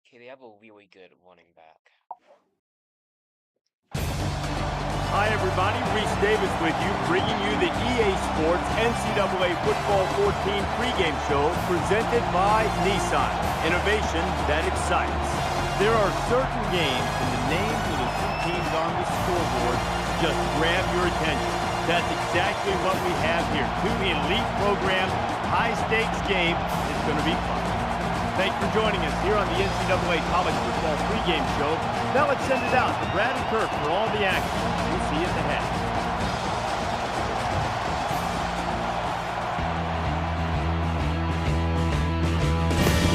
Okay, they have a really good running back. Hi everybody, Reese Davis with you, bringing you the EA Sports NCAA Football 14 pregame show presented by Nissan. Innovation that excites. There are certain games and the names of the two teams on the scoreboard just grab your attention. That's exactly what we have here. Two elite programs, high-stakes game. It's going to be fun. Thanks for joining us here on the NCAA College Football pregame show. Now let's send it out to Brad and Kirk for all the action. We'll see you at the head.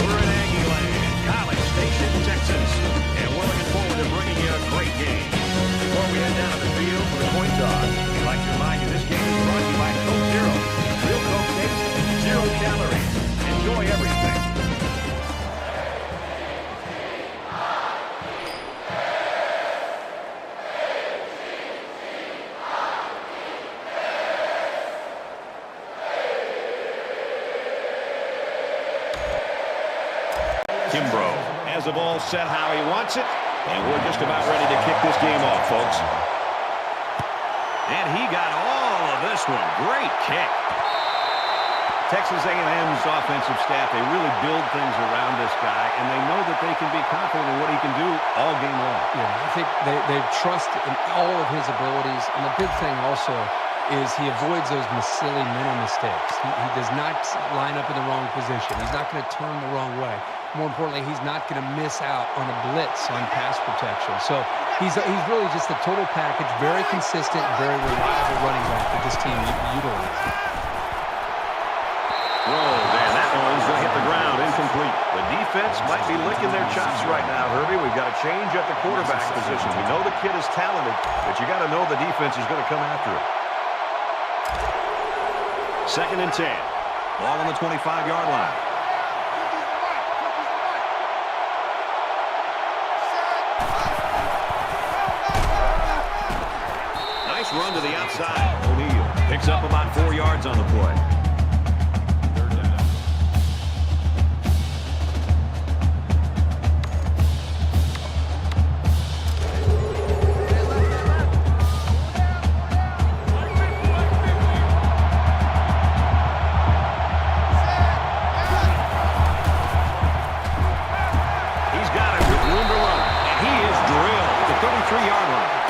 We're in Aggie Land, College Station, Texas, and we're looking forward to bringing you a great game. Before we head down to the field for the point toss, we'd like to remind you this game is brought to you by Coke Zero. Real Coke taste, 0 calories. Enjoy everything. Kimbrough has the ball set how he wants it, and we're just about ready to kick this game off, folks. And he got all of this one. Great kick. Texas A&M's offensive staff, they really build things around this guy, and they know that they can be confident in what he can do all game long. Yeah, I think they trust in all of his abilities, and the big thing also is he avoids those silly mental mistakes. He does not line up in the wrong position. He's not going to turn the wrong way. More importantly, he's not going to miss out on a blitz on pass protection. So he's really just a total package, very consistent, very reliable running back that this team utilizes. Whoa, man, that one's going to hit the ground, incomplete. The defense might be licking their chops right now, Herbie. We've got to change at the quarterback position. We know the kid is talented, but you got to know the defense is going to come after him. 2nd and 10. Ball on the 25-yard line. Nice run to the outside. O'Neal picks up about 4 yards on the play.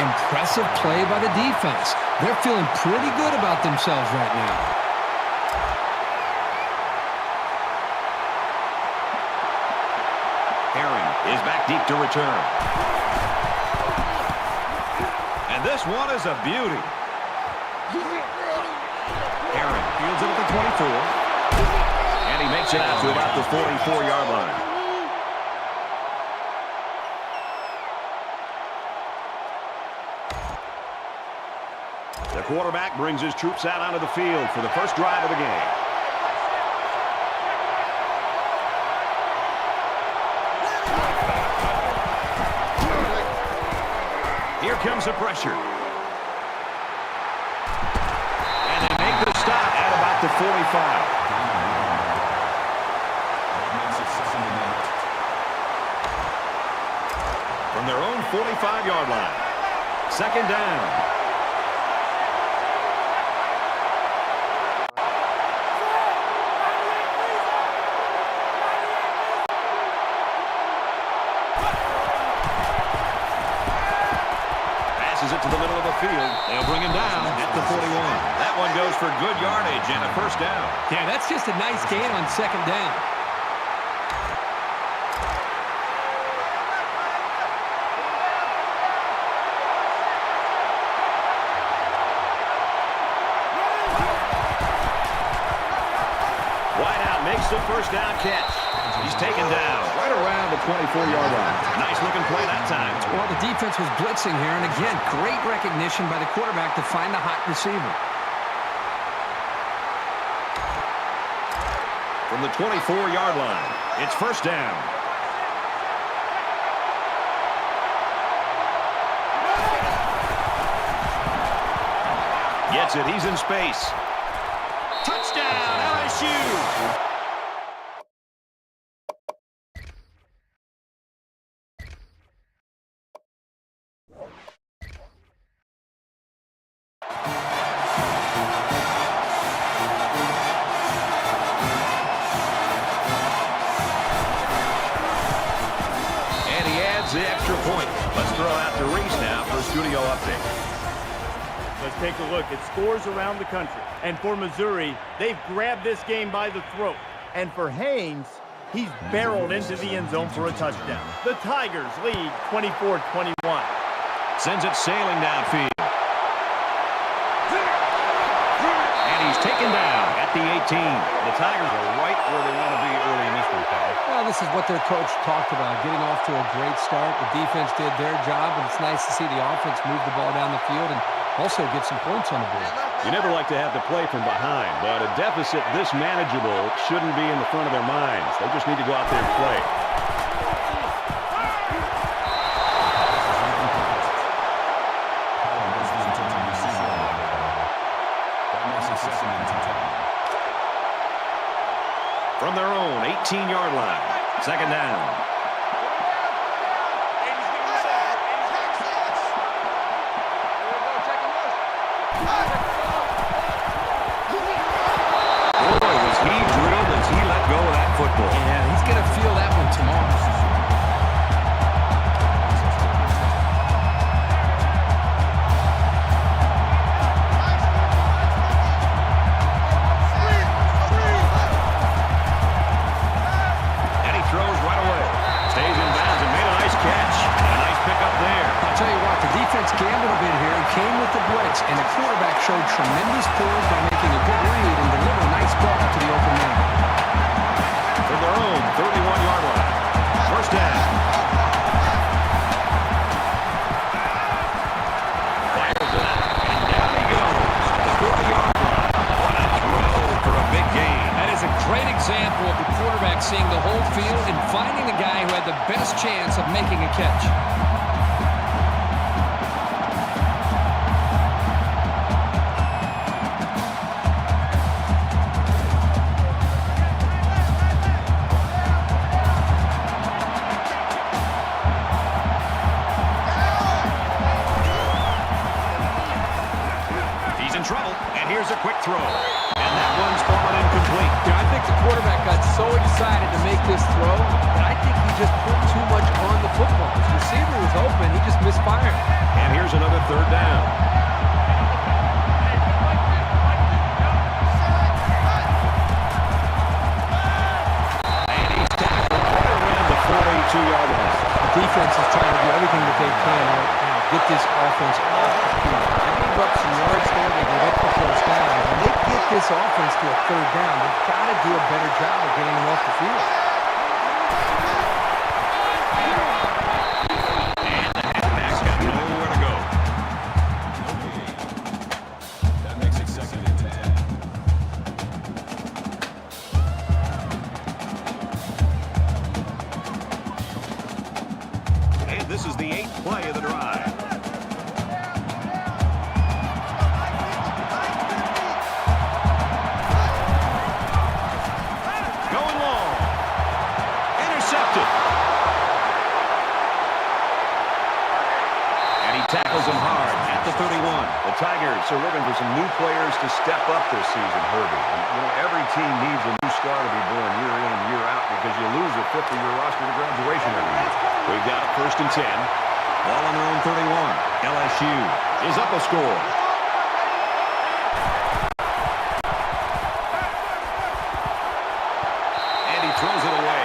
Impressive play by the defense. They're feeling pretty good about themselves right now. Herring is back deep to return. And this one is a beauty. Herring fields it at the 24. And he makes it out to about the 44-yard line. The quarterback brings his troops out onto the field for the first drive of the game. Here comes the pressure. And they make the stop at about the 45. From their own 45-yard line. 2nd down. It to the middle of the field. They'll bring him down at the 41. That one goes for good yardage and a first down. Yeah, that's just a nice gain on 2nd down. Wide out makes the first down catch. He's taken down right around the 24-yard line. Nice looking play that time. Well, the defense was blitzing here, and again, great recognition by the quarterback to find the hot receiver. From the 24-yard line, it's first down. Gets it. He's in space. Touchdown, LSU. the extra point. Let's throw out to Reese now for a studio update. Let's take a look at scores around the country. And for Missouri, they've grabbed this game by the throat. And for Haynes, he's barreled into the end zone for a touchdown. The Tigers lead 24-21. Sends it sailing downfield. And he's taken down at the 18. The Tigers are right where they want to be early in this one, Kyle. Well, this is what their coach talked about, getting off to a great start. The defense did their job, and it's nice to see the offense move the ball down the field and also get some points on the board. You never like to have to play from behind, but a deficit this manageable shouldn't be in the front of their minds. They just need to go out there and play. From their own 18-yard line, second down. Boy, was he drilled as he let go of that football. Yeah, he's going to feel that one tomorrow. And he throws right away. Stays in bounds and made a nice catch. And a nice pickup there. I'll tell you what, the defense gambled a bit here and came with the blitz, and the quarterback showed tremendous poise by making a good read and deliver a nice ball to the open man. From their own 31-yard line. First down. Fires it out, and down he goes. The 40-yard line. What a throw for a big gain. That is a great example of the quarterback seeing the whole field and finding the guy who had the best chance of making a catch. He's in trouble, and here's a quick throw. And that one's fallen incomplete. You know, I think the quarterback got so excited to make this throw that I think he just put too much on the football. His receiver was open. He just misfired. And here's another third down. And he's tackled right around the 42-yard line. The defense is trying to do everything that they can right now. Get this offense off the field. They gave up some yards there. They gave up the first down. When they get this offense to a third down, they've got to do a better job of getting them off the field. And the halfback's got nowhere to go. That makes it second and 10. And this is the 8th play of the drive. Going long. Intercepted. And he tackles him hard at the 31. The Tigers are looking for some new players to step up this season, Herbie. And, you know, every team needs a new star to be born year in and year out because you lose a fifth of your roster to graduation every year. We've got it first and 10. Ball on their own 31. LSU is up a score. And he throws it away.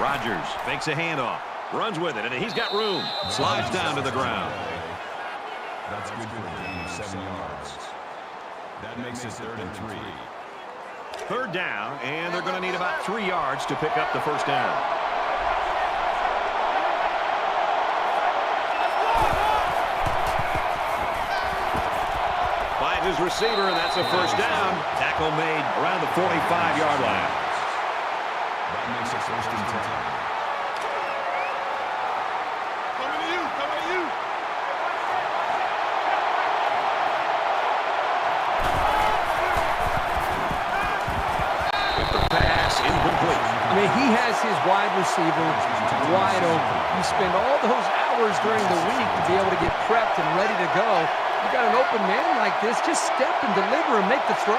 Rodgers fakes a handoff, runs with it, and he's got room. Slides down to the ground. That's good for a gain of 7 yards. That makes it third and 3. Third down, and they're going to need about 3 yards to pick up the first down. Finds his receiver, and that's a first down. Tackle made around the 45-yard line. That makes it first and 10. Coming to you, coming to you. With the pass incomplete. I mean, he has his wide receiver wide open. You spend all those hours during the week to be able to get prepped and ready to go. You got an open man like this, just step and deliver and make the throw.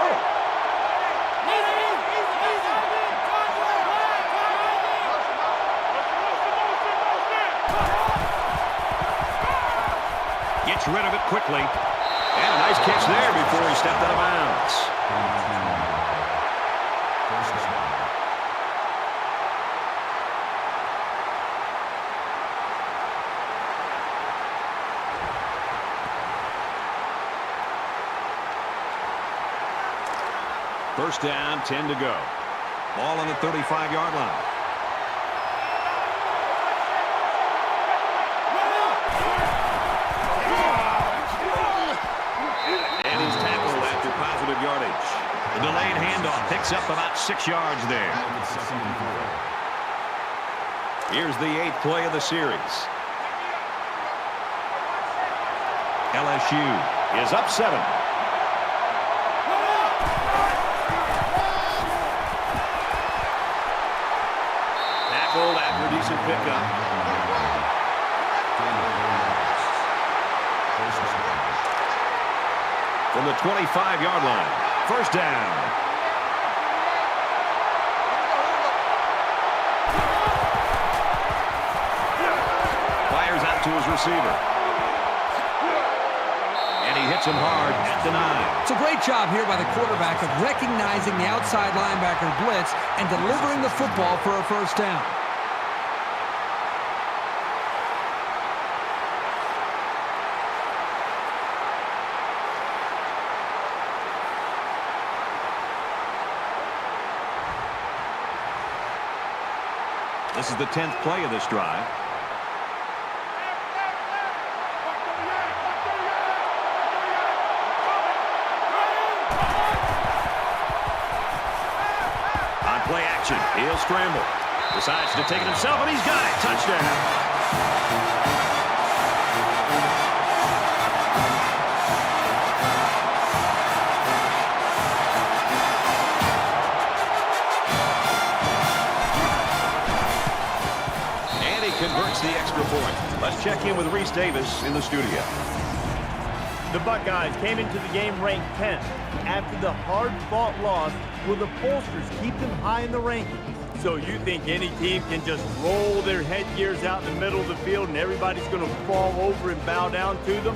Gets rid of it quickly. And a nice catch there before he stepped out of bounds. First down, 10 to go. Ball on the 35-yard line. And he's tackled after positive yardage. The delayed handoff picks up about 6 yards there. Here's the 8th play of the series. LSU is up 7. After a decent pickup. From the 25-yard line. First down. Fires out to his receiver. And he hits him hard at the 9. It's a great job here by the quarterback of recognizing the outside linebacker blitz and delivering the football for a first down. This is the 10th play of this drive. On play action, he'll scramble. Decides to take it himself, and he's got it. Touchdown. Converts the extra point. Let's check in with Reese Davis in the studio. The Buckeyes came into the game ranked 10th. After the hard-fought loss, will the pollsters keep them high in the rankings? So you think any team can just roll their headgears out in the middle of the field and everybody's going to fall over and bow down to them?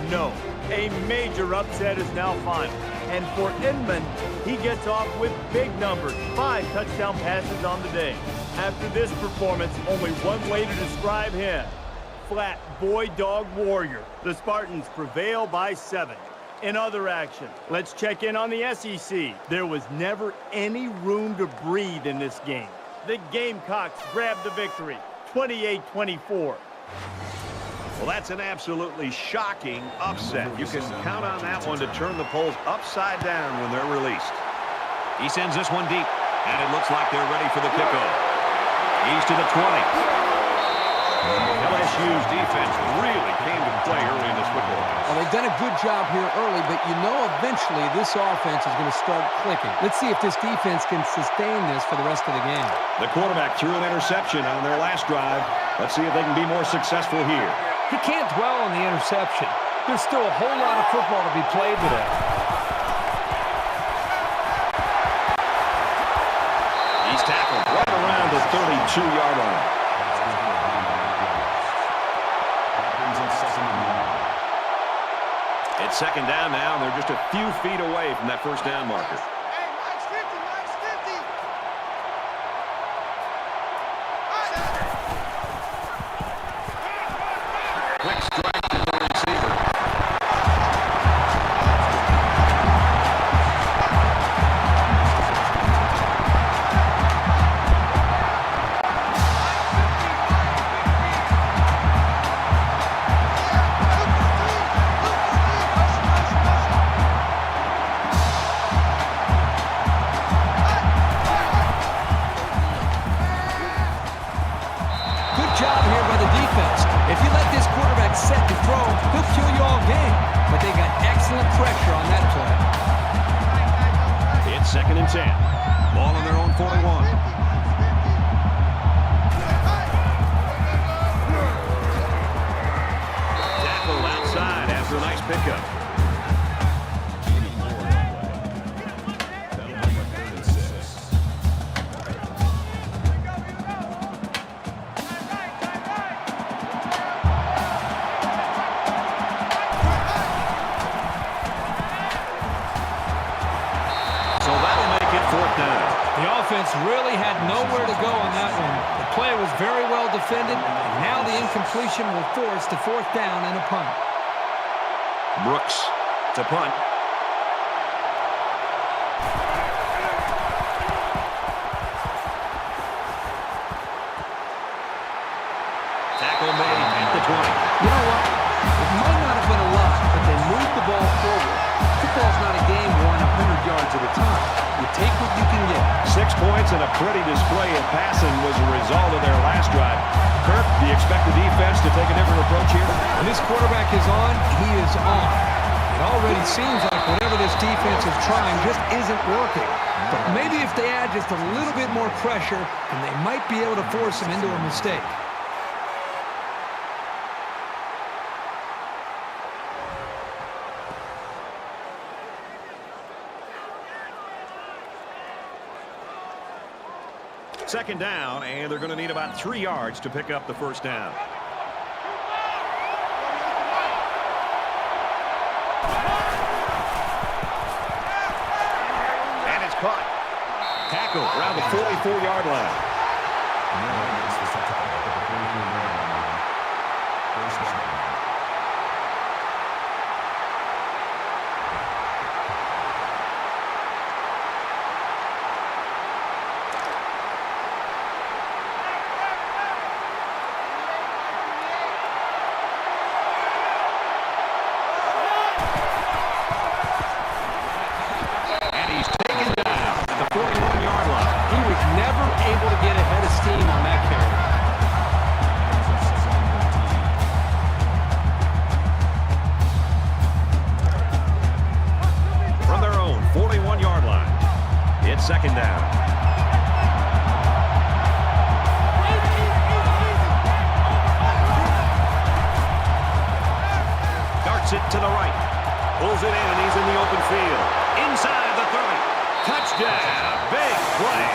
No. A major upset is now final. And for Inman, he gets off with big numbers, 5 touchdown passes on the day. After this performance, only one way to describe him: flat boy dog warrior. The Spartans prevail by 7. In other action, let's check in on the SEC. There was never any room to breathe in this game. The Gamecocks grabbed the victory, 28-24. Well, that's an absolutely shocking upset. You can count on that one to turn the polls upside down when they're released. He sends this one deep, and it looks like they're ready for the kickoff. He's to the 20. LSU's defense really came to play early in this football game. Well, they've done a good job here early, but you know eventually this offense is going to start clicking. Let's see if this defense can sustain this for the rest of the game. The quarterback threw an interception on their last drive. Let's see if they can be more successful here. He can't dwell on the interception. There's still a whole lot of football to be played today. He's tackled right around the 32-yard line. It's second down now, and they're just a few feet away from that first down marker. Quick strike to the receiver. Set to throw, he'll kill you all game. But they got excellent pressure on that play. It's second and 10. Ball on their own 41. yards pickup. That'll bring up 3rd and 6. So that'll make it 4th down. The offense really had nowhere to go on that one. The play was very well defended, and now the incompletion will force the 4th down and a punt. Brooks to punt. Tackle made at the 20. You know what? It might not have been a lot, but they moved the ball forward. Football's not a game won 100 yards at a time. You take what you can get. 6 points and a pretty display of passing was a result of their last drive. Kirk, do you expect the defense to take a different approach here? When this quarterback is on, he is on. It already seems like whatever this defense is trying just isn't working. But maybe if they add just a little bit more pressure, then they might be able to force him into a mistake. Second down, and they're going to need about 3 yards to pick up the 1st down. And it's caught. Tackle around the 44-yard line. Second down. Darts it to the right. Pulls it in, and he's in the open field. Inside the 30. Touchdown. Big play.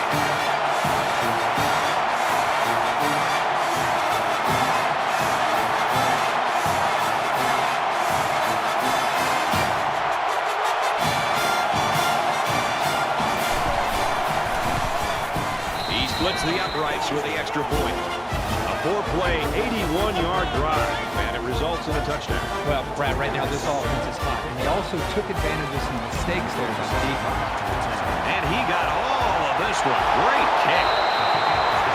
Splits the uprights with the extra point. A 4-play, 81-yard drive, and it results in a touchdown. Well, Brad, right now this offense is hot, and they also took advantage of some mistakes there by the defense. And he got all of this one. Great kick.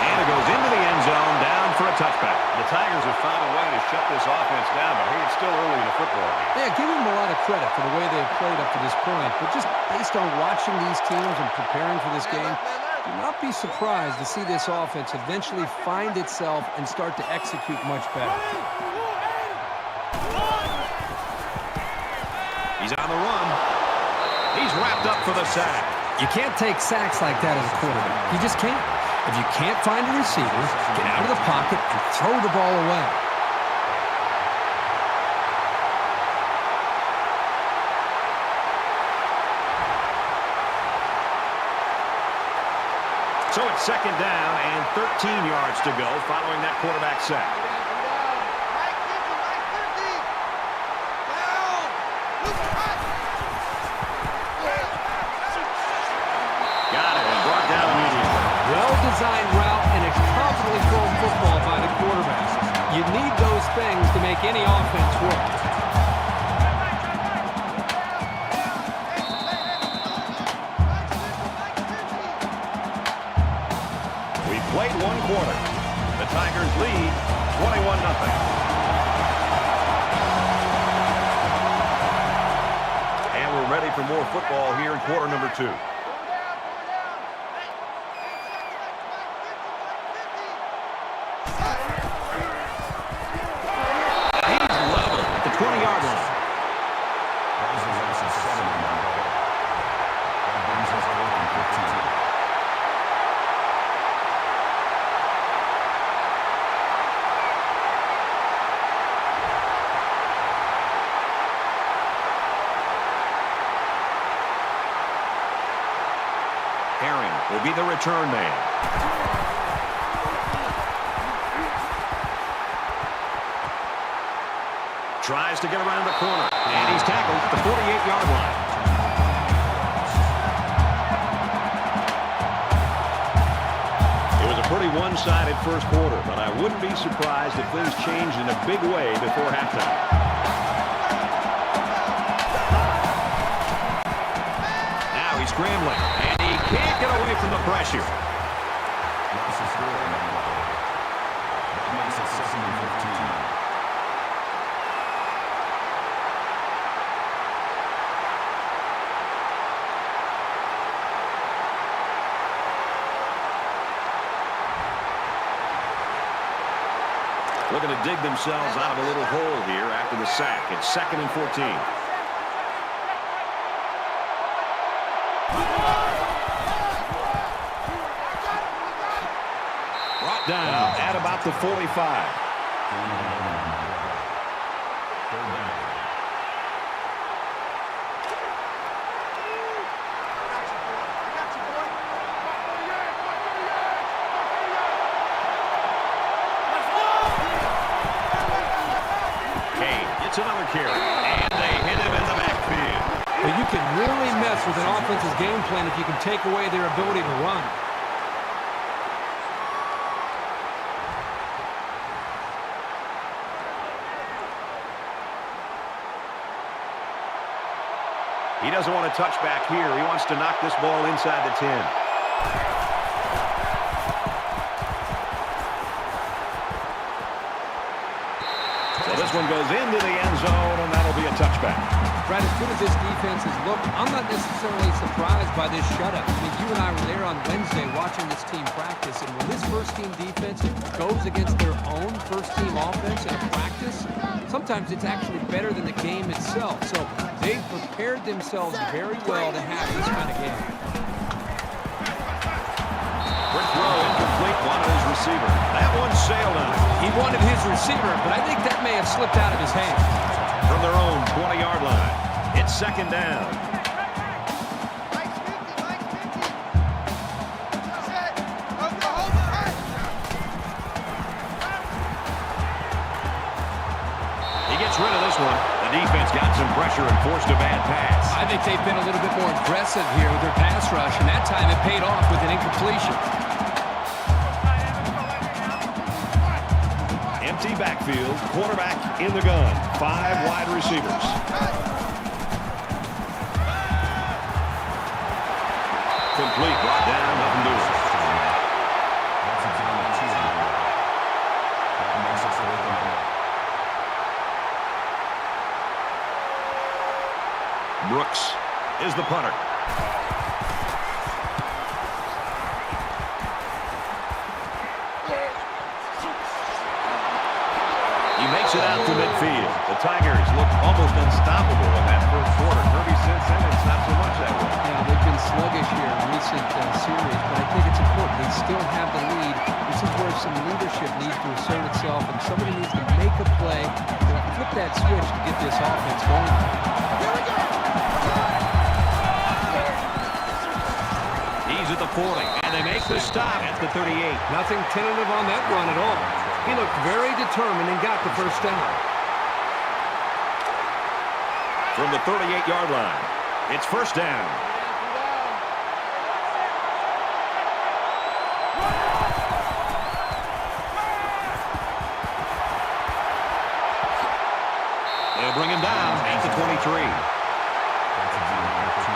And it goes into the end zone, down for a touchback. The Tigers have found a way to shut this offense down, but hey, it's still early in the football game. Yeah, give them a lot of credit for the way they've played up to this point, but just based on watching these teams and preparing for this game, do not be surprised to see this offense eventually find itself and start to execute much better. He's on the run. He's wrapped up for the sack. You can't take sacks like that as a quarterback. You just can't. If you can't find a receiver, get out of the pocket and throw the ball away. So it's second down and 13 yards to go following that quarterback sack. Got it and brought down immediately. Well-designed route and a confidently thrown football by the quarterback. You need those things to make any offense work. Played one quarter. The Tigers lead 21-0. And we're ready for more football here in quarter number 2. He's level at the 20-yard line. That brings us to 15. Aaron will be the return man. Tries to get around the corner, and he's tackled at the 48-yard line. It was a pretty one-sided first quarter, but I wouldn't be surprised if things changed in a big way before halftime. Now he's scrambling, and he can't get away from the pressure. That makes it 2nd and 15. Looking to dig themselves out of a little hole here after the sack. It's 2nd and 14. Brought down at about the 45. It's another carry, and they hit him in the backfield. But you can really mess with an offense's game plan if you can take away their ability to run. He doesn't want to touch back here. He wants to knock this ball inside the 10. This one goes into the end zone, and that'll be a touchback. Brad, as good as this defense has looked, I'm not necessarily surprised by this shutout. I mean, you and I were there on Wednesday watching this team practice, and when this first-team defense goes against their own first-team offense in a practice, sometimes it's actually better than the game itself. So they've prepared themselves very well to have this kind of game. Quick throw incomplete, wanted his receiver. That one sailed on him. He wanted his receiver, but I think that may have slipped out of his hand. From their own 20-yard line, it's 2nd down. He gets rid of this one. The defense got some pressure and forced a bad pass. I think they've been a little bit more aggressive here with their pass rush, and that time it paid off with an incompletion. Empty backfield, quarterback in the gun, 5 wide receivers. Complete, brought down, nothing doing. That's a down of 2. That makes it 4th and 8. Brooks is the punter. He makes it out to midfield. The Tigers look almost unstoppable in that first quarter. Kirby, since then, it's not so much that way. Yeah, they've been sluggish here in recent series, but I think it's important. They still have the lead. This is where some leadership needs to assert itself, and somebody needs to make a play to flip that switch to get this offense going. He's at the 40, and they make the stop at the 38. Nothing tentative on that run at all. He looked very determined and got the first down. From the 38-yard line, it's 1st down. They'll bring him down at the 23. That's a down of 2.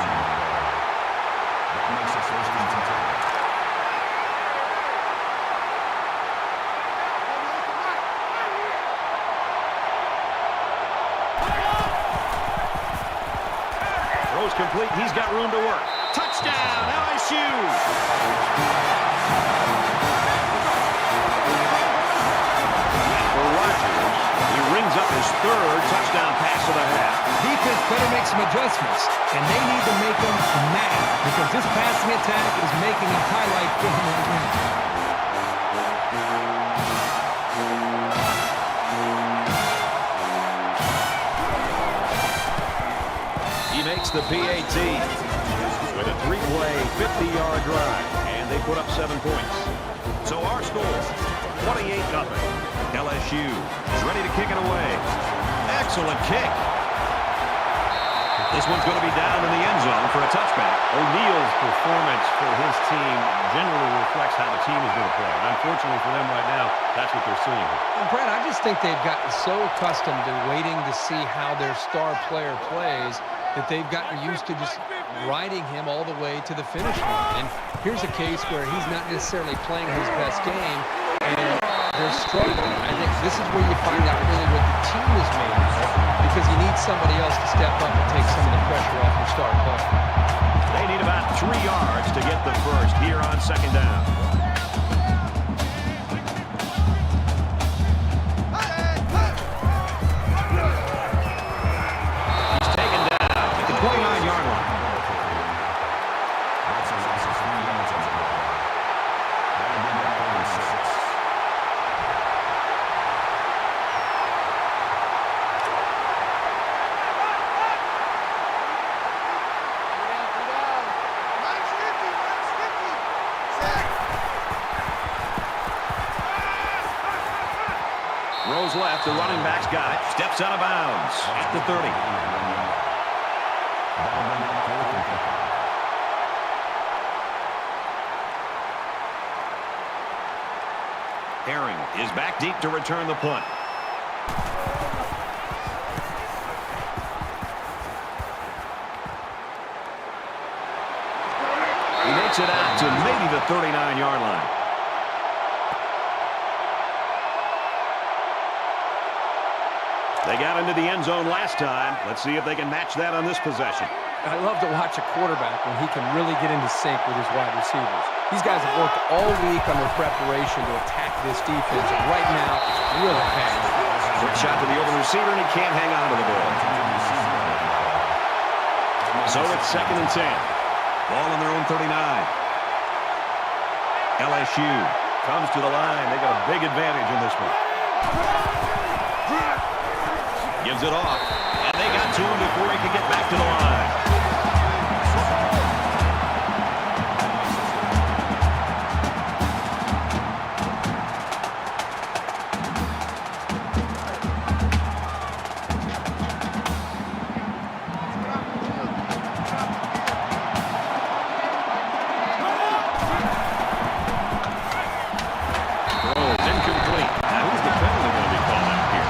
That makes it 1st and 10. Throws complete. He's got room to work. Touchdown, LSU! And for Rodgers, he rings up his 3rd touchdown pass of the half. Defense better make some adjustments, and they need to make them mad because this passing attack is making a highlight film of the game. He makes the PAT. With with a 3-play, 50-yard drive, and they put up 7 points. So our score, 28-0. LSU is ready to kick it away. Excellent kick. This one's going to be down in the end zone for a touchback. O'Neal's performance for his team generally reflects how the team is going to play. And unfortunately for them right now, that's what they're seeing. And Brad, I just think they've gotten so accustomed to waiting to see how their star player plays that they've gotten used to just riding him all the way to the finish line. And here's a case where he's not necessarily playing his best game, and they're struggling. I think this is where you find out really what the team is made of, because you need somebody else to step up and take some of the pressure off your star player. They need about 3 yards to get the first here on second down. He's taken down at the 29-yard line. That's a loss of 3 yards on the play. That'll bring up 36. Rose left, the running back's got it. Steps out of bounds at the 30. Herring is back deep to return the punt. He makes it out to maybe the 39-yard line. They got into the end zone last time. Let's see if they can match that on this possession. I love to watch a quarterback when he can really get into sync with his wide receivers. These guys have worked all week on their preparation to attack this defense, and right now it's really bad. Quick shot to the open receiver, and he can't hang on to the ball. So it's 2nd and 10. Ball on their own 39. LSU comes to the line. They got a big advantage in this one. Gives it off, and they got to him before he could get back to the line. Throws incomplete. Now, who's the penalty going to be called out here?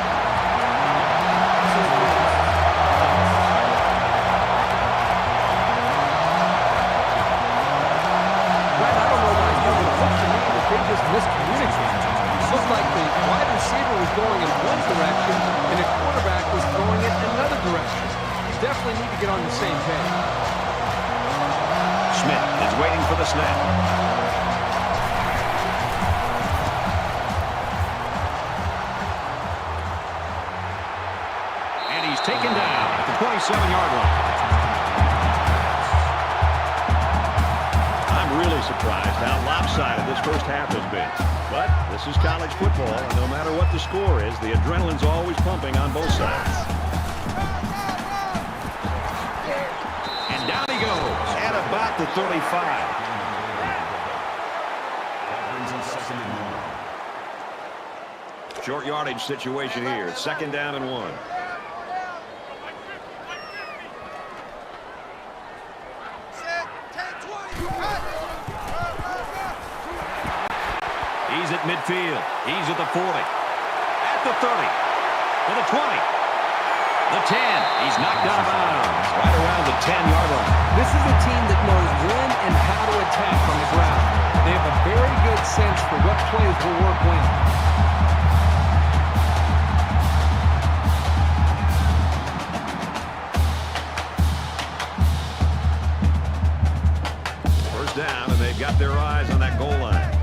Miscommunicated. It looked like the wide receiver was going in one direction and the quarterback was going in another direction. Definitely need to get on the same page. Smith is waiting for the snap. And he's taken down at the 27-yard line. Really surprised how lopsided this first half has been. But this is college football, and no matter what the score is, the adrenaline's always pumping on both sides. And down he goes at about the 35. That brings us 2nd and 1. Short yardage situation here. 2nd down and 1. He's at midfield. He's at the 40. At the 30. To the 20. The 10. He's knocked out of bounds. Right around the 10-yard line. This is a team that knows when and how to attack on the ground. They have a very good sense for what plays will work when. First down, and they've got their eyes on that goal line.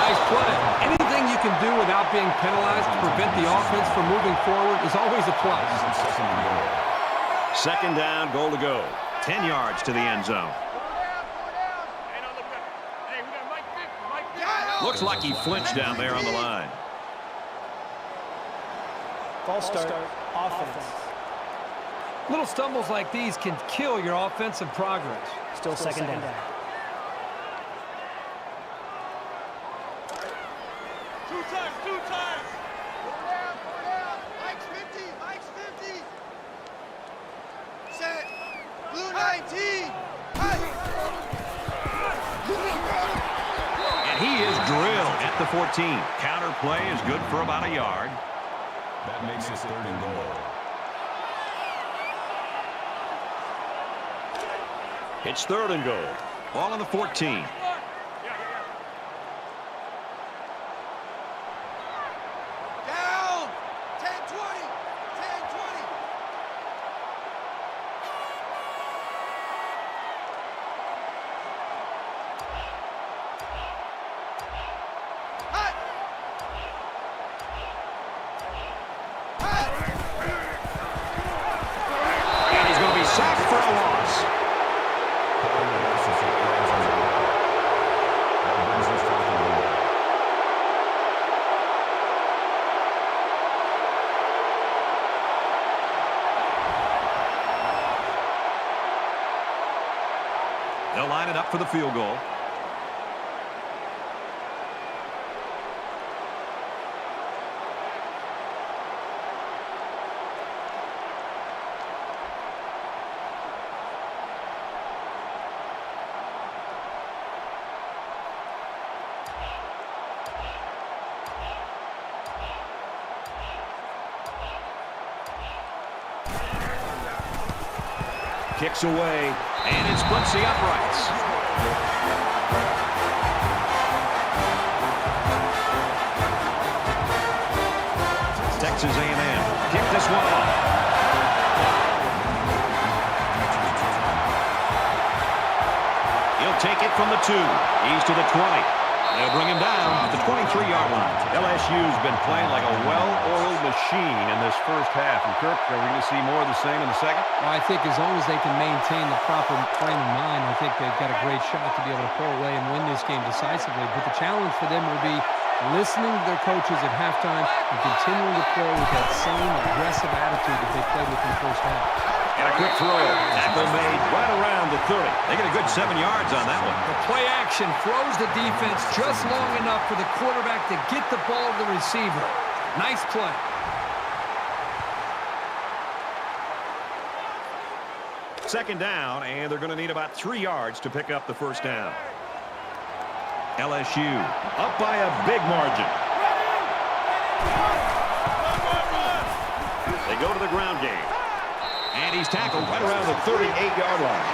nice play. Anything you can do without being penalized to prevent the offense from moving forward is always a plus. Second down, goal to go. 10 yards to the end zone. Looks like he flinched down there on the line. False start, offense. Little stumbles like these can kill your offensive progress. Still second down. Two times. Four down. Mike's 50. Set. Blue 19. And he is drilled at the 14. Counter play is good for about a yard. That makes it 3rd and goal. It's 3rd and goal. Ball on the 14. Down. 10-20. Hut. And he's going to be sacked for a loss. They'll line it up for the field goal. Kicks away, and it splits the uprights. Texas A&M kick this one off. He'll take it from the 2. He's to the 20. They'll bring him down at the 23-yard line. LSU's been playing like a well-oiled machine in this first half. And Kirk, are we going to see more of the same in the second? Well, I think as long as they can maintain the proper frame of mind, I think they've got a great shot to be able to pull away and win this game decisively. But the challenge for them will be listening to their coaches at halftime and continuing to play with that same aggressive attitude that they played with in the first half. And a quick throw. Tackle made right around the 30. They get a good 7 yards on that one. The play action throws the defense just long enough for the quarterback to get the ball to the receiver. Nice play. Second down, and they're going to need about 3 yards to pick up the first down. LSU up by a big margin. They go to the ground game. And he's tackled right around the 38-yard line.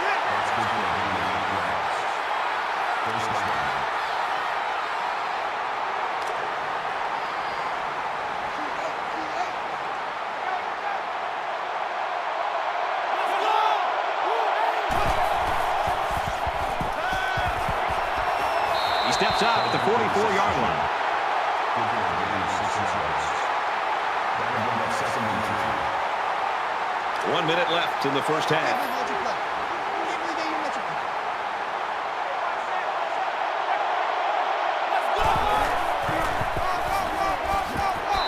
He steps out at the 44-yard line. 1 minute left in the first half.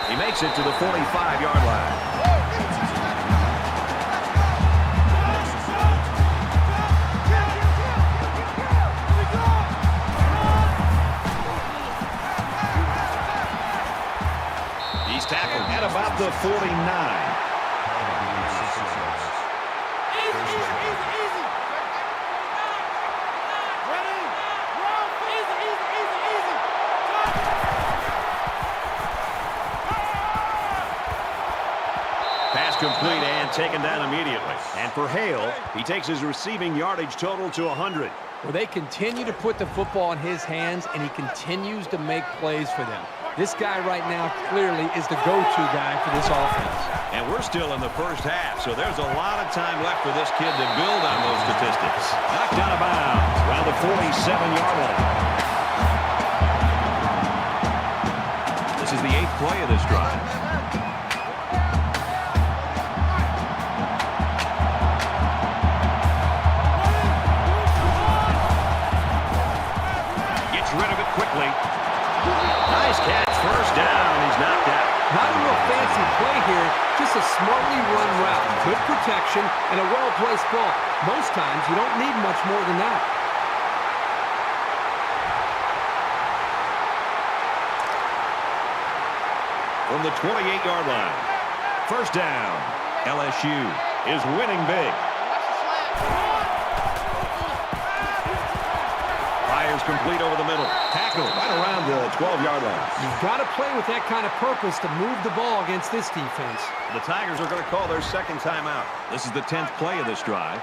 He makes it to the 45-yard line. He's tackled at about the 49. Complete and taken down immediately. And for Hale, he takes his receiving yardage total to 100. Well, they continue to put the football in his hands, and he continues to make plays for them. This guy right now clearly is the go-to guy for this offense. And we're still in the first half, so there's a lot of time left for this kid to build on those statistics. Knocked out of bounds around the 47-yard line. This is the 8th play of this drive. Gets rid of it quickly. Nice catch. First down. He's knocked out. Not a real fancy play here, just a smartly run route. Good protection and a well-placed ball. Most times, you don't need much more than that. From the 28-yard line. First down. LSU is winning big. Fires complete over the middle. Tackle right around the 12-yard line. You've got to play with that kind of purpose to move the ball against this defense. The Tigers are going to call their second timeout. This is the 10th play of this drive.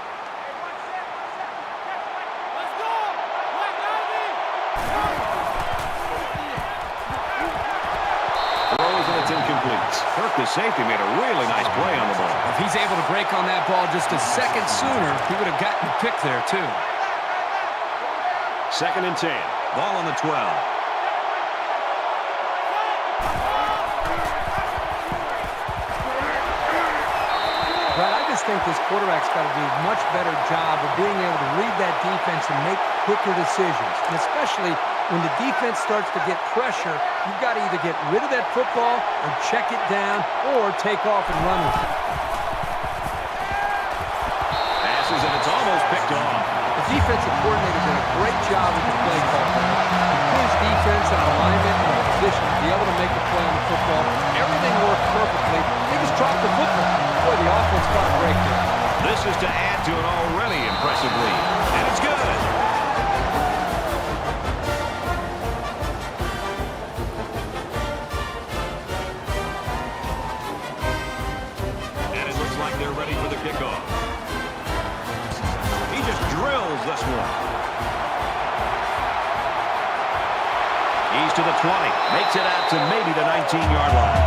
Throws and it's incomplete. Kirk, the safety, made a really nice play on the ball. If he's able to break on that ball just a second sooner, he would have gotten the pick there, too. Second and 10. Ball on the 12. Brad, I just think this quarterback's got to do a much better job of being able to read that defense and make quicker decisions. And especially when the defense starts to get pressure, you've got to either get rid of that football or check it down or take off and run with it. Passes, and it's almost picked off. The defensive coordinator did a great job with the play call. He put his defense in alignment and a position to be able to make a play on the football. Everything worked perfectly. They just dropped the football. Boy, the offense got a break there. This is to add to an already impressive lead. And it's good. And it looks like they're ready for the kickoff. He just drills this one. He's to the 20. Makes it out to maybe the 19-yard line.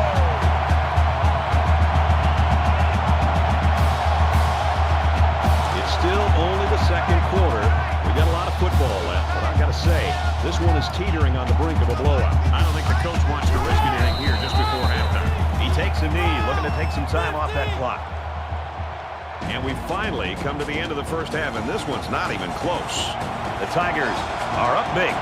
It's still only the second quarter. We got a lot of football left, but I've got to say, this one is teetering on the brink of a blowout. I don't think the coach wants to risk anything here just before halftime. He takes a knee, looking to take some time off that clock. And we finally come to the end of the first half, and this one's not even close. The Tigers are up big.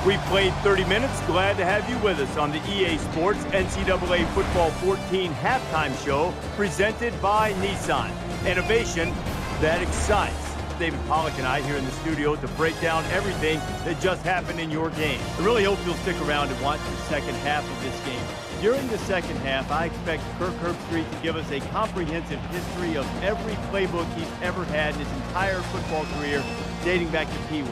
We played 30 minutes. Glad to have you with us on the EA Sports NCAA Football 14 halftime show presented by Nissan. Innovation that excites. David Pollack and I here in the studio to break down everything that just happened in your game. I really hope you'll stick around and watch the second half of this game. During the second half, I expect Kirk Herbstreit to give us a comprehensive history of every playbook he's ever had in his entire football career, dating back to Pee Wee.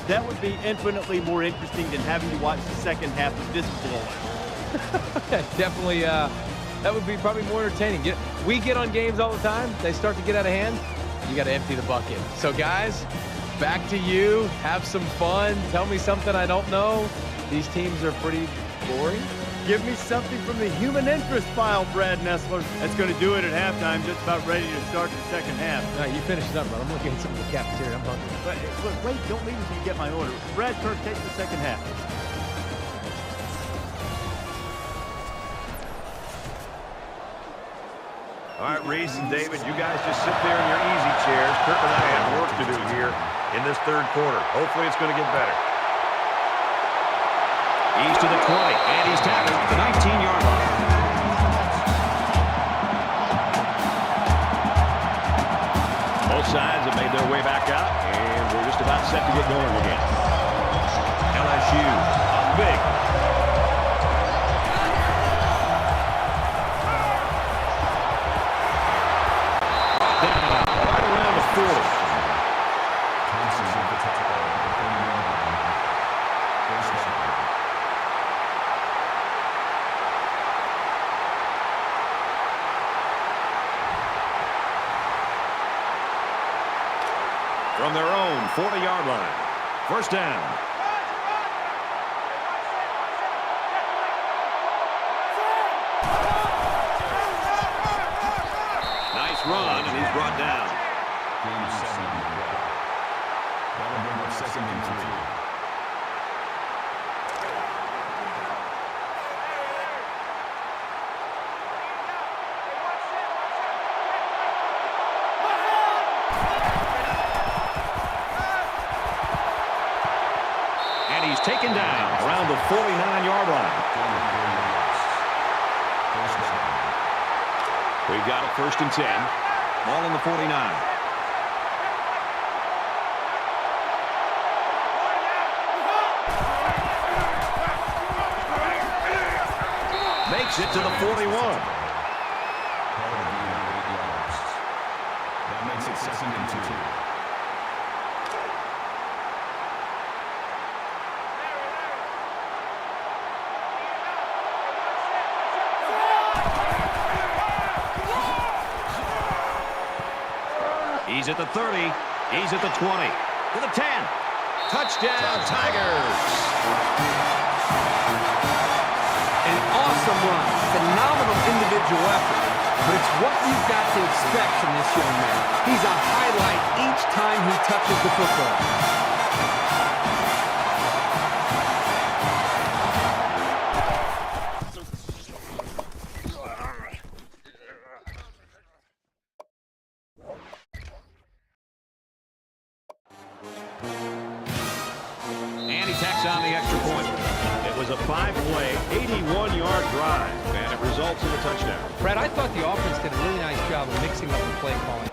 That would be infinitely more interesting than having to watch the second half of this blowout. Definitely, that would be probably more entertaining. We get on games all the time. They start to get out of hand. You got to empty the bucket. So, guys, back to you. Have some fun. Tell me something I don't know. These teams are pretty boring. Give me something from the human interest file, Brad Nessler. That's going to do it at halftime. Just about ready to start the second half. No, you finish it up, bro. I'm looking at some of the cafeteria. I'm hungry. But, look, wait, don't leave until you get my order. Brad, Kirk, take the second half. All right, Reese and David, you guys just sit there in your easy chairs. Kirk and I have work to do here in this third quarter. Hopefully it's going to get better. He's to the 20, and he's tackled at the 19-yard line. Both sides have made their way back out, and we're just about set to get going again. LSU up big. Right around the 40. From their own 40-yard line. First down. Nice run, and he's brought down. That'll bring up 2nd and 3. And he's taken down around the 49-yard line. We've got a 1st and 10. Ball on the 49. Makes it to the 41. That makes it 2nd and 2. He's at the 30. He's at the 20. To the 10. Touchdown, Tigers. An awesome run. Phenomenal individual effort. But it's what you've got to expect from this young man. He's a highlight each time he touches the football. And he tacks on the extra point. It was a 5-play, 81-yard drive, and it results in a touchdown. Brad, I thought the offense did a really nice job of mixing up the play calling.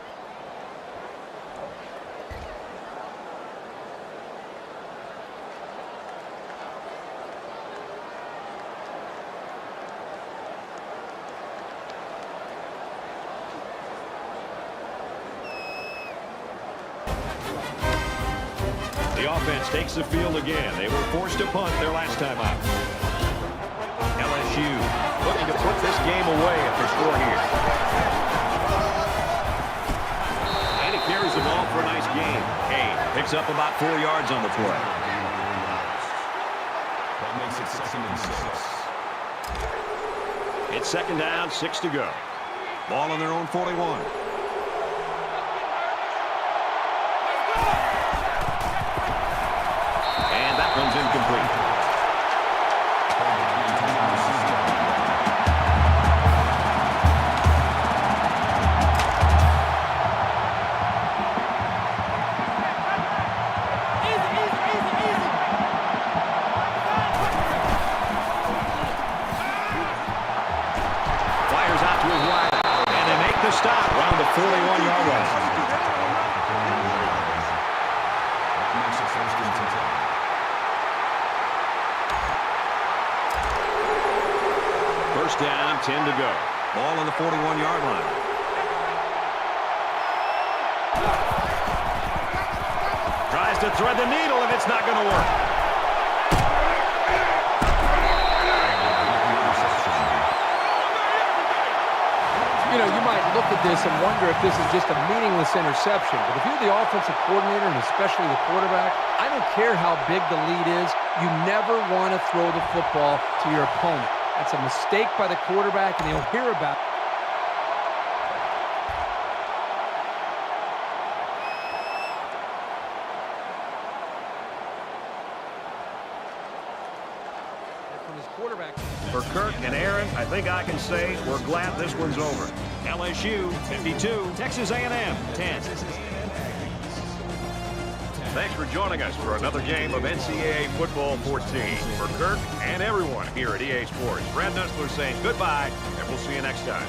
The offense takes the field again. They were forced to punt their last time out. LSU looking to put this game away if they score here. And he carries the ball for a nice gain. Hey, picks up about 4 yards on the play. That makes it 2nd and 6. It's 2nd down, 6 to go. Ball on their own 41. And that one's incomplete. Fires out to his right, and they make the stop around the 41-yard line. That makes it 1st and 10. First down, 10 to go. Ball on the 41-yard line. Tries to thread the needle, and it's not going to work. You know, you might look at this and wonder if this is just a meaningless interception. But if you're the offensive coordinator and especially the quarterback, I don't care how big the lead is, you never want to throw the football to your opponent. That's a mistake by the quarterback, and he'll hear about it. From his quarterback. For Kirk and Aaron, I think I can say we're glad this one's over. LSU 52, Texas A&M 10. Thanks for joining us for another game of NCAA Football 14. For Kirk and everyone here at EA Sports, Brad Nussler saying goodbye, and we'll see you next time.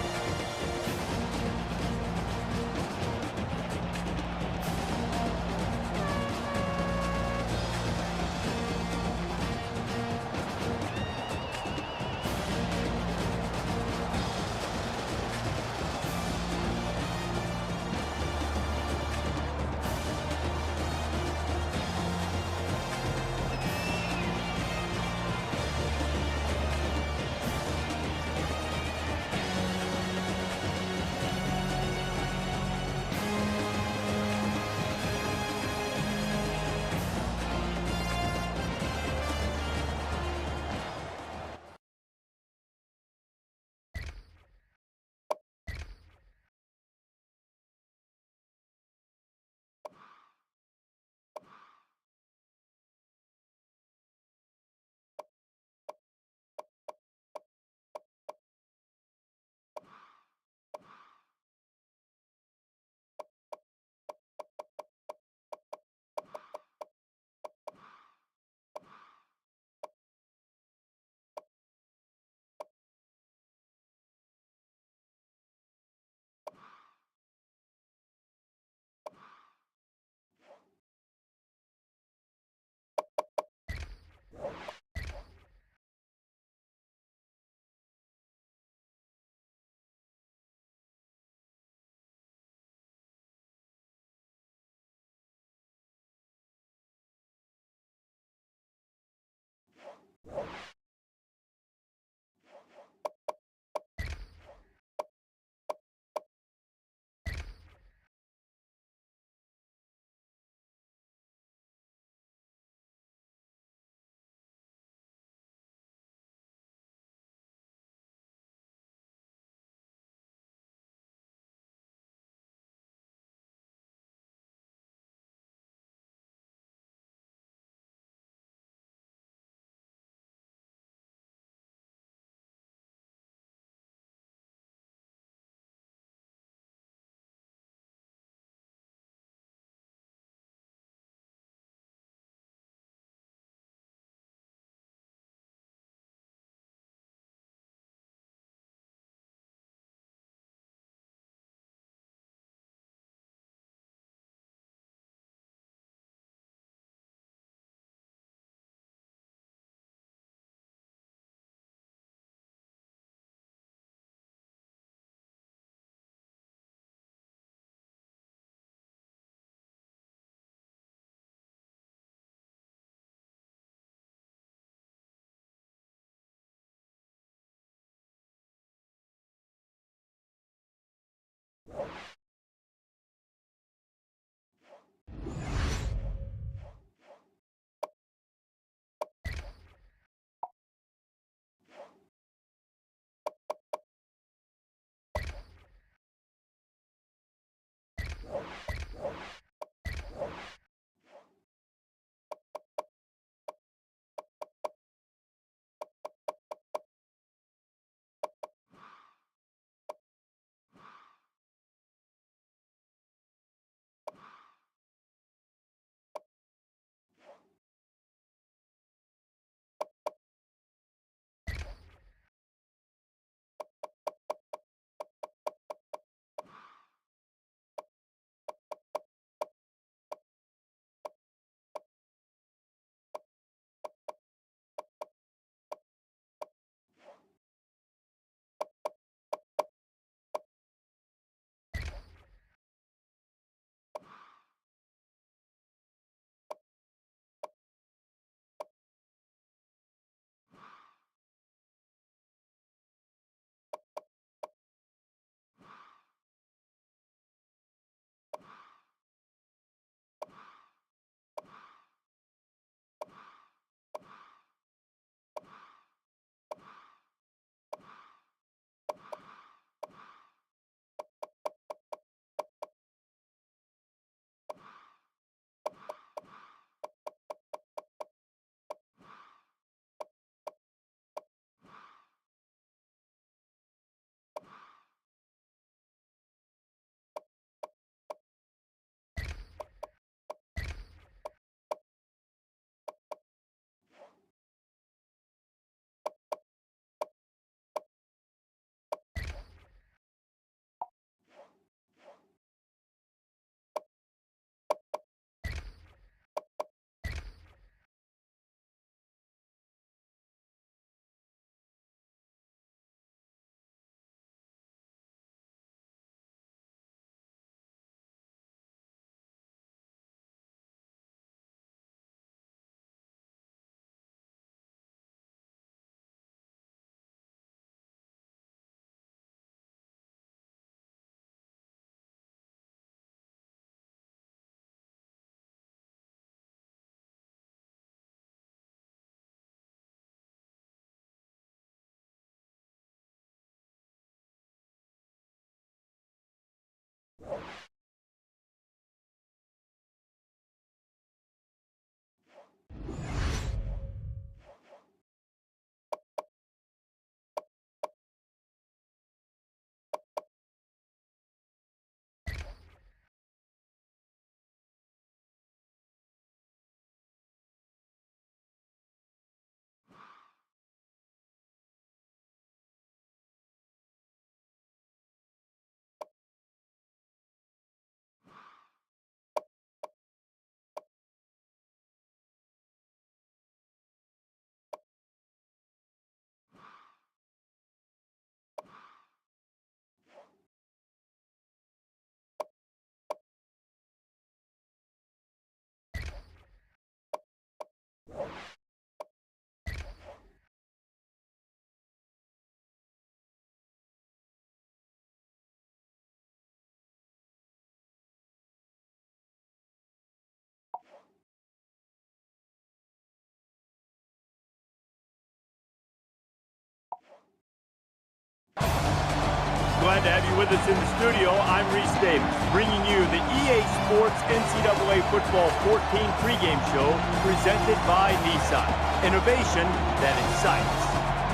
glad to have you with us in the studio. I'm Reese Davis, bringing you the EA Sports NCAA Football 14 pregame show presented by Nissan. Innovation that excites.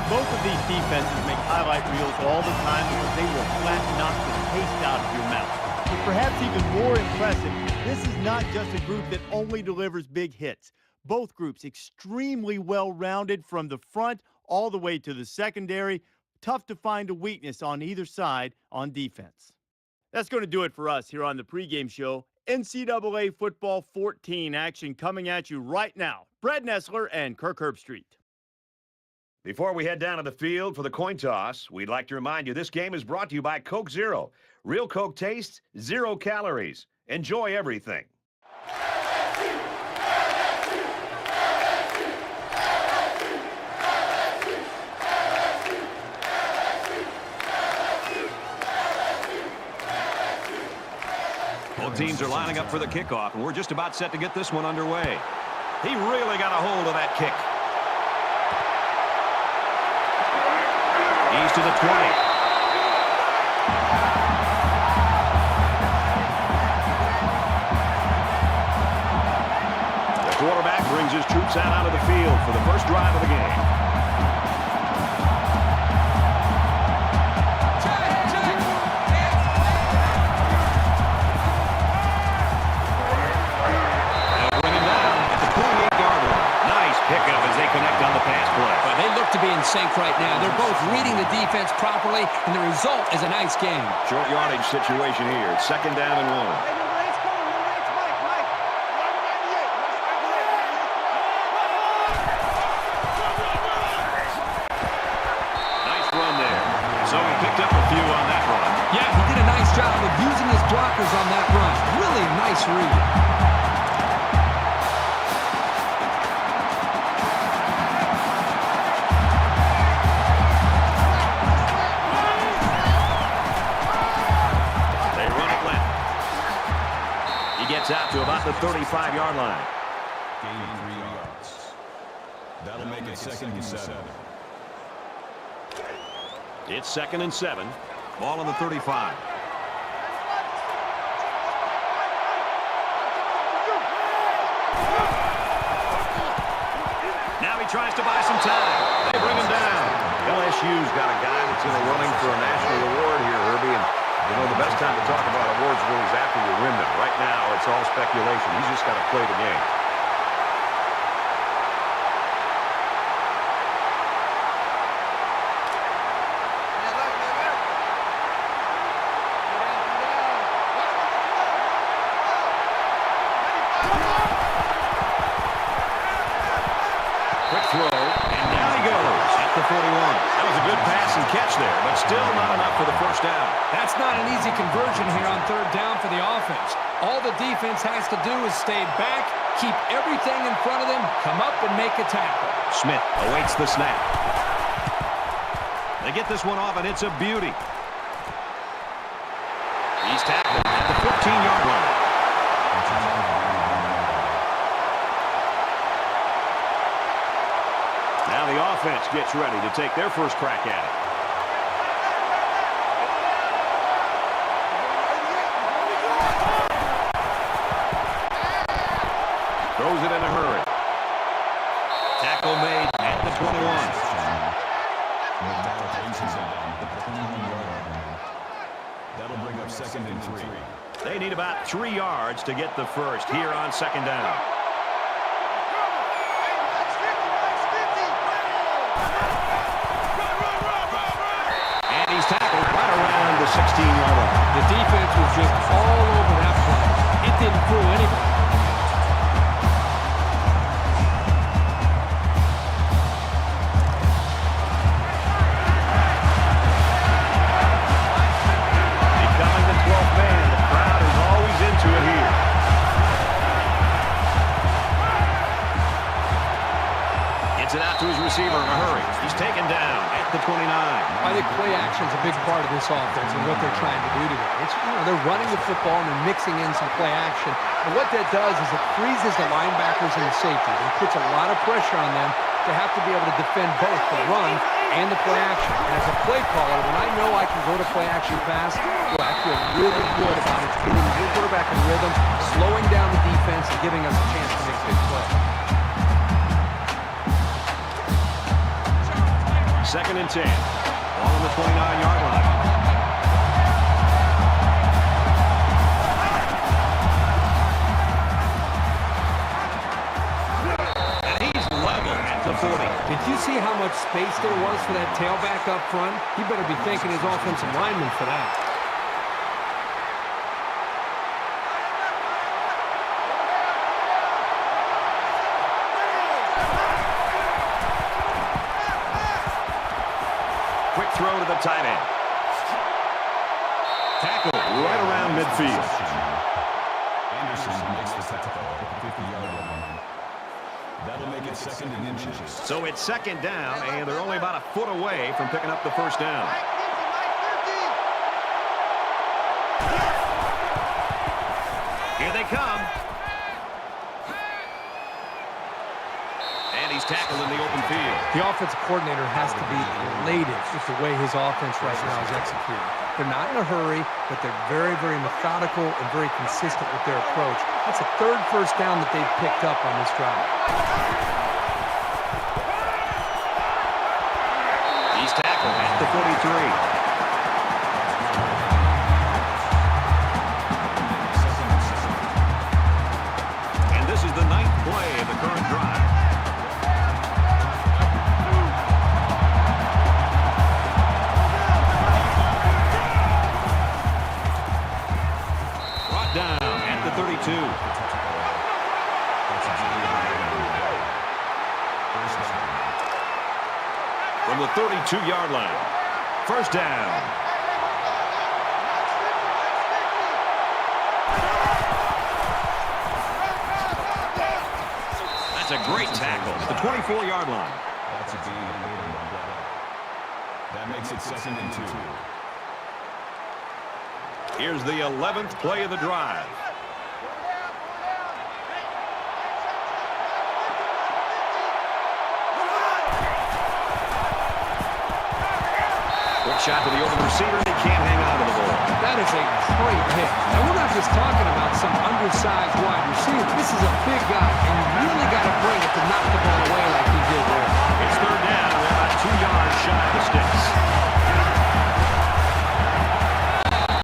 Both of these defenses make highlight reels all the time because they will flat knock the taste out of your mouth. But perhaps even more impressive, this is not just a group that only delivers big hits. Both groups extremely well-rounded from the front all the way to the secondary. Tough to find a weakness on either side on defense. That's going to do it for us here on the pregame show. NCAA Football 14 action coming at you right now. Brad Nessler and Kirk Herbstreit. Before we head down to the field for the coin toss, we'd like to remind you this game is brought to you by Coke Zero. Real Coke taste, 0 calories. Enjoy everything. Both teams are lining up for the kickoff, and we're just about set to get this one underway. He really got a hold of that kick. He's to the 20. The quarterback brings his troops out onto the field for the first drive of the game. Pickup as they connect on the pass play. Well, they look to be in sync right now. They're both reading the defense properly, and the result is a nice game. Short yardage situation here. It's 2nd down and 1. Nice run there. So he picked up a few on that run. Yeah, he did a nice job of using his blockers on that run. Really nice read. Out to about the 35-yard line. Gain 3 yards. That'll make it 2nd and 7. It's 2nd and 7. Ball on the 35. Now he tries to buy some time. They bring him down. LSU's got a guy that's in the running for a national award here, Herbie. And you know, the best time to talk about awards really is after you win them. Right now, it's all speculation. He's just got to play the game. Quick throw, and down he goes at the 41. That was a good pass and catch there, but still not enough for the first down. That's not an easy conversion here on 3rd down for the offense. All the defense has to do is stay back, keep everything in front of them, come up and make a tackle. Smith awaits the snap. They get this one off, and it's a beauty. He's tackled at the 14-yard line. Now the offense gets ready to take their first crack at it. Throws it in a hurry. Tackle made at the 21. That'll bring up 2nd and 3. They need about 3 yards to get the first here on 2nd down. And he's tackled right around the 16-yard line. The defense was just all over that play. It didn't fool anybody. Becoming the 12th man. The crowd is always into it here. Gets it out to his receiver in a hurry. He's taken down at the 29. I think play action is a big part of this offense and what they're trying to do today. It's, they're running the football and they're mixing in some play action. And what that does is it freezes the linebackers and the safeties and puts a lot of pressure on them to have to be able to defend both the run and the play action. And as a play caller, when I know I can go to play action pass, boy, I feel really good about it. Getting the quarterback in rhythm, slowing down the defense, and giving us a chance to make big plays. 2nd and 10. Ball on the 29-yard line. And he's level at the 40. Did you see how much space there was for that tailback up front? He better be thanking his offensive lineman for that. Quick throw to the tight end. Tackle right around midfield. Anderson makes the tackle at the 50-yard line. That'll make it 2nd and inches. So it's 2nd down, and they're only about a foot away from picking up the first down. Here they come. And he's tackled in the open field. The offensive coordinator has to be elated with the way his offense right now is executing. They're not in a hurry, but they're very, very methodical and very consistent with their approach. That's the 3rd first down that they've picked up on this drive. He's tackled at the 43. This is the 9th play of the current drive. Brought down at the 32. From the 32-yard line. First down. That's a great tackle at the 24-yard line. That's a gain. That makes it 2nd and 2. Here's the 11th play of the drive. Quick shot to the open receiver, and he can't hang on to the ball. That is a great hit. And we're not just talking about some undersized wide receiver. This is a big guy, and you really got to bring it to knock the ball away like he did there. It's 3rd down. They're about 2 yards shy of the sticks.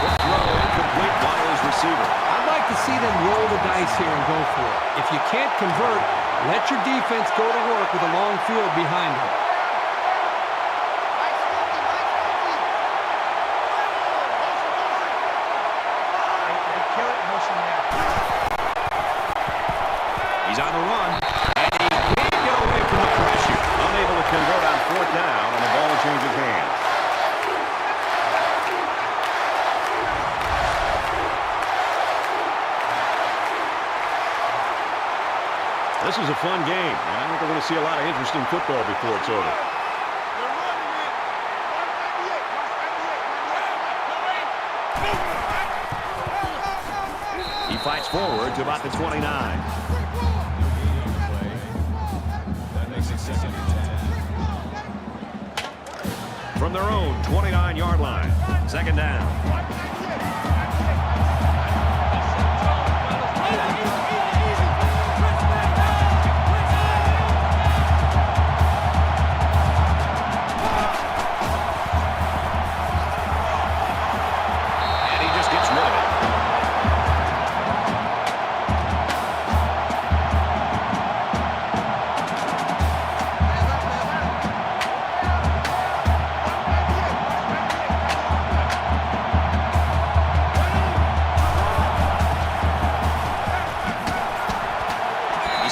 Quick throw, incomplete by his receiver. I'd like to see them roll the dice here and go for it. If you can't convert, let your defense go to work with a long field behind them. He's on the run, and he can't get away from the pressure. Unable to convert on 4th down, and the ball changes hands. This is a fun game, and I think we're going to see a lot of interesting football before it's over. He fights forward to about the 29. That makes it 2nd and 10. From their own 29-yard line. 2nd down. And he just gets rid of it.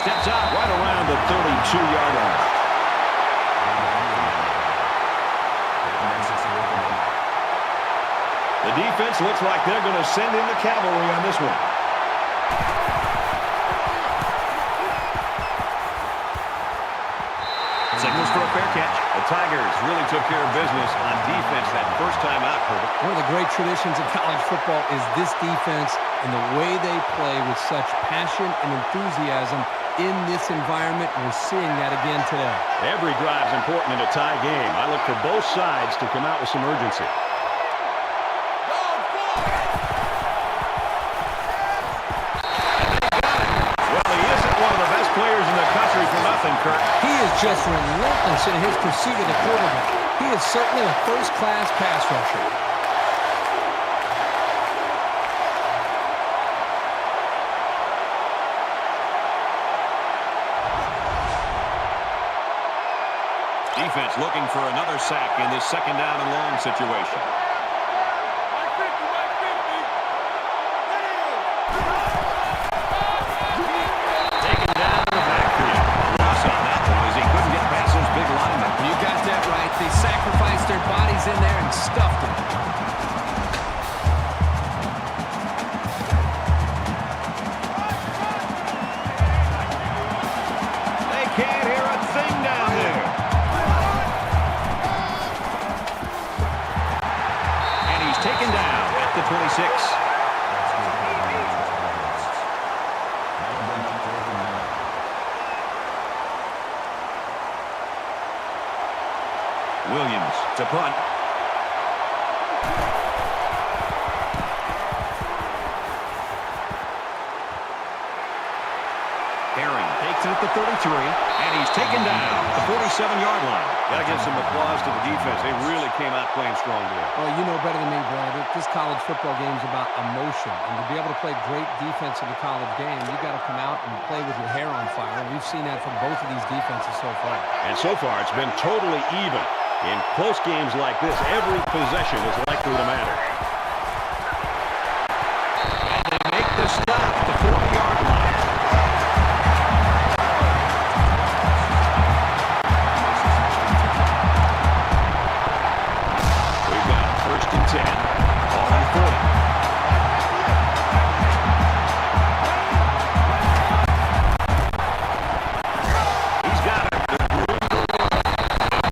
Steps out right around the 32-yard line. The defense looks like they're going to send in the cavalry on this one. Signals for a fair catch. The Tigers really took care of business on defense that first time out. One of the great traditions of college football is this defense and the way they play with such passion and enthusiasm in this environment. We're seeing that again today. Every drive is important in a tie game. I look for both sides to come out with some urgency. Well, he isn't one of the best players in the country for nothing, Kurt. He is just relentless in his pursuit of the quarterback. He is certainly a first-class pass rusher. Defense looking for another sack in this second down and long situation. Taken down in the backfield. Loss on that one as he couldn't get past those big linemen. You got that right. They sacrificed their bodies in there and stuffed them. They can't hear a thing down there. And he's taken down at the 26. Williams to punt. Herring takes it at the 33, and he's taken down at the 47-yard line. Got to give some applause to the defense. They really came out playing strong today. Well, you know better than me, Brad. This college football game is about emotion. And to be able to play great defense in the college game, you've got to come out and play with your hair on fire. And we've seen that from both of these defenses so far. And so far, it's been totally even. In close games like this, every possession is likely to matter. And they make the stop at the 40-yard line. We've got 1st and 10, ball on 40. He's got it.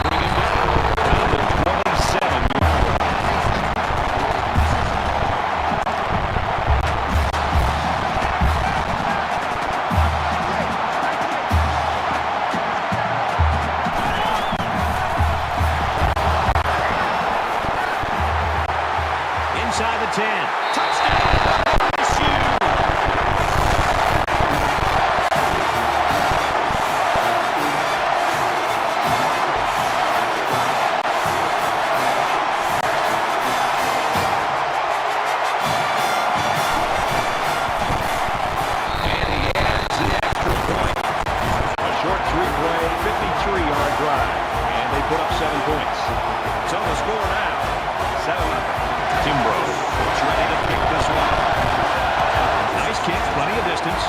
Bring him down to the 27-yard line. Inside the 10. Touchdown! LSU! And he adds the extra point. A short 3-play, 53-yard drive. And they put up 7 points. So the score now, 7-0. Kimbrough looks ready to pick this one. Nice kick, plenty of distance.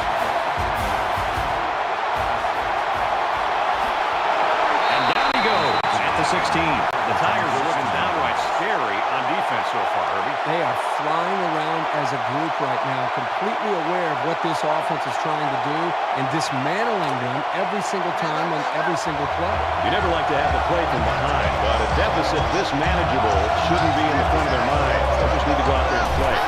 And down he goes at the 16. The Tigers are looking downright scary on defense so far, Herbie. They are flying around as a group right now, completely aware of what this offense is trying to do and dismantling them every single time on every single play. You never like to have the play from behind, but a deficit this manageable shouldn't be in the front of their mind. They just need to go out there and play.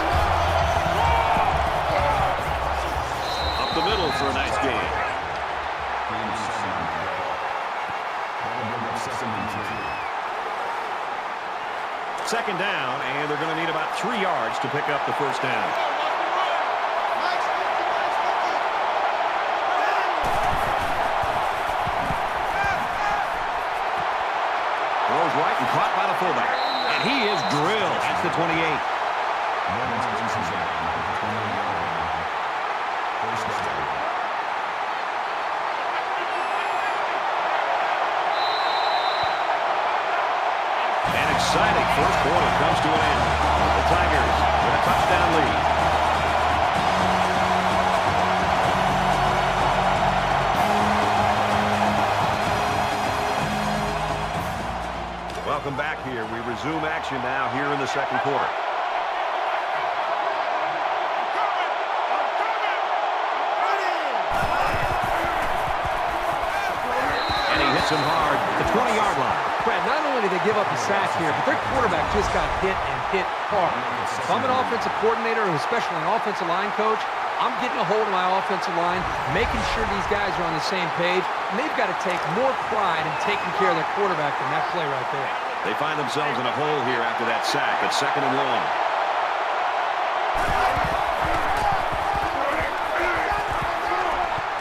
Up the middle for a nice game. Second down, and they're going to need about 3 yards to pick up the first down. Throws right and caught by the fullback. And he is drilled at the 28. An exciting first quarter comes to an end. The Tigers with a touchdown lead. Welcome back here. We resume action now here in the second quarter. And he hits him hard at the 20-yard line. Brad, not only did they give up a sack here, but their quarterback just got hit and hit hard. If I'm an offensive coordinator, or especially an offensive line coach, I'm getting a hold of my offensive line, making sure these guys are on the same page, and they've got to take more pride in taking care of their quarterback than that play right there. They find themselves in a hole here after that sack. It's 2nd and long.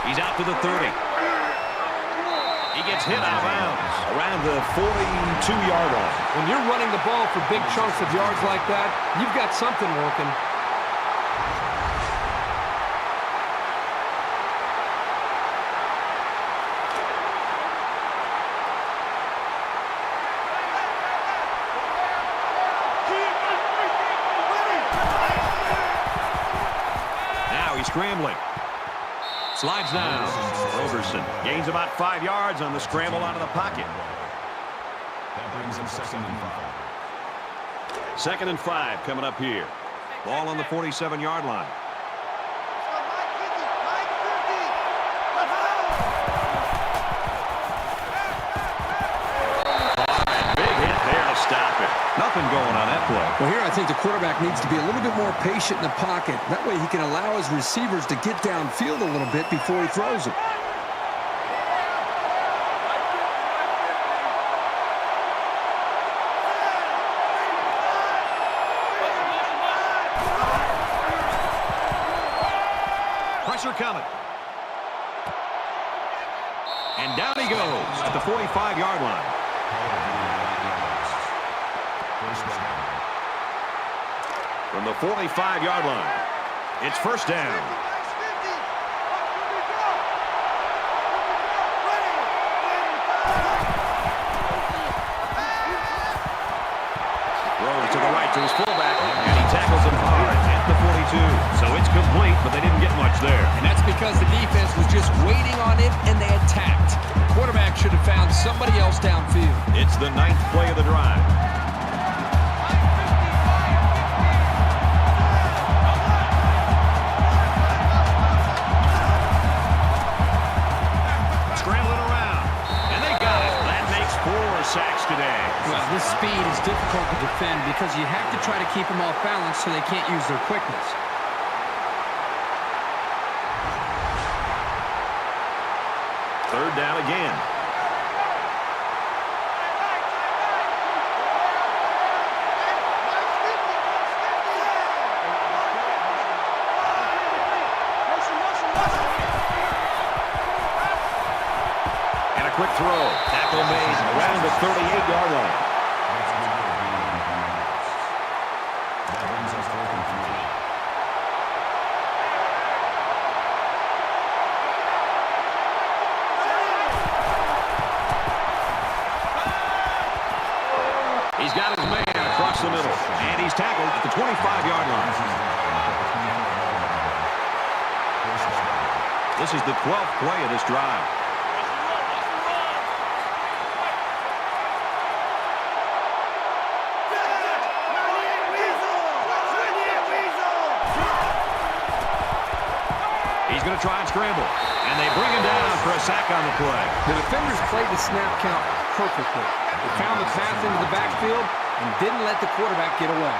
He's out to the 30. He gets hit out of bounds around the 42-yard line. When you're running the ball for big chunks of yards like that, you've got something working. Now he's scrambling. Slides down. Roberson gains about 5 yards on the scramble out of the pocket. That brings him 2nd and 5. 2nd and 5 coming up here. Ball on the 47-yard line. Big hit there to stop it. Nothing going on that play. Well, here I think the quarterback needs to be a little bit more patient in the pocket. That way he can allow his receivers to get downfield a little bit before he throws it. Pressure coming. And down he goes at the 45-yard line. From the 45-yard line, it's 1st down. Throws to the right to his fullback, and he tackles him hard at the 42. So it's complete, but they didn't get much there. And that's because the defense was just waiting on it, and they attacked. The quarterback should have found somebody else downfield. It's the 9th play of the drive. Scrambling around, and they got it. That makes 4 sacks today. Well, this speed is difficult to defend because you have to try to keep them off balance so they can't use their quickness. 3rd down again. And a quick throw. Tackle made around the 38-yard line. That brings us 4th and 3. He's got his man across the middle, and he's tackled at the 25-yard line. This is the 12th play of this drive. He's going to try and scramble, and they bring him down for a sack on the play. The defenders played the snap count perfectly. They found the path into the backfield and didn't let the quarterback get away.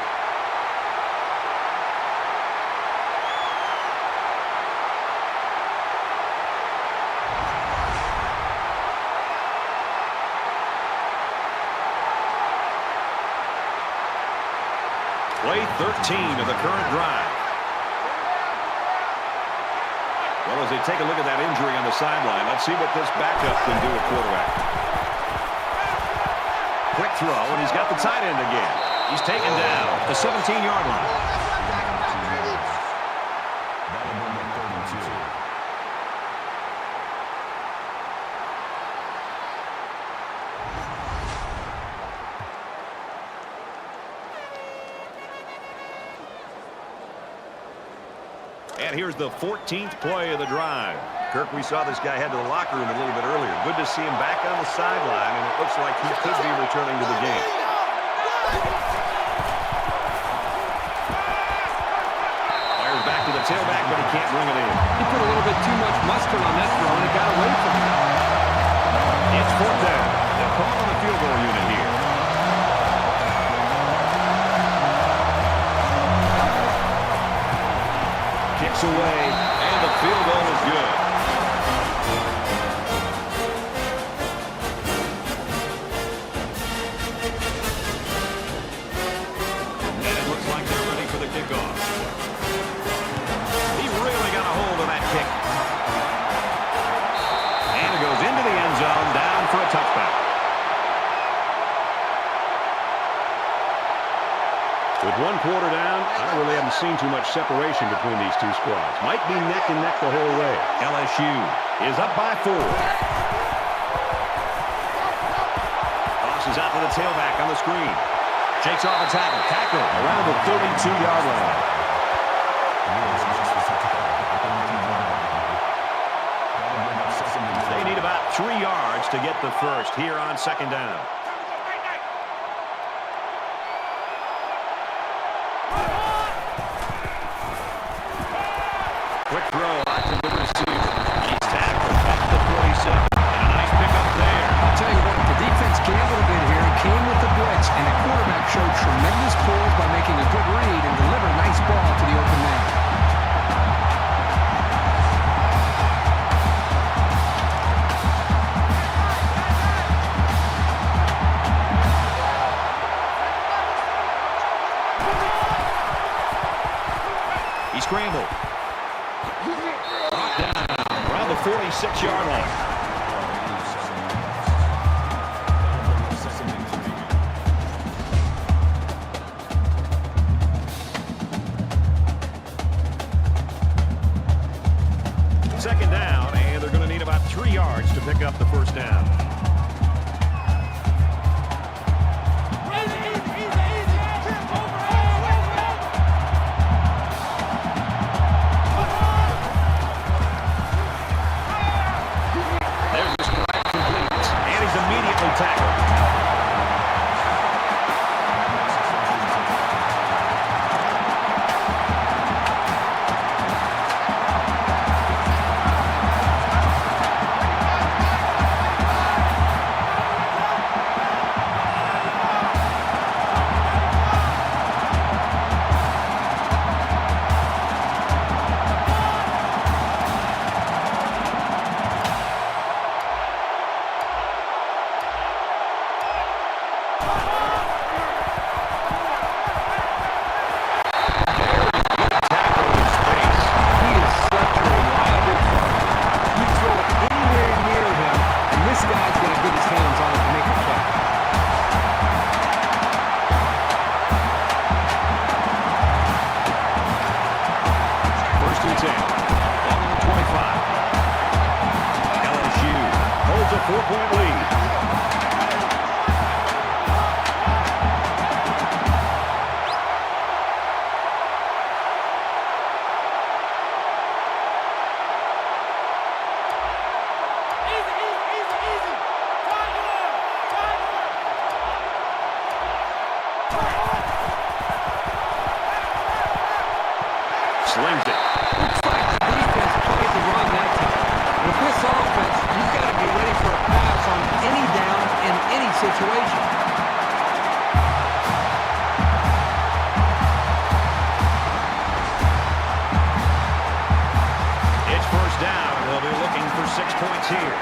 Play 13 of the current drive. Well, as they take a look at that injury on the sideline, let's see what this backup can do at quarterback. Quick throw, and he's got the tight end again. He's taken down at the 17-yard line. That'll bring up 32. And here's the 14th play of the drive. Kirk, we saw this guy head to the locker room a little bit earlier. Good to see him back on the sideline, and it looks like he could be returning to the game. Fires back to the tailback, but he can't bring it in. He put a little bit too much mustard on that throw, and it got away from him. It's 4th down. They'll call on the field goal unit here. this away, and the field goal is good. And it looks like they're ready for the kickoff. He really got a hold of that kick. And it goes into the end zone, down for a touchback. With one quarter down, I really haven't seen too much separation between these two squads. Might be neck and neck the whole way. LSU is up by 4. Tosses out to the tailback on the screen. Shakes off a tackle. Tackle around the 32-yard line. They need about 3 yards to get the first here on second down. Quick throw out to the receiver. He's tackled at the 47. And a nice pickup there. I'll tell you what, the defense gambled a bit here and came with the blitz, and the quarterback showed tremendous pulls by making a good read and delivered a nice ball to the open man. He scrambled. Brought down around the 46-yard line. Second down, and they're going to need about 3 yards to pick up the first down. Tackle. Holds a 4-point lead. Slings it. Looks like the defense played the run that time. With this offense, you've got to be ready for a pass on any down in any situation. It's first down, and they'll be looking for 6 points here.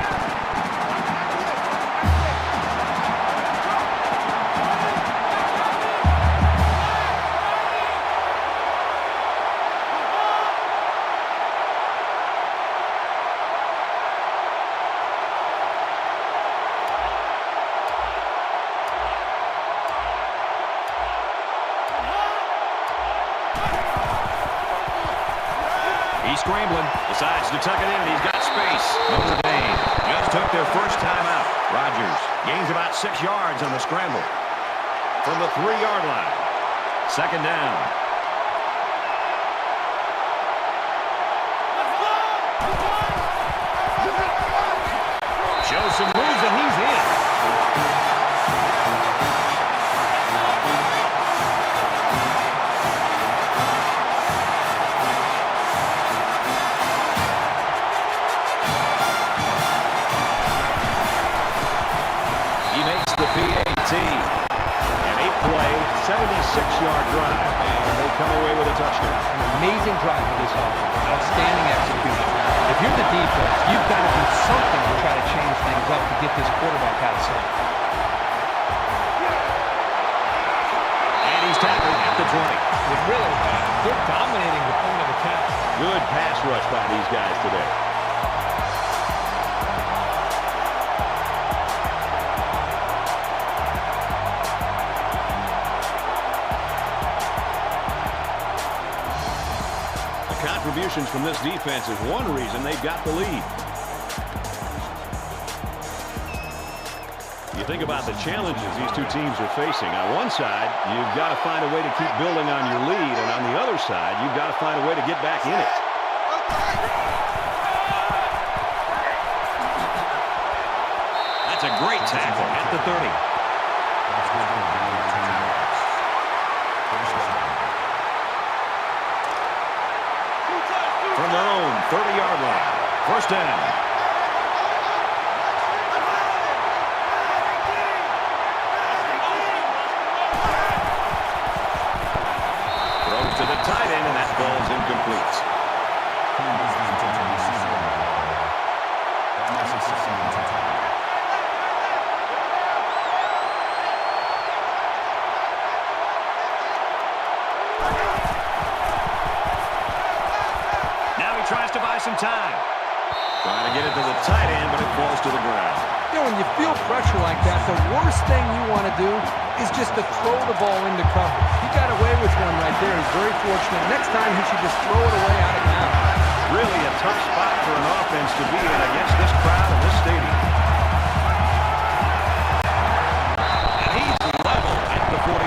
He's scrambling, decides to tuck it in, and he's got space. Notre Dame just took their first time out. Rodgers gains about 6 yards on the scramble from the 3-yard line. Second down. Shows some moves, and he's in. The PAT. An 8-play, 76-yard drive. And they come away with a touchdown. An amazing drive for this offense. Outstanding execution. If you're the defense, you've got to do something to try to change things up to get this quarterback out of sight. And he's tackled at the 20. They're dominating the point of attack. Good pass rush by these guys today. The contributions from this defense is one reason they've got the lead. You think about the challenges these two teams are facing. On one side, you've got to find a way to keep building on your lead, and on the other side, you've got to find a way to get back in it. That's a great tackle at the 30. From their own 30-yard line. First down. To the tight end, and that ball's incomplete. Now he tries to buy some time. Trying to get it to the tight end, but it falls to the ground. You know, when you feel pressure like that, the worst thing you want to do is just to throw the ball into cover. He got away with one right there. He's very fortunate. Next time, he should just throw it away out of bounds. Really a tough spot for an offense to be in against this crowd in this stadium. And he's level at the 41.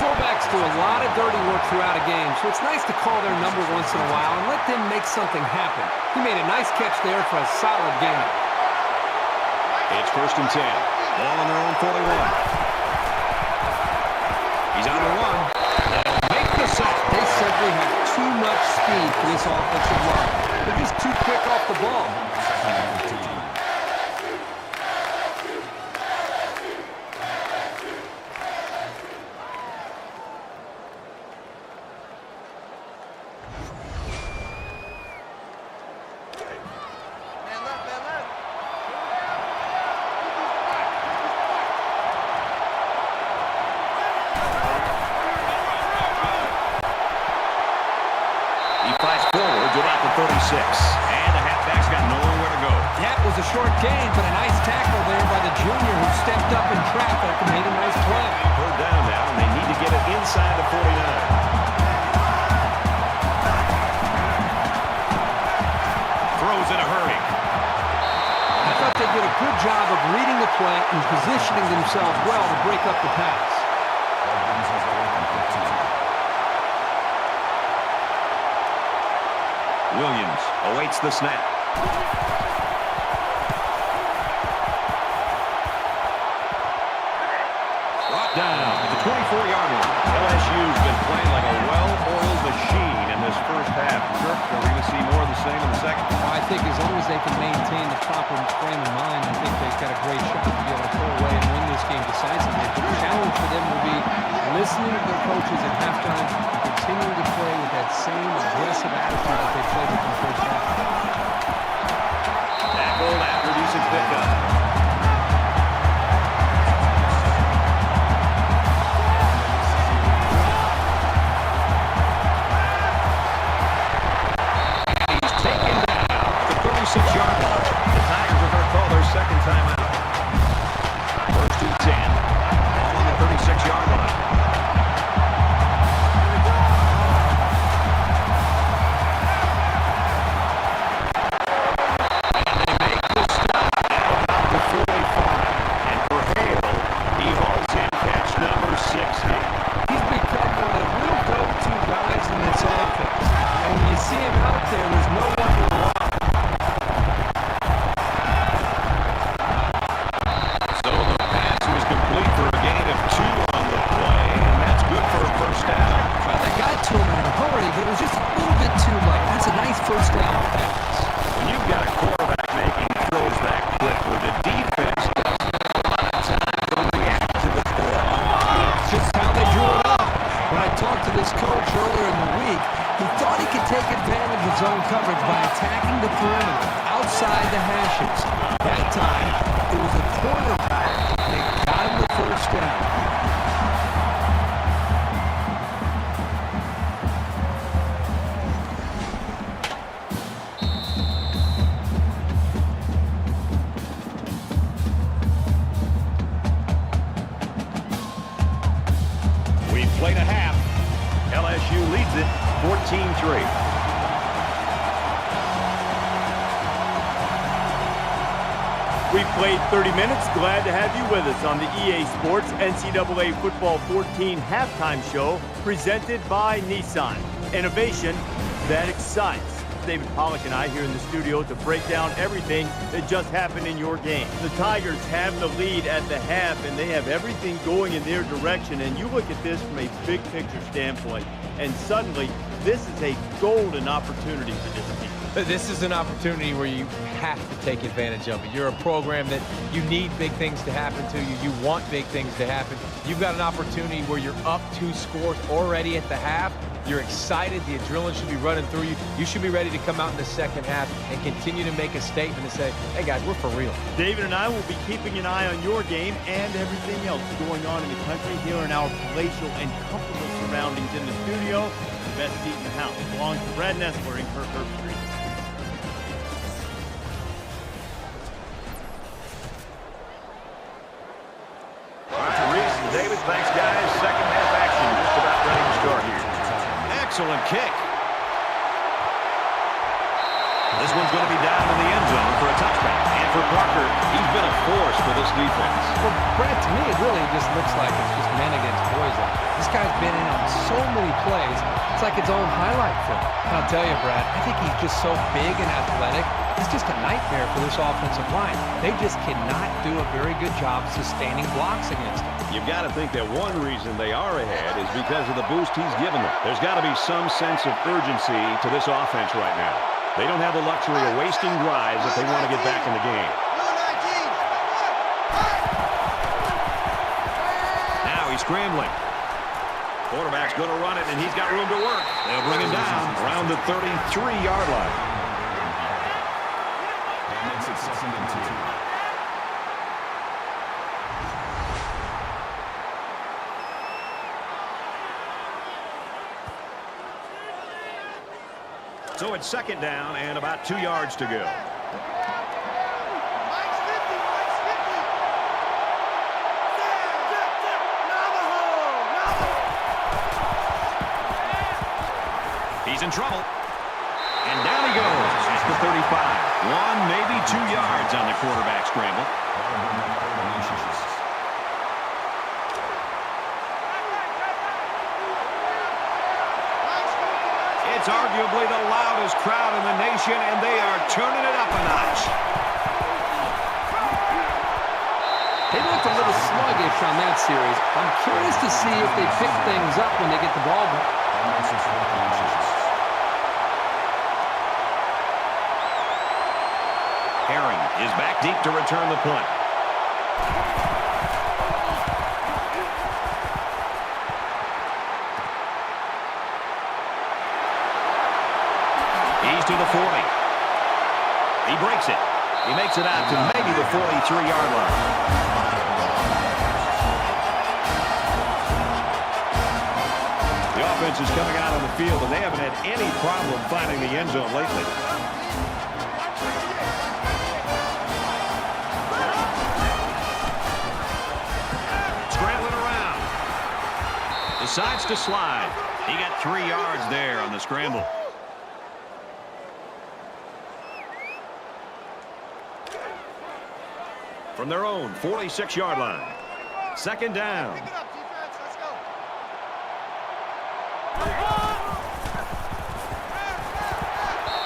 Fullbacks do a lot of dirty work throughout a game, so it's nice to call their number once in a while and let them make something happen. He made a nice catch there for a solid game. It's first and 10. Ball on their own 41. He's on the run. They'll make the sack. They simply have too much speed for this offensive line. They're just too quick off the ball. And the halfback's got nowhere to go. That was a short gain, but a nice tackle there by the junior who stepped up in traffic and made a nice play. Third down now, and they need to get it inside the 49. Throws in a hurry. I thought they did a good job of reading the play and positioning themselves well to break up the pass. Williams awaits the snap. Brought down at the 24-yard line. LSU's been playing like a well-oiled machine in this first half. Kirk, are we going to see more of the same in the second? Well, I think as long as they can maintain the proper frame of mind, I think they've got a great shot to be able to pull away and win this game decisively. But the challenge for them will be listening to their coaches at halftime and continuing to play with that same aggressive attitude that they played with in the first half. Tackled after decent pickup. He's taken down at the 36-yard line. The Tigers are going to call their second timeout. First and 10. Ball on the 36-yard line. the hashes. That time, it was a quarterback. They got him the first down. We've played a half. LSU leads it 14-3. We've played 30 minutes. Glad to have you with us on the EA Sports NCAA Football 14 halftime show presented by Nissan. Innovation that excites. David Pollack and I here in the studio to break down everything that just happened in your game. The Tigers have the lead at the half, and they have everything going in their direction. And you look at this from a big picture standpoint, and suddenly this is a golden opportunity for this team. This is an opportunity where you have to take advantage of it. You're a program that you need big things to happen to you. You want big things to happen. You've got an opportunity where you're up 2 scores already at the half. You're excited. The adrenaline should be running through you. You should be ready to come out in the second half and continue to make a statement and say, hey, guys, we're for real. David and I will be keeping an eye on your game and everything else going on in the country here in our palatial and comfortable surroundings in the studio. The best seat in the house belongs to Brad Nessler in Kirk Street. David, thanks, guys. Second half action just about ready to start here. Excellent kick. This one's going to be down in the end zone for a touchback. And for Parker, he's been a force for this defense. Well, Brad, to me, it really just looks like it's just men against boys out there. This guy's been in on so many plays, it's like its own highlight film. And I'll tell you, Brad, I think he's just so big and athletic. It's just a nightmare for this offensive line. They just cannot do a very good job sustaining blocks against him. You've got to think that one reason they are ahead is because of the boost he's given them. There's got to be some sense of urgency to this offense right now. They don't have the luxury of wasting drives if they want to get back in the game. Now he's scrambling. Quarterback's going to run it, and he's got room to work. They'll bring him down around the 33-yard line. That makes it 2nd and 2. So it's 2nd down and about 2 yards to go. He's in trouble. And down he goes at the 35. 1, maybe 2 yards on the quarterback scramble. It's arguably the loudest crowd in the nation, and they are turning it up a notch. They looked a little sluggish on that series. I'm curious to see if they pick things up when they get the ball back. Herring is back deep to return the punt. He's to the 40. He breaks it. He makes it out to maybe the 43-yard line. The offense is coming out on the field, and they haven't had any problem finding the end zone lately. Scrambling around. Decides to slide. He got 3 yards there on the scramble. From their own 46-yard line. 2nd down.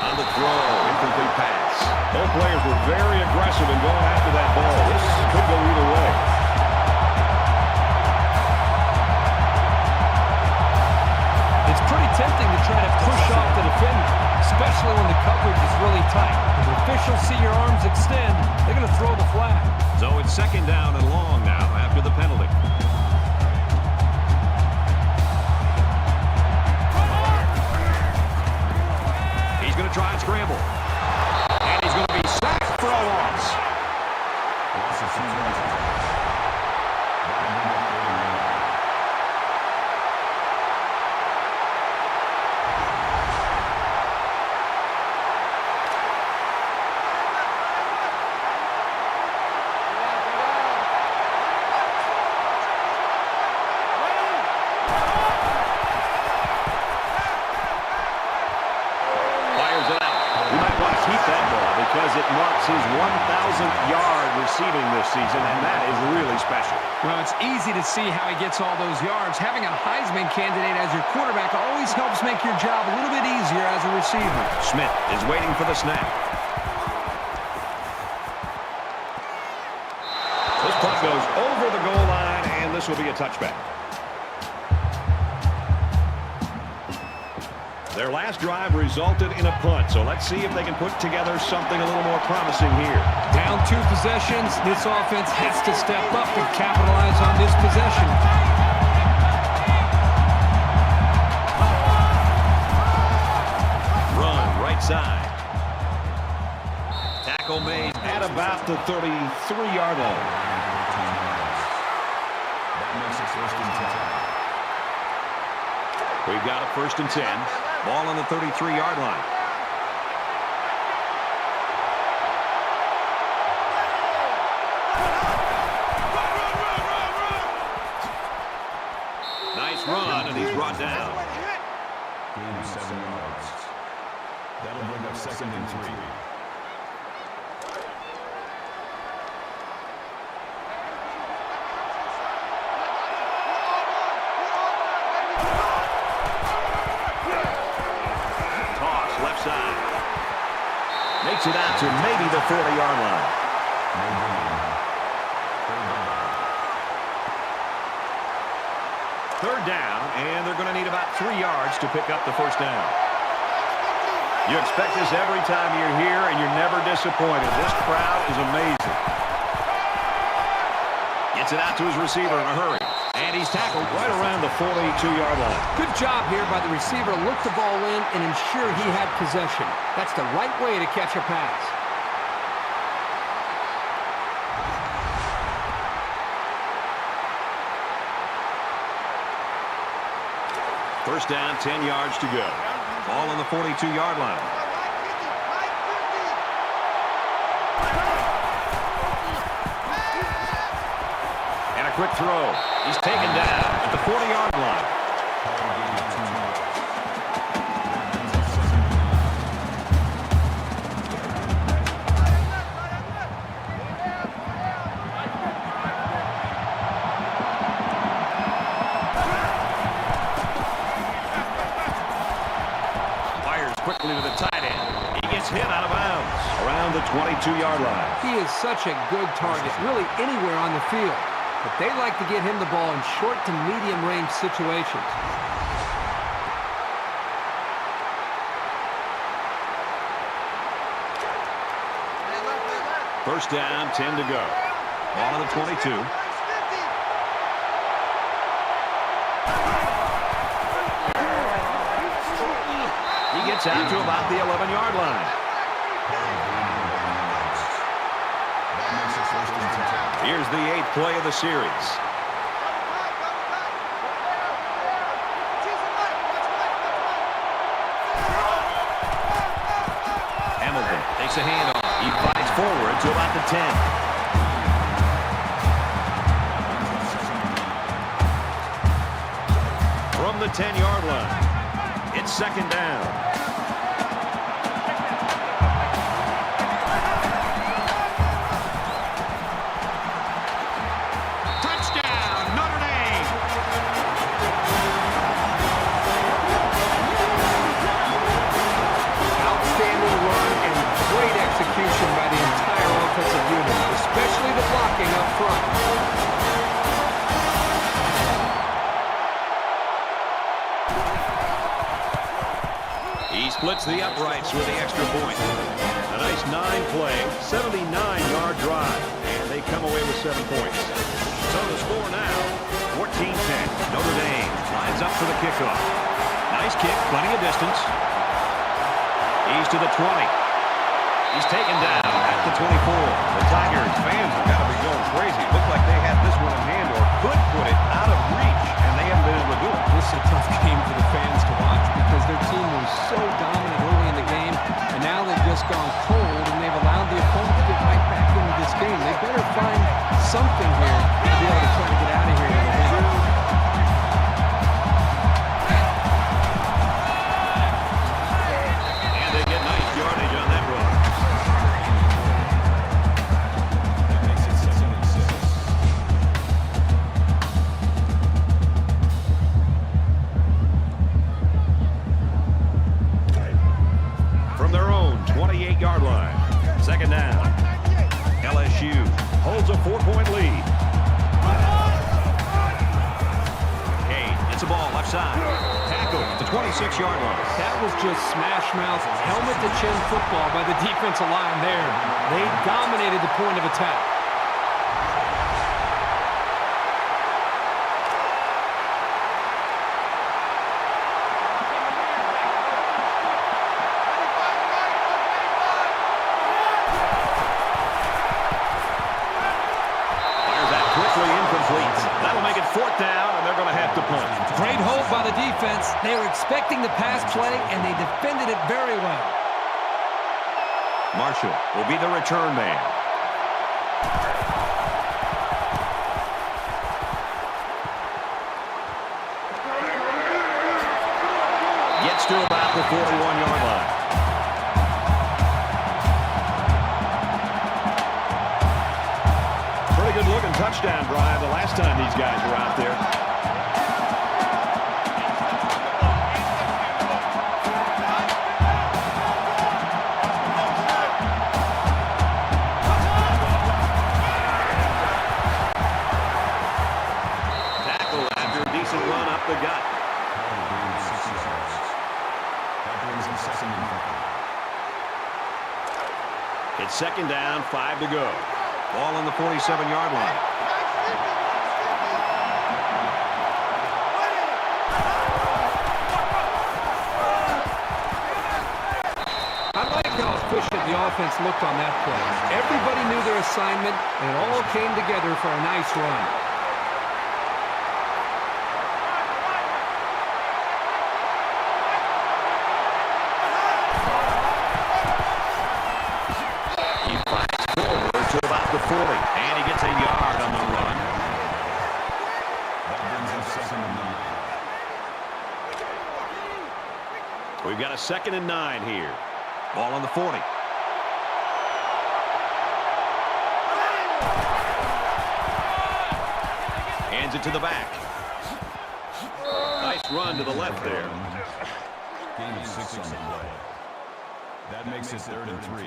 On the throw, incomplete pass. Both players were very aggressive in going after that ball. This could go either way. It's pretty tempting to try to push off the defender, especially when the coverage is really tight. When the officials see your arms extend, they're going to throw the flag. So it's 2nd down and long now after the penalty. He's going to try and scramble. And he's going to be sacked 1,000-yard receiving this season, and that is really special. Well, it's easy to see how he gets all those yards. Having a Heisman candidate as your quarterback always helps make your job a little bit easier as a receiver. Smith is waiting for the snap. This punt goes over the goal line, and this will be a touchback. Their last drive resulted in a punt, so let's see if they can put together something a little more promising here. Down 2 possessions, this offense has to step up and capitalize on this possession. Run right side. Tackle made at about the 33-yard line. That makes it 1st and 10. We've got a 1st and 10. Ball on the 33-yard line. Nice run, and he's brought down. Gain of 7 yards. That'll bring up 2nd and 3. Makes it out to maybe the 40-yard line. Third down, and they're going to need about 3 yards to pick up the 1st down. You expect this every time you're here, and you're never disappointed. This crowd is amazing. Gets it out to his receiver in a hurry. And he's tackled right around the 42-yard line. Good job here by the receiver to look the ball in and ensure he had possession. That's the right way to catch a pass. First down, 10 yards to go. Ball on the 42-yard line. And a quick throw. He's taken down at the 40-yard line. Fires quickly to the tight end. He gets hit out of bounds around the 22-yard line. He is such a good target, really anywhere on the field. But they like to get him the ball in short to medium range situations. First down, 10 to go. Ball on the 22. He gets out to about the 11-yard line. Here's the 8th play of the series. Hamilton takes a handoff. He fights forward to about the 10. From the 10-yard line, it's 2nd down. By the entire offensive unit, especially the blocking up front. He splits the uprights with the extra point. A nice 9-play, 79-yard drive, and they come away with 7 points. So the score now, 14-10. Notre Dame lines up for the kickoff. Nice kick, plenty of distance. He's to the 20. He's taken down at the 24. The Tigers fans have got to be going crazy. It looked like they had this one in hand or could put it out of reach, and they haven't been able to do it. This is a tough game for the fans to watch because their team was so dominant early in the game, and now they've just gone cold, and they've allowed the opponent to get right back into this game. They better find something here to be able to try to get out of here. a 4-point lead. Kane gets the ball left side. Tackle at the 26-yard line. That was just smash mouth, helmet-to-chin football by the defensive line there. They dominated the point of attack. That'll make it 4th down, and they're going to have to punt. Great hold by the defense. They were expecting the pass play, and they defended it very well. Marshall will be the return man. Gets to about the 41-yard line. Good-looking touchdown drive the last time these guys were out there. Tackle after a decent run up the gut. It's 2nd down, 5 to go. Ball on the 47-yard line. I like how efficient the offense looked on that play. Everybody knew their assignment, and it all came together for a nice run. To about the 40, and he gets a yard on the run. That brings him 2nd and 9. We've got a 2nd and 9 here. Ball on the 40. Hands it to the back. Nice run to the left there. Gain of 6 on the play. That makes it 3rd and 3.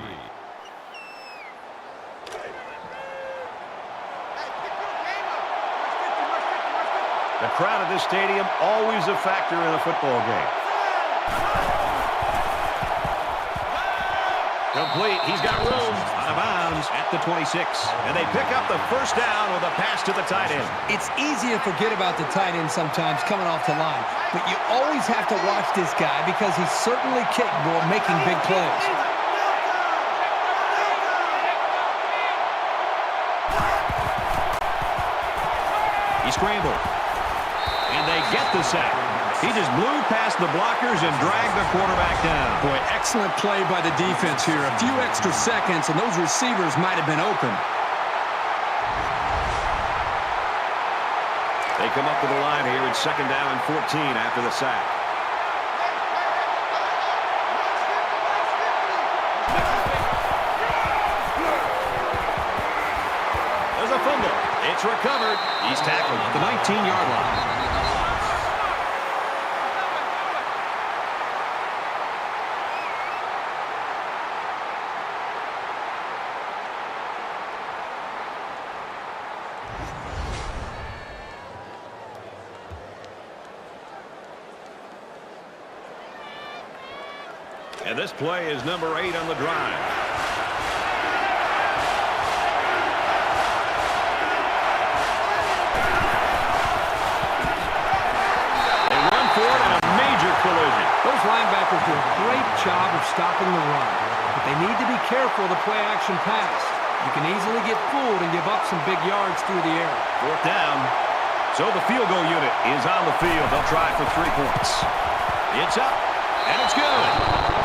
The crowd at this stadium, always a factor in a football game. Complete. He's got room. Out of bounds at the 26. And they pick up the 1st down with a pass to the tight end. It's easy to forget about the tight end sometimes coming off the line, but you always have to watch this guy because he's certainly capable of making big plays. He scrambled. And they get the sack. He just blew past the blockers and dragged the quarterback down. Boy, excellent play by the defense here. A few extra seconds, and those receivers might have been open. They come up to the line here. It's 2nd down and 14 after the sack. There's a fumble. It's recovered. He's tackled at the 19-yard line. And this play is number 8 on the drive. They run for it in a major collision. Those linebackers do a great job of stopping the run, but they need to be careful of the play-action pass. You can easily get fooled and give up some big yards through the air. 4th down. So the field goal unit is on the field. They'll try for 3 points. It's up, and it's good.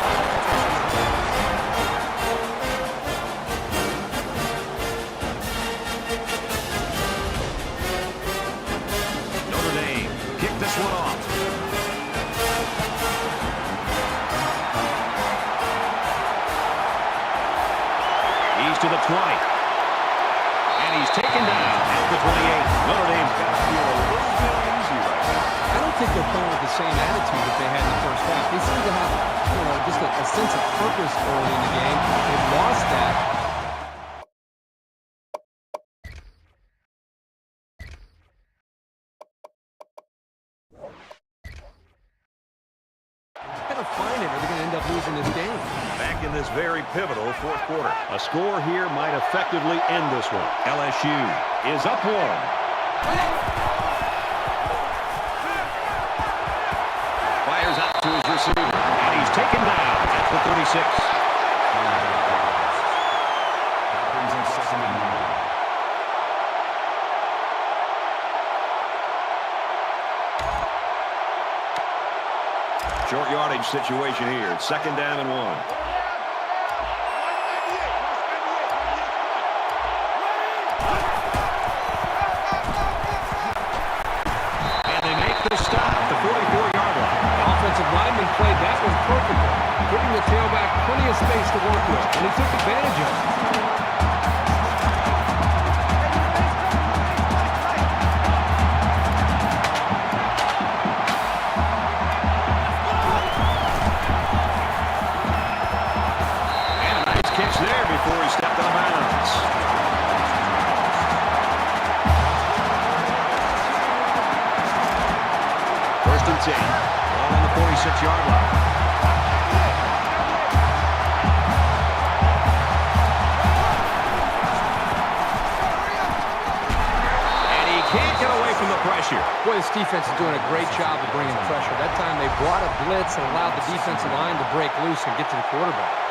This one off. He's to the 20. And he's taken down at the 28. Notre Dame's got to feel a little bit easy right now. I don't think they're playing with the same attitude that they had in the first half. They seem to have, just a sense of purpose early in the game. They've lost that. players in this game. Back in this very pivotal fourth quarter. A score here might effectively end this one. LSU is up one. Fires out to his receiver. And he's taken down at the 36. That brings him second and 9. Short yardage situation here. It's second down and 1. And they make the stop at the 44-yard line. The offensive lineman played that one perfectly, giving the tailback plenty of space to work with, and he took advantage of it. There before he stepped out of bounds. First and 10. Ball on the 46-yard line. And he can't get away from the pressure. Boy, this defense is doing a great job of bringing pressure. That time they brought a blitz and allowed the defensive line to break loose and get to the quarterback.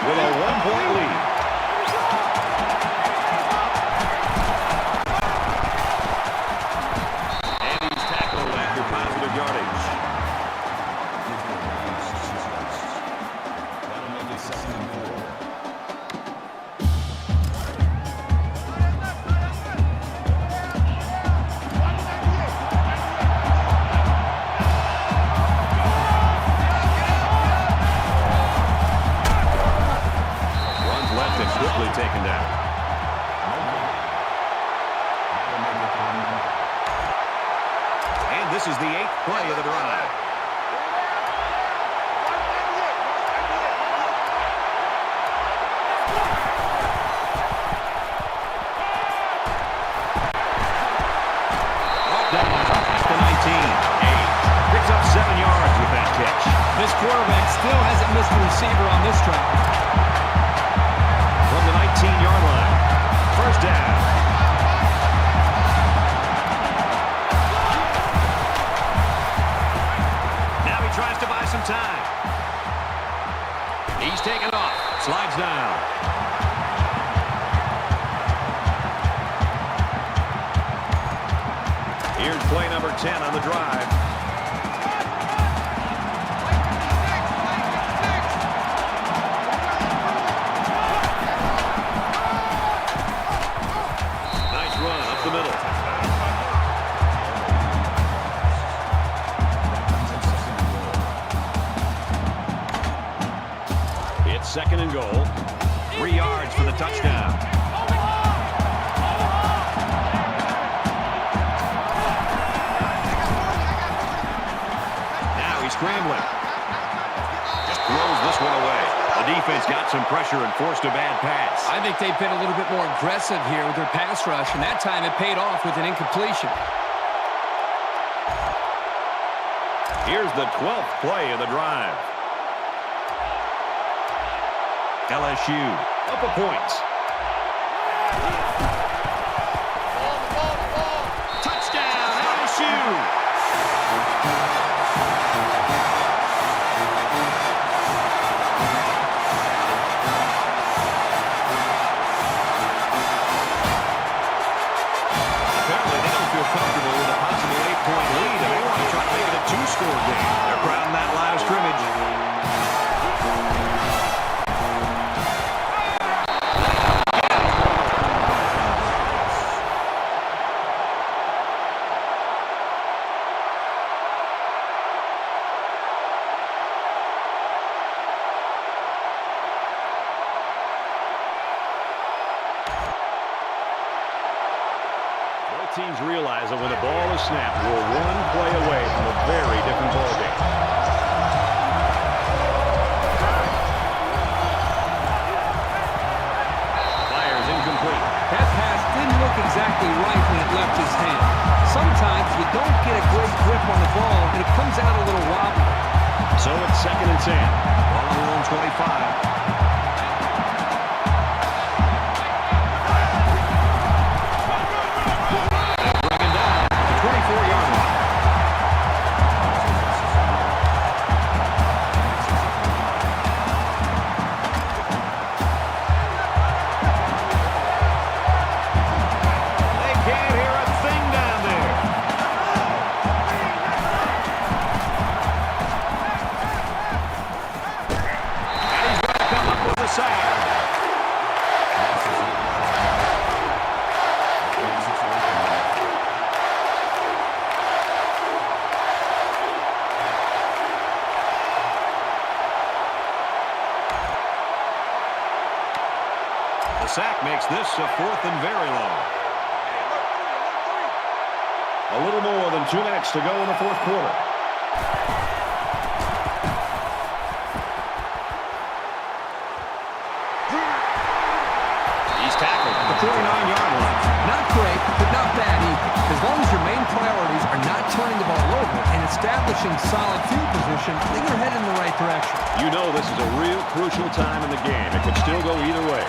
With a 1-point lead. And he's tackled after positive yardage. That'll make it second and 4. Quickly taken down. And this is the 8th play of the drive. Brought down at the 19. Picks up 7 yards with that catch. This quarterback still hasn't missed a receiver on this drive. From the 19-yard line. First down. Now he tries to buy some time. He's taken off. Slides down. Here's play number 10 on the drive. The middle. It's second and goal. 3 yards for the touchdown. Now he's scrambling. Just throws this one away. The defense got some pressure and forced a bad pass. I think they've been a little bit more aggressive here with their pass rush, and that time it paid off with an incompletion. Here's the 12th play of the drive. LSU up a point. Touchdown, LSU! Comfortable with a possible 8-point lead, and they want to try to make it a 2-score game. They're crowding that line of scrimmage. teams realize that when the ball is snapped, we're one play away from a very different ball game. Fires incomplete. That pass didn't look exactly right when it left his hand. Sometimes you don't get a great grip on the ball, and it comes out a little wobbly. So it's 2nd and 10. Ball on their own 25. Sack makes this a 4th and very long. A little more than 2 minutes to go in the 4th quarter. He's tackled at the 49-yard line. Not great, but not bad either. As long as your main priorities are not turning the ball over and establishing solid field position, then you're heading in the right direction. You know this is a real crucial time in the game. It could still go either way.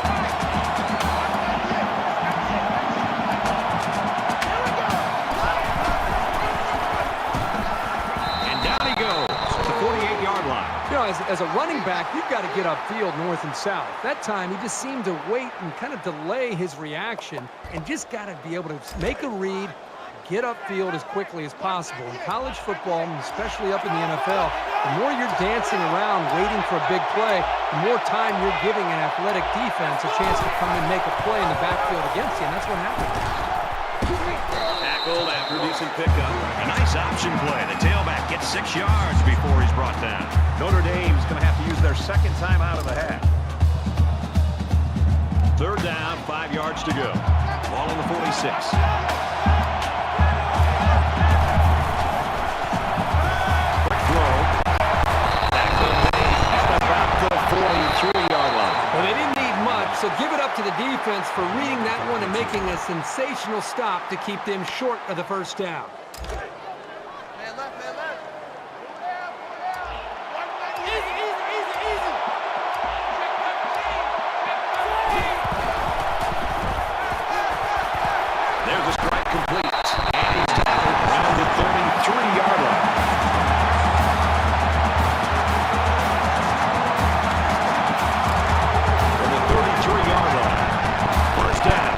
You know, as a running back, you've got to get upfield north and south. That time, he just seemed to wait and kind of delay his reaction and just got to be able to make a read, get upfield as quickly as possible. In college football, and especially up in the NFL, the more you're dancing around waiting for a big play, the more time you're giving an athletic defense a chance to come and make a play in the backfield against you, and that's what happened. Tackled after a decent pickup. A nice option play. The tailback gets 6 yards before he's brought down. Notre Dame's going to have to use their 2nd time out of the half. 3rd down, 5 yards to go. Ball on the 46. Quick throw. Step out to the 43-yard line. Well, they didn't need much, so give it up to the defense for reading that one and making a sensational stop to keep them short of the 1st down. Man left, man left. There's a strike complete. And he's tackled around the 33-yard line. From the 33-yard line. 1st down.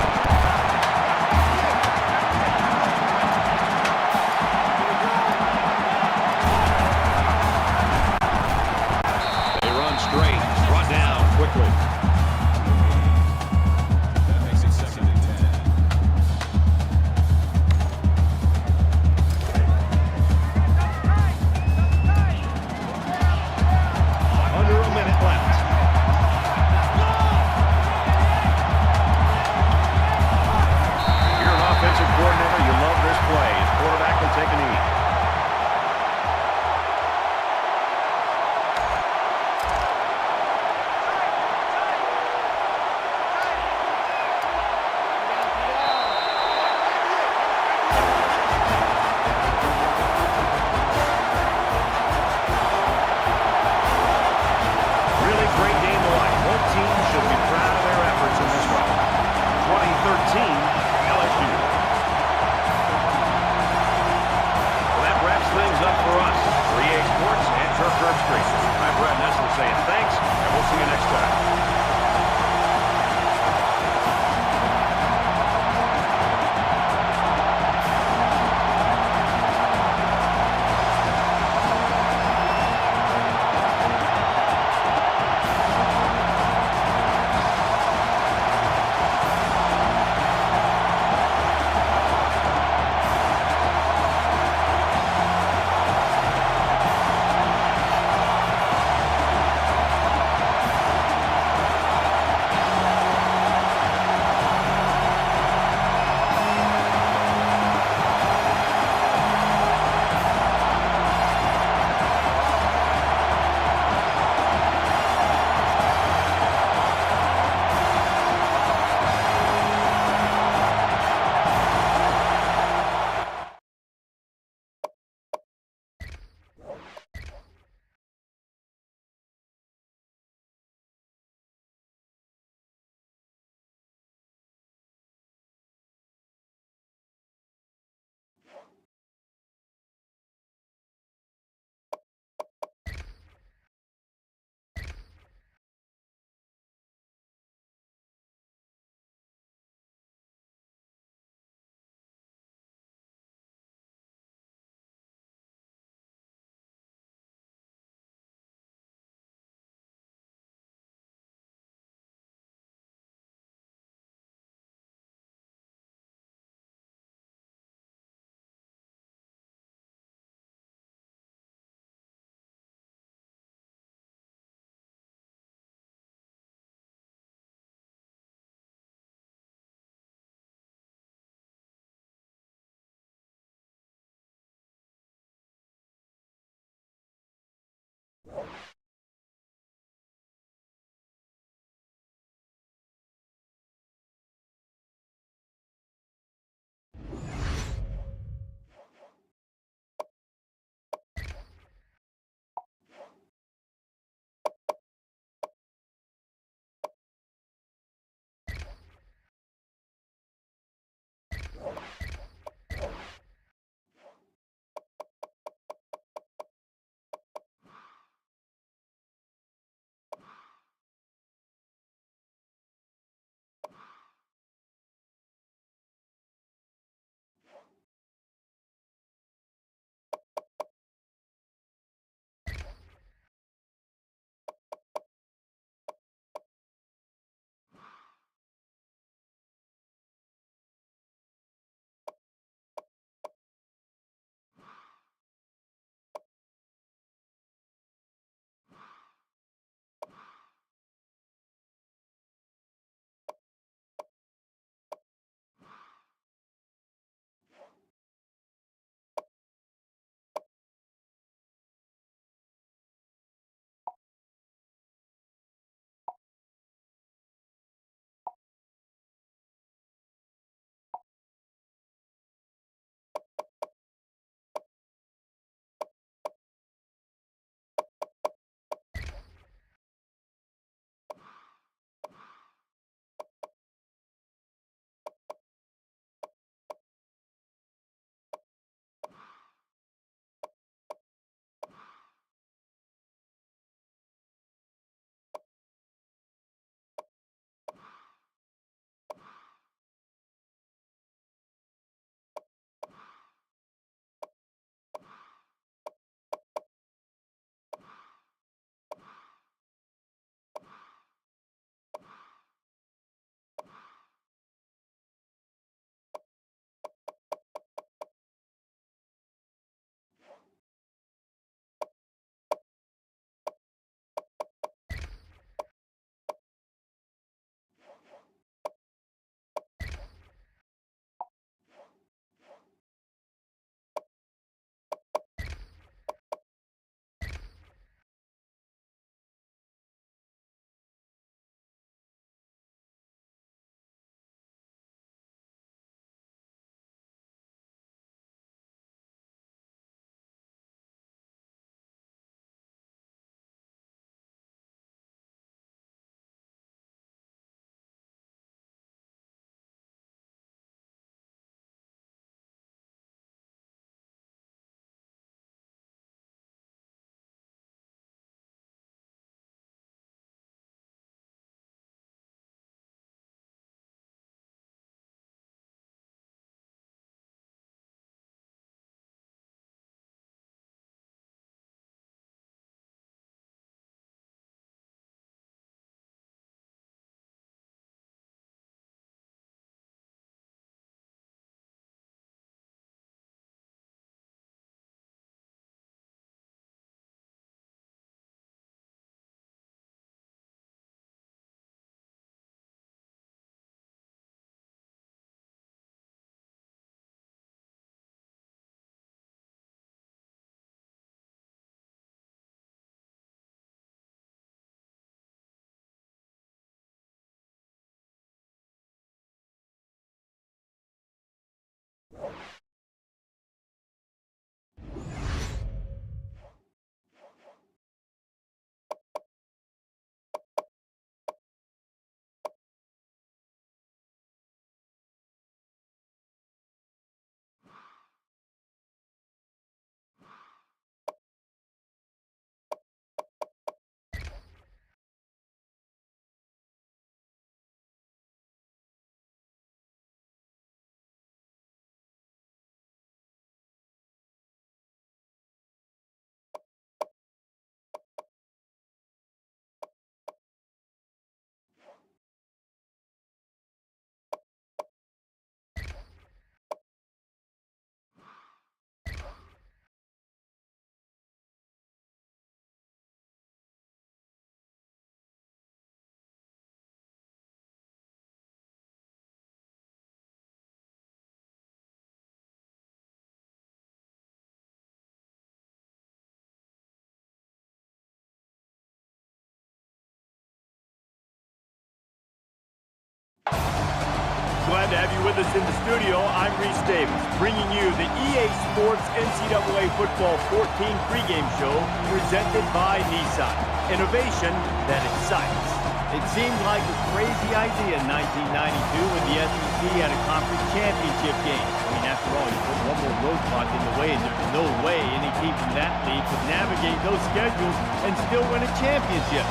glad to have you with us in the studio. I'm Reese Davis, bringing you the EA Sports NCAA Football 14 pregame show presented by Nissan. Innovation that excites. It seemed like a crazy idea in 1992 when the SEC had a conference championship game. I mean, after all, you put one more roadblock in the way, and there's no way any team from that league could navigate those schedules and still win a championship.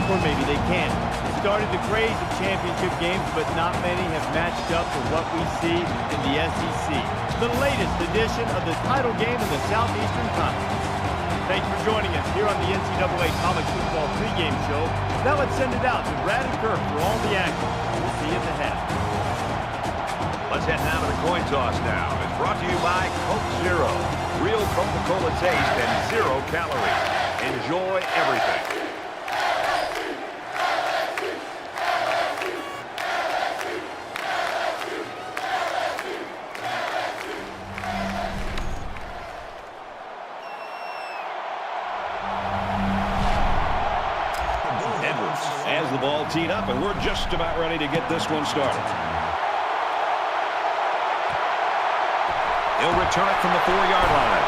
Or maybe they can. It started the craze of championship games, but not many have matched up to what we see in the SEC. The latest edition of the title game in the Southeastern Conference. Thanks for joining us here on the NCAA College Football pregame show. Now let's send it out to Brad and Kirk for all the action. We'll see you at the half. Let's head down to the coin toss now. It's brought to you by Coke Zero. Real Coca-Cola taste and 0 calories. Enjoy everything. Has the ball teed up, and we're just about ready to get this one started. He'll return it from the 4-yard line.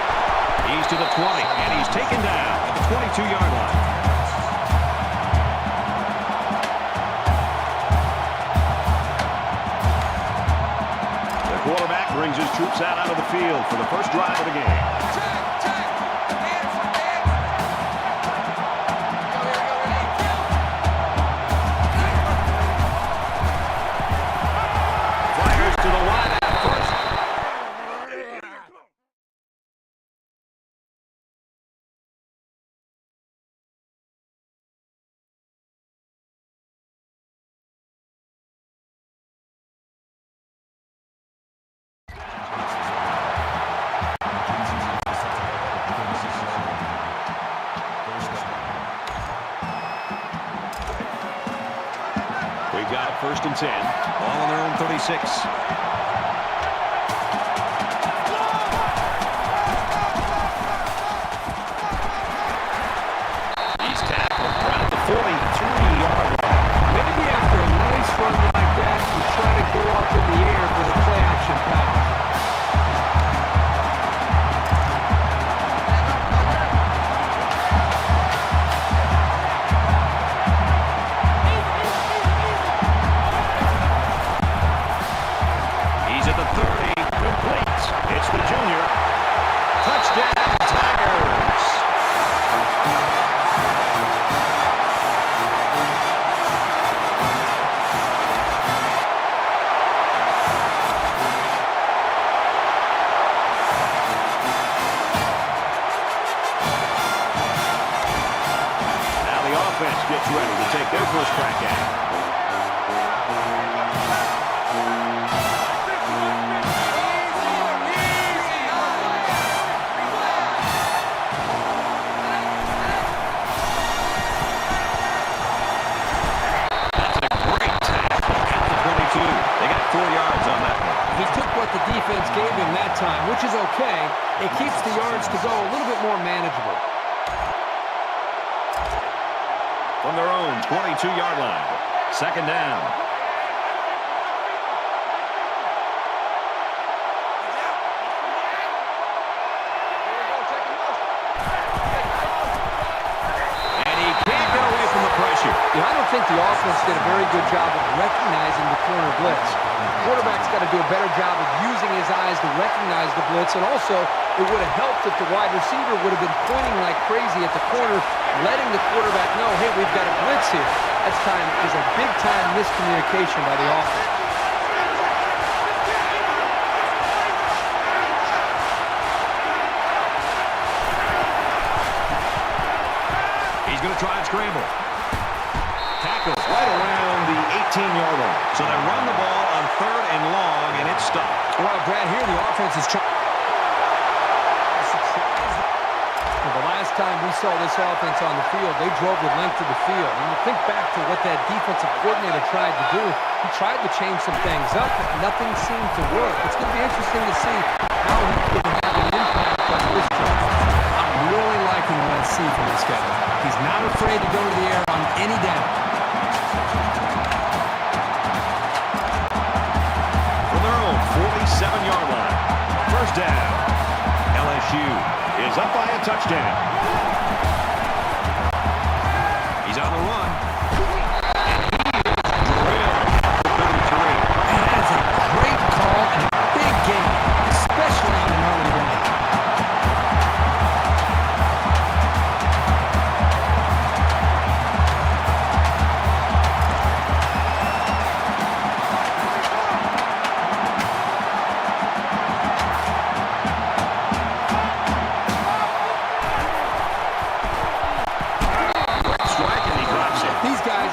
He's to the 20, and he's taken down at the 22-yard line. The quarterback brings his troops out onto the field for the first drive of the game. We've got it 1st and 10. All on their own 36. He's tackled around the 43-yard line. Maybe after a nice run like that, you try to go up in the air for the play-action pass. Gets ready to take their first crack at it. That's a great tackle at the 22. They got 4 yards on that one. He took what the defense gave him that time, which is okay. It keeps the yards to go a little bit more manageable. From their own 22-yard line. 2nd down. And he can't get away from the pressure. Yeah, I don't think the offense did a very good job of recognizing the corner blitz. The quarterback's got to do a better job of using his eyes to recognize the blitz, and also it would have helped if the wide receiver would have been pointing like crazy at the corner, letting the quarterback know, hey, we've got a blitz here. That time is a big-time miscommunication by the offense. He's going to try and scramble. Tackles right around the 18-yard line. So they run the ball on 3rd and long, and it's stopped. Well, Brad, here the offense is trying. The last time we saw this offense on the field, they drove the length of the field. And you think back to what that defensive coordinator tried to do. He tried to change some things up, but nothing seemed to work. It's going to be interesting to see how he can have an impact on this drive. I'm really liking what I see from this guy. He's not afraid to go to the air on any down. first down. LSU is up by a touchdown. He's on the run. And he is drilled for 33. And that is a great call and a big game, especially on an early down.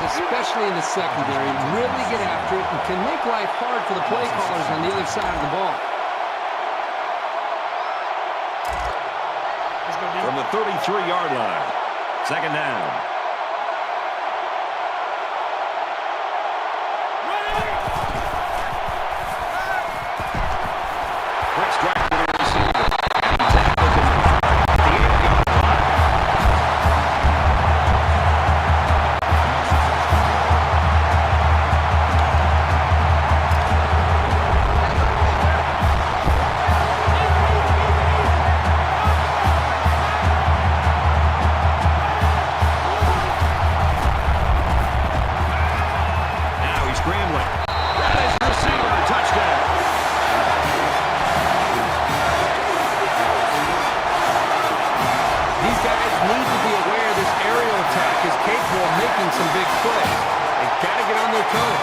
Especially in the secondary, really get after it and can make life hard for the play callers on the other side of the ball. From the 33-yard line, second down. Quick strike to the receiver. And he tackles him at the 8-yard line. Some big plays. They've got to get on their toes.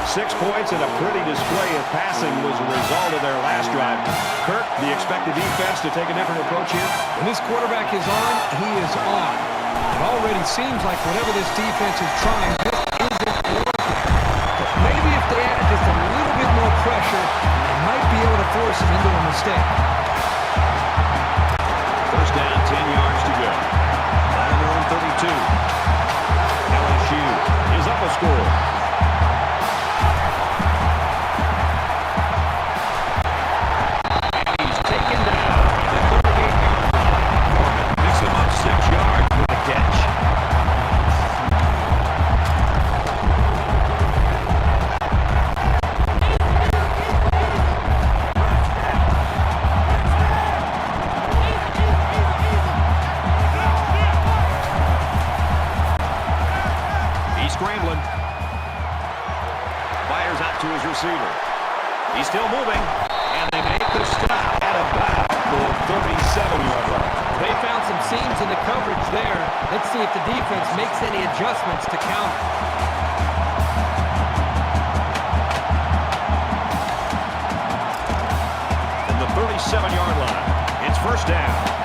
6 points and a pretty display of passing was a result of their last drive. Kirk, the expected defense to take a different approach here? When this quarterback is on, he is on. It already seems like whatever this defense is trying, this isn't working. But maybe if they added just a little bit more pressure, they might be able to force him into a mistake. First down, 10 yards to go. On their own 32. LSU is up a score. He's still moving, and they make the stop at about the 37-yard line. They found some seams in the coverage there. Let's see if the defense makes any adjustments to counter. From the 37-yard line, it's first down.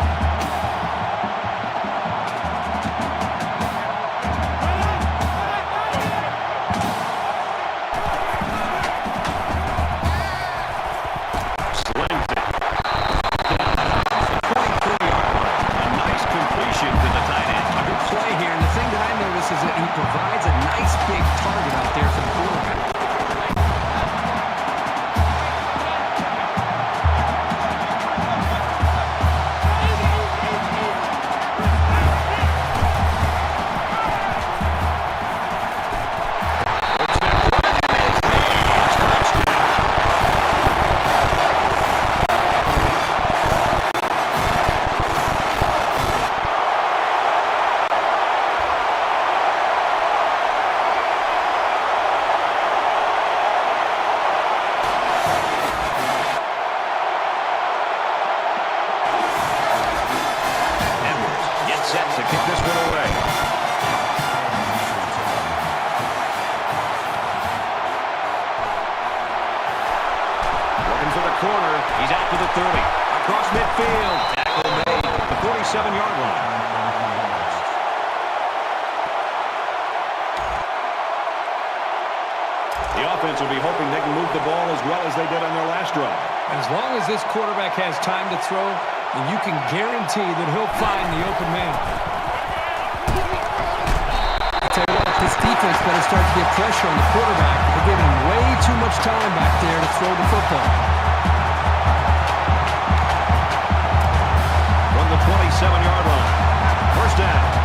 Provides a nice big target out there for the quarterback. Corner, he's out to the 30. Across midfield, tackle made at the 47-yard line. The offense will be hoping they can move the ball as well as they did on their last drive. As long as this quarterback has time to throw, then you can guarantee that he'll find the open man. I tell you what, this defense better start to get pressure on the quarterback. They're giving him way too much time back there to throw the football. 7-yard line. First down.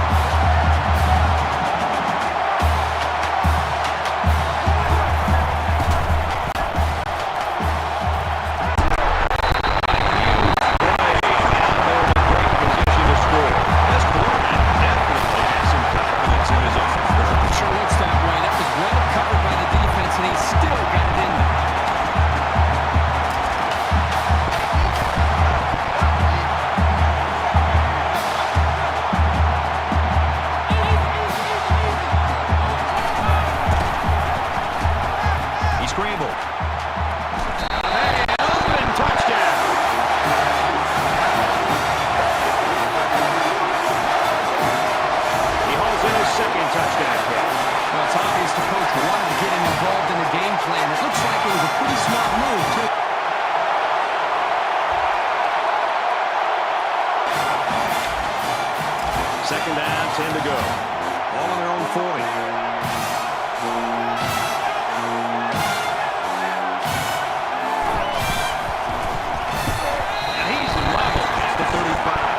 Second down, 10 to go. All on their own 40. And he's level at the 35.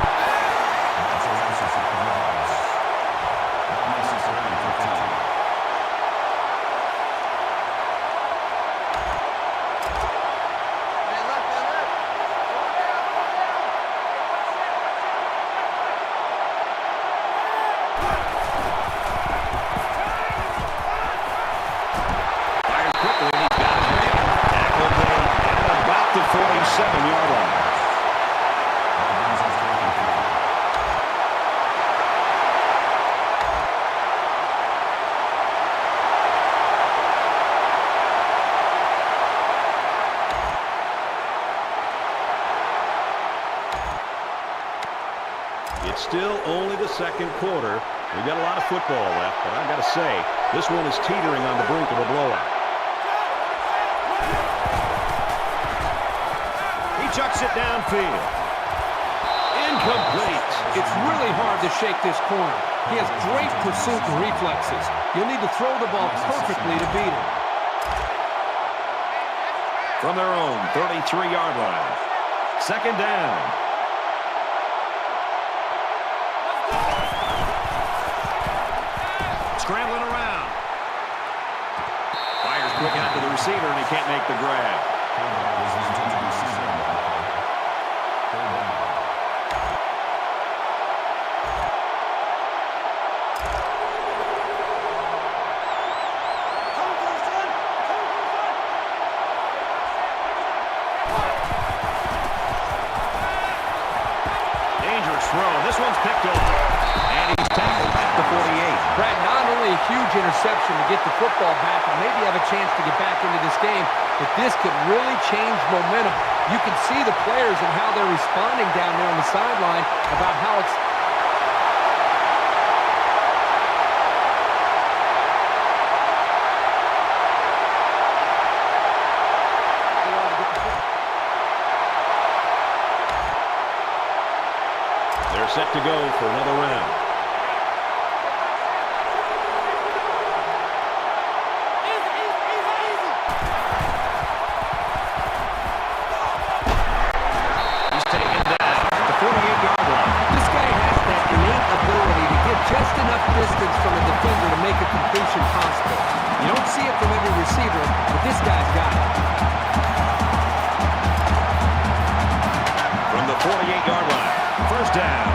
It's still only the second quarter. We've got a lot of football left, but I've got to say, this one is teetering on the brink of a blowout. He chucks it downfield. Incomplete. It's really hard to shake this corner. He has great pursuit and reflexes. You'll need to throw the ball perfectly to beat him. From their own 33-yard line. Second down. Scrambling around. Fires quick out to the receiver, and he can't make the grab. Dangerous throw. This one's picked up. And he's tackled at the 48. Brad, not only a huge interception to get the football back and maybe have a chance to get back into this game, but this could really change momentum. You can see the players and how they're responding down there on the sideline about how it's... They're set to go for another round. He's taken down at the 48-yard line. This guy has that innate ability to get just enough distance from a defender to make a completion possible. You don't see it from every receiver, but this guy's got it. From the 48-yard line. First down.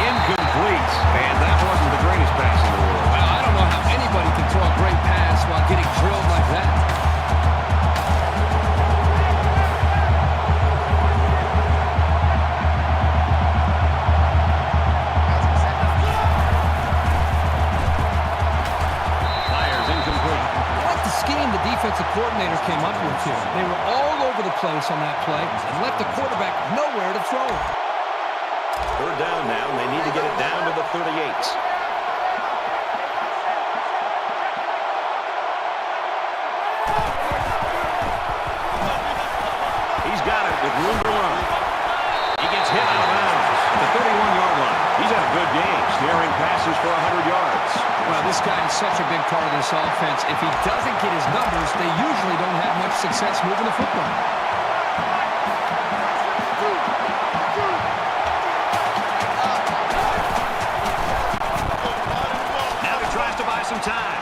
Incomplete. And that wasn't the greatest pass in the world. Well, I don't know how anybody can throw a great pass while getting drilled like that. Defensive coordinator came up with here. They were all over the place on that play and left the quarterback nowhere to throw it. Third down now, and they need to get it down to the 38. He's got it with room to run. He gets hit out of bounds at the 31-yard line. He's had a good game, snaring passes for 100 yards. Well, this guy is such a big part of this offense. If he doesn't get his numbers, they usually don't have much success moving the football. Now he tries to buy some time.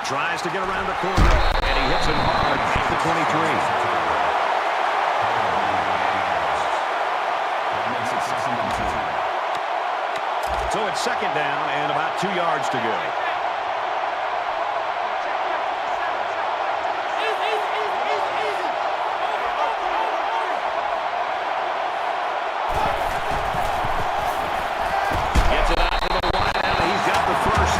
Tries to get around the corner, and he hits him hard at the 23. So it's second down and about 2 yards to go. Gets it out to the wide out. He's got the first.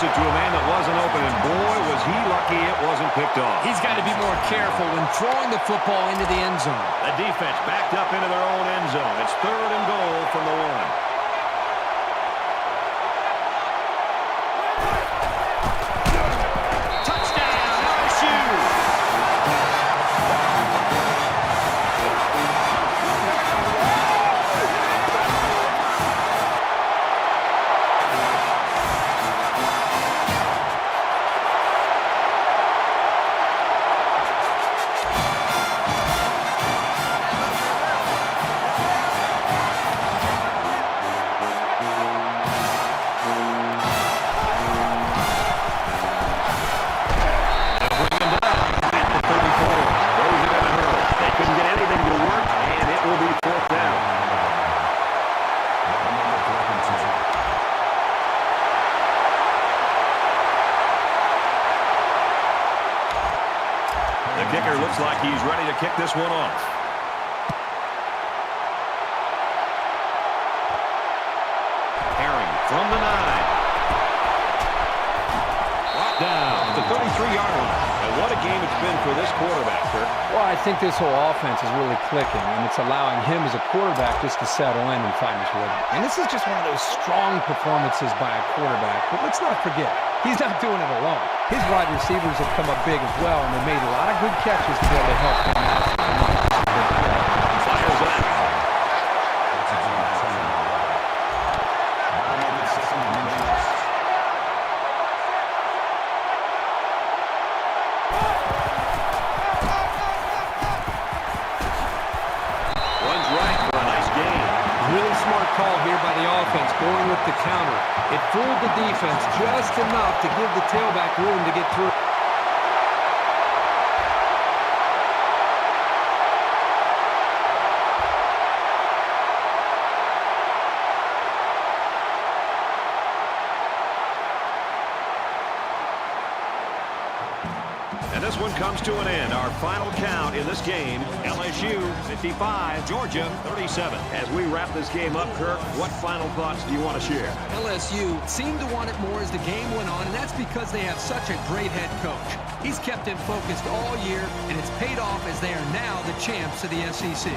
It to a man that wasn't open, and boy, was he lucky it wasn't picked off. He's got to be more careful when throwing the football into the end zone. The defense backed up into their own end zone. It's 3rd and goal from the 1. Kicker looks like he's ready to kick this one off. Herring from the 9. Brought down at the 33-yard line. And what a game it's been for this quarterback, Kirk. Well, I think this whole offense is really clicking, and it's allowing him as a quarterback just to settle in and find his rhythm. And this is just one of those strong performances by a quarterback. But let's not forget, he's not doing it alone. His wide receivers have come up big as well, and they've made a lot of good catches to be able to help him out. Fires out. Runs right for a nice gain. Really smart call here by the offense, going with the counter. It fooled the defense just enough to give the tailback room to get through. And this one comes to an end. Our final count in this game, LSU 55, Georgia 37. As we wrap this game up, Kirk, what final thoughts do you want to share? LSU seemed to want it more as the game went on, and that's because they have such a great head coach. He's kept them focused all year, and it's paid off as they are now the champs of the SEC.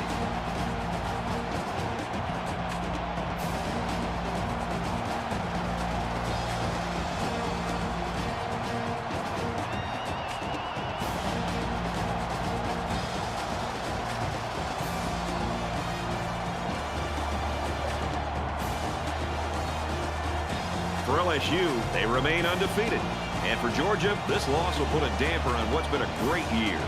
for LSU, they remain undefeated. And for Georgia, this loss will put a damper on what's been a great year.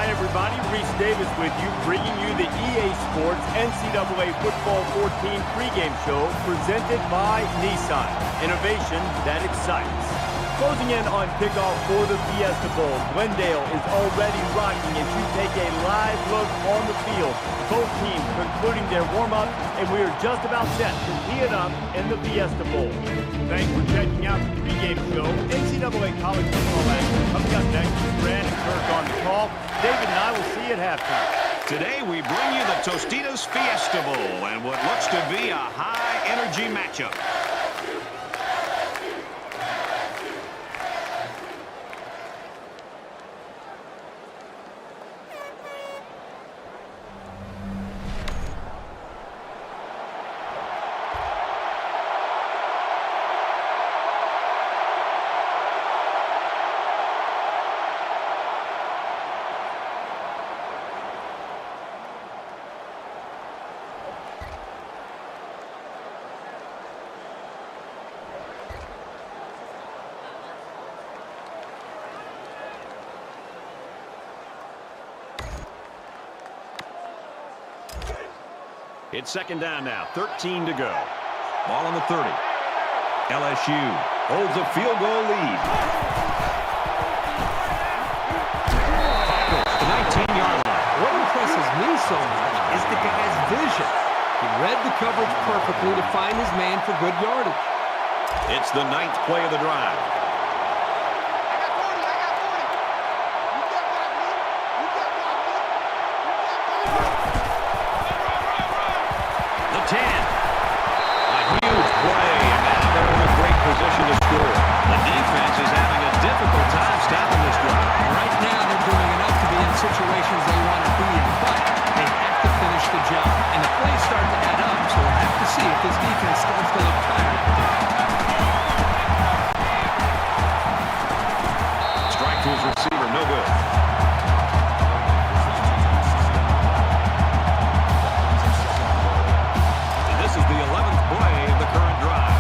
Hi, everybody. Reese Davis with you, bringing you the EA Sports NCAA Football 14 pregame show presented by Nissan. Innovation that excites. Closing in on kickoff for the Fiesta Bowl, Glendale is already rocking as you take a live look on the field. Both teams concluding their warm-up, and we are just about set to tee it up in the Fiesta Bowl. Thanks for checking out the pregame show. NCAA college football action coming up next with Brad and Kirk on the call. David and I will see you at halftime. Today we bring you the Tostitos Fiesta Bowl and what looks to be a high-energy matchup. It's second down now, 13 to go. Ball on the 30. LSU holds a field goal lead. The 19-yard line. What impresses me so much is the guy's vision. He read the coverage perfectly to find his man for good yardage. It's the 9th play of the drive. The 10. A huge play, and now they're in a great position to score. The defense is having a difficult time stopping this drive. Right now, they're doing enough to be in situations they want to be in, but they have to finish the job. And the plays start to add up, so we'll have to see if this defense starts to look tired. Strike to his receiver, no good. And this is the 11th play of the current drive.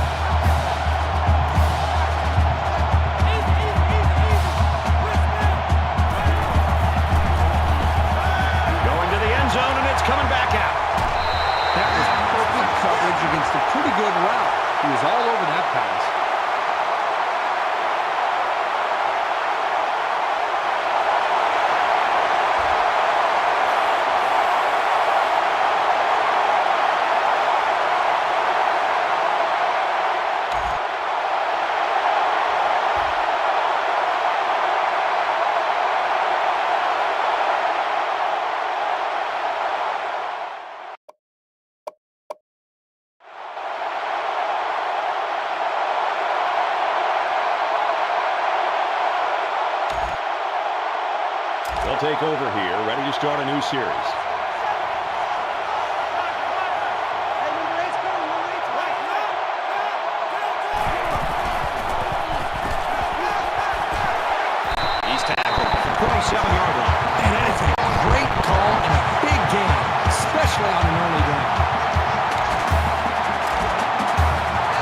Going to the end zone, and it's coming back out. That was perfect coverage against a pretty good route. He was all over that pass. They'll take over here, ready to start a new series. He's tackled at the 27-yard line. And that is a great call and a big game, especially on an early down.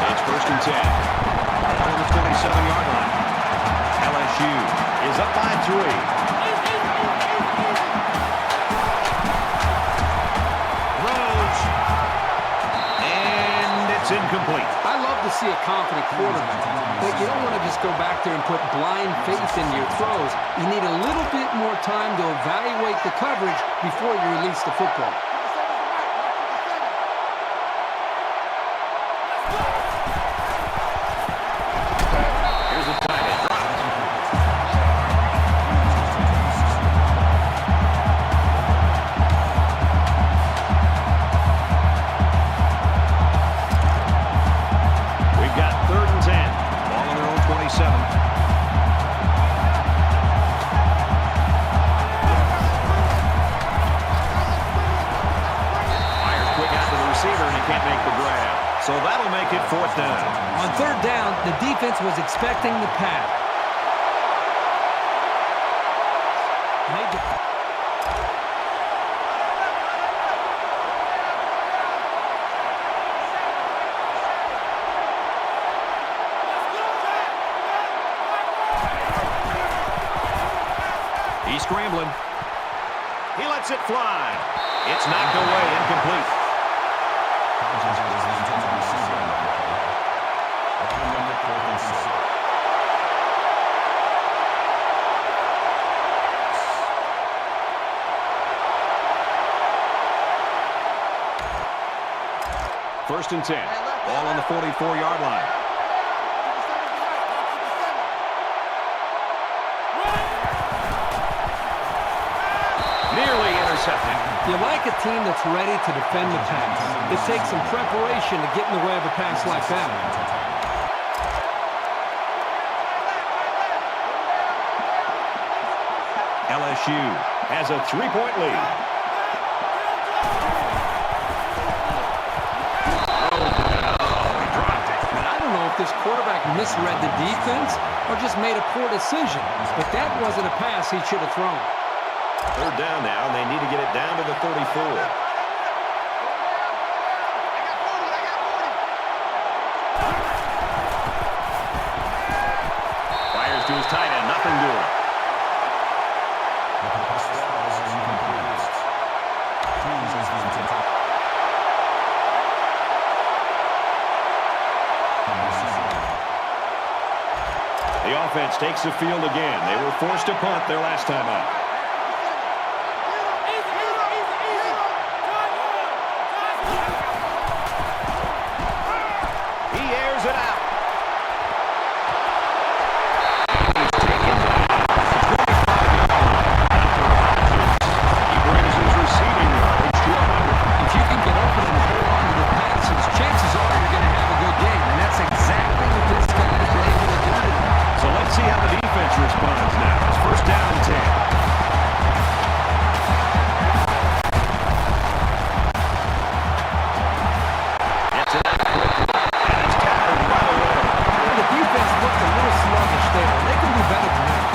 It's first and 10. Ball on the 27-yard line. LSU is up by 3. It's incomplete. I love to see a confident quarterback, but you don't want to just go back there and put blind faith into your throws. You need a little bit more time to evaluate the coverage before you release the football. Here's a tight end drop. So that'll make it fourth down. On third down, the defense was expecting the pass. He's scrambling. He lets it fly. It's knocked away, incomplete. First and 10. Ball on the 44-yard line. Nearly intercepted. You like a team that's ready to defend the pass. It takes some preparation to get in the way of a pass like that. LSU has a 3-point lead. This quarterback misread the defense or just made a poor decision. But that wasn't a pass he should have thrown. Third down now, and they need to get it down to the 34. Fires to his tight end, nothing doing. The offense takes the field again. They were forced to punt their last time out. He airs it out. He's taken down. He brings his receiving yardage to 100. If you can get open and hold on to the passes, chances are you're going to have a good game. And that's exactly what this guy is able to do today. So let's see how the defense responds now. It's first down and 10. Gets it out quickly. And it's tackled by the way. The defense looked a little sluggish there. They can do better than that.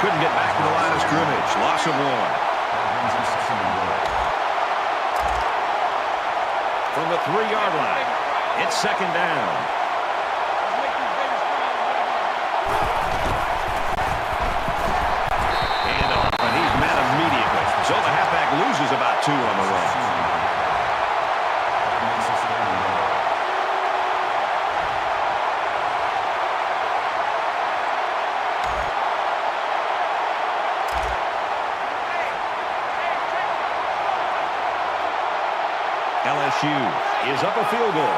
Couldn't get back to the line of scrimmage. Loss of 1. From the 3-yard line, it's second down. And off, and he's met immediately. So the halfback loses about 2 on the run. LSU is up a field goal.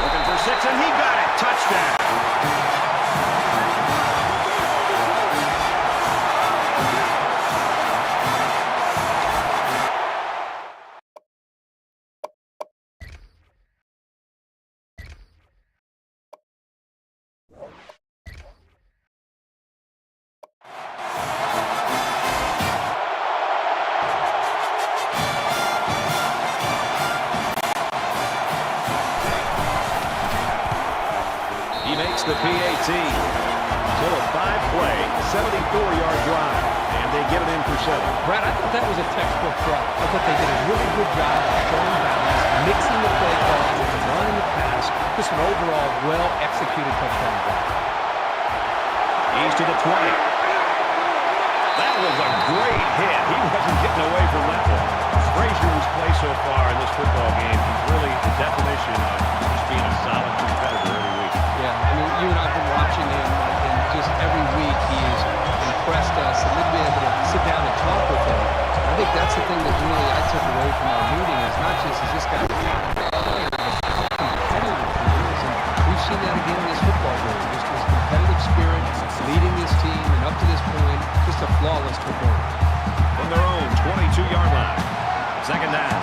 Looking for 6, and he got it. Touchdown. The PAT. So a 5-play, 74-yard drive, and they get it in for 7. Brad, I thought that was a textbook drive. I thought they did a really good job of showing balance, mixing the play calls with the run and the pass. Just an overall well-executed touchdown drive. He's to the 20. That was a great hit. He wasn't getting away from that one. Frazier's play so far in this football game is really the definition of just being a solid competitor every week. Yeah, I mean, you and I have been watching him, and just every week he's impressed us, and we've been able to sit down and talk with him. I think that's the thing that really I took away from our meeting is not just is this guy a talented player, but how competitive he is. And we've seen that again in this football game. Just this competitive spirit, leading this team, and up to this point, just a flawless performance. From their own 22-yard line, second down.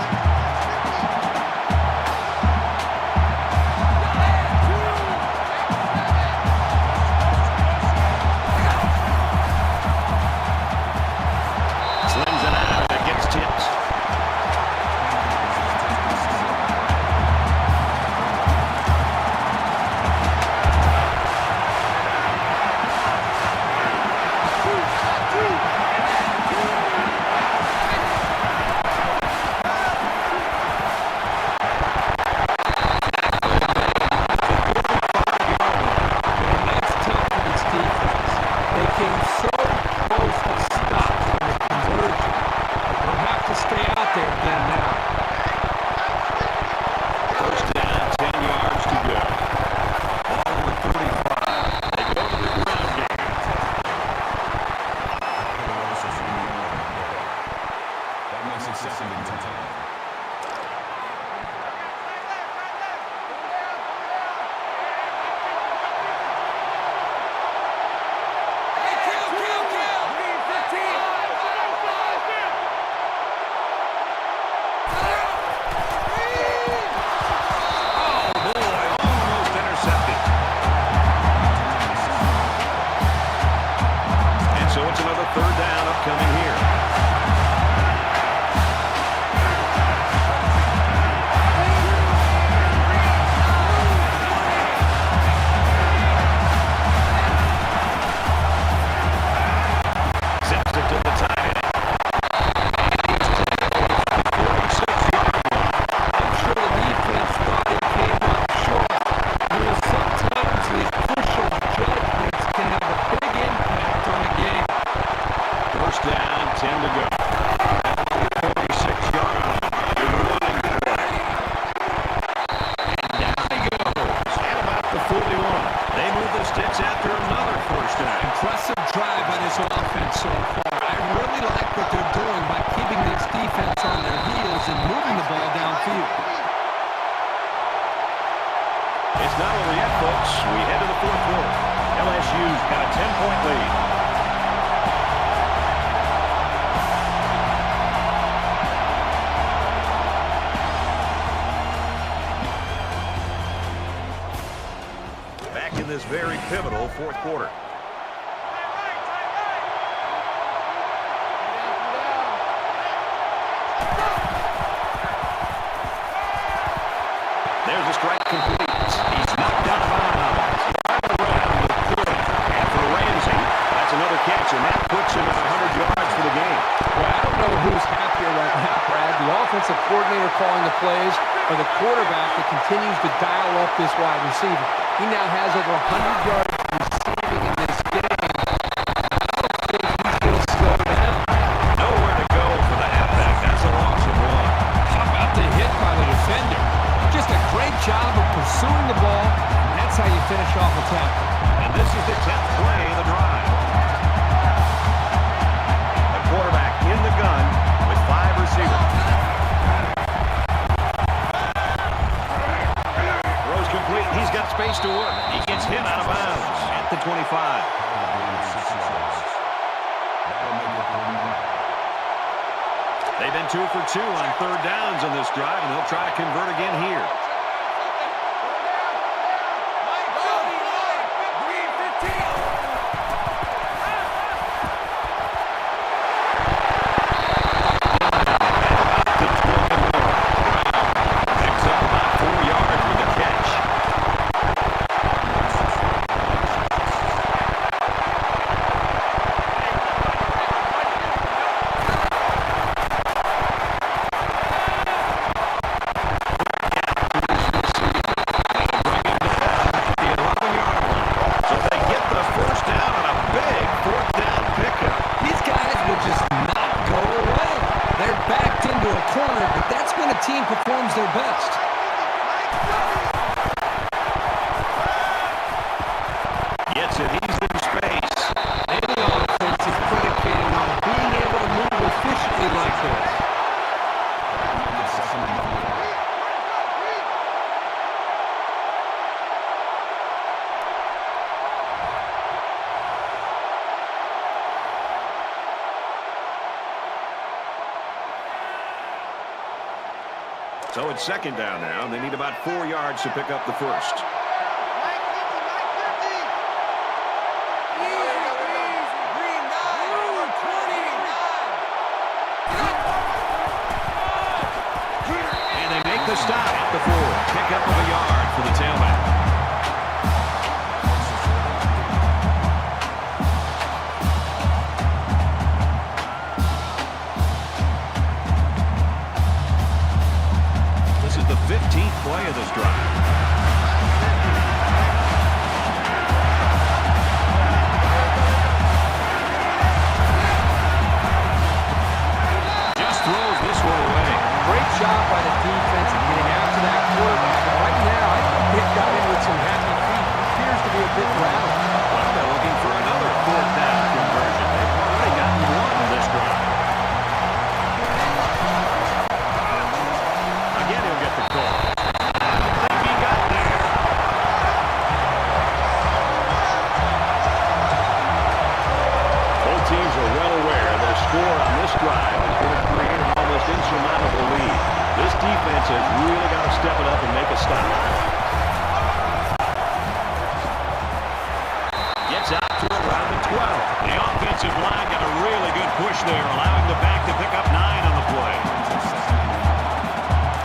there again now. First down, 10 yards to go. Ball on the 35. They go to the ground game. That makes it 2nd and 10. Third down upcoming here. Zips it to the tight end. I'm sure the defense thought it came up short. Sometimes these crucial judgments can have a big impact on the game. First down, 10 to go. 46-yard line. Good running play. And down he goes. At about the 41. They move the sticks after another first down. Impressive drive by this offense so far. I really like what they're doing by keeping this defense on their heels and moving the ball downfield. It's not over yet, folks. We head to the fourth quarter. LSU's got a 10-point lead. Back in this very pivotal fourth quarter. There's a strike complete. He's knocked out of bounds. Right around with good. And for Ramsey, that's another catch, and that puts him at 100 yards for the game. Well, I don't know who's happier right now, Brad. The offensive coordinator calling the plays or the quarterback that continues to dial up this wide receiver. He now has over 100 yards receiving in this game. I don't think he's going to slow down. Nowhere to go for the halfback. That's a loss of 1. How about the hit by the defender? Just a great job of pursuing the ball, and that's how you finish off a tackle. And this is the 10th play of the drive. The quarterback in the gun with 5 receivers. Throws complete. He's got space to work. He gets hit out of bounds at the 25. They've been 2 for 2 on third downs in this drive, and they'll try to convert again here. Picks up about 4 yards with the catch. Team performs their best. Gets it. He's in space. Any offense is predicated on being able to move efficiently like this. So it's second down now, and they need about 4 yards to pick up the first. And they make the stop at the 4. Pickup of a yard for the tailback. The 15th play of this drive. Just throws this one away. job by the defense of getting after that quarterback. And right now, I think they've got in with some happy feet. He appears to be a bit rattled. Well, they're looking for another fourth down conversion. They've already gotten one in this drive. Again, he'll get the call. I think he got there. Both teams are well aware that a score on this drive is going to create an almost insurmountable lead. This defense has really got to step it up and make a stop. Gets out to around the 12. The offensive line got a really good push there, allowing the back to pick up 9 on the play.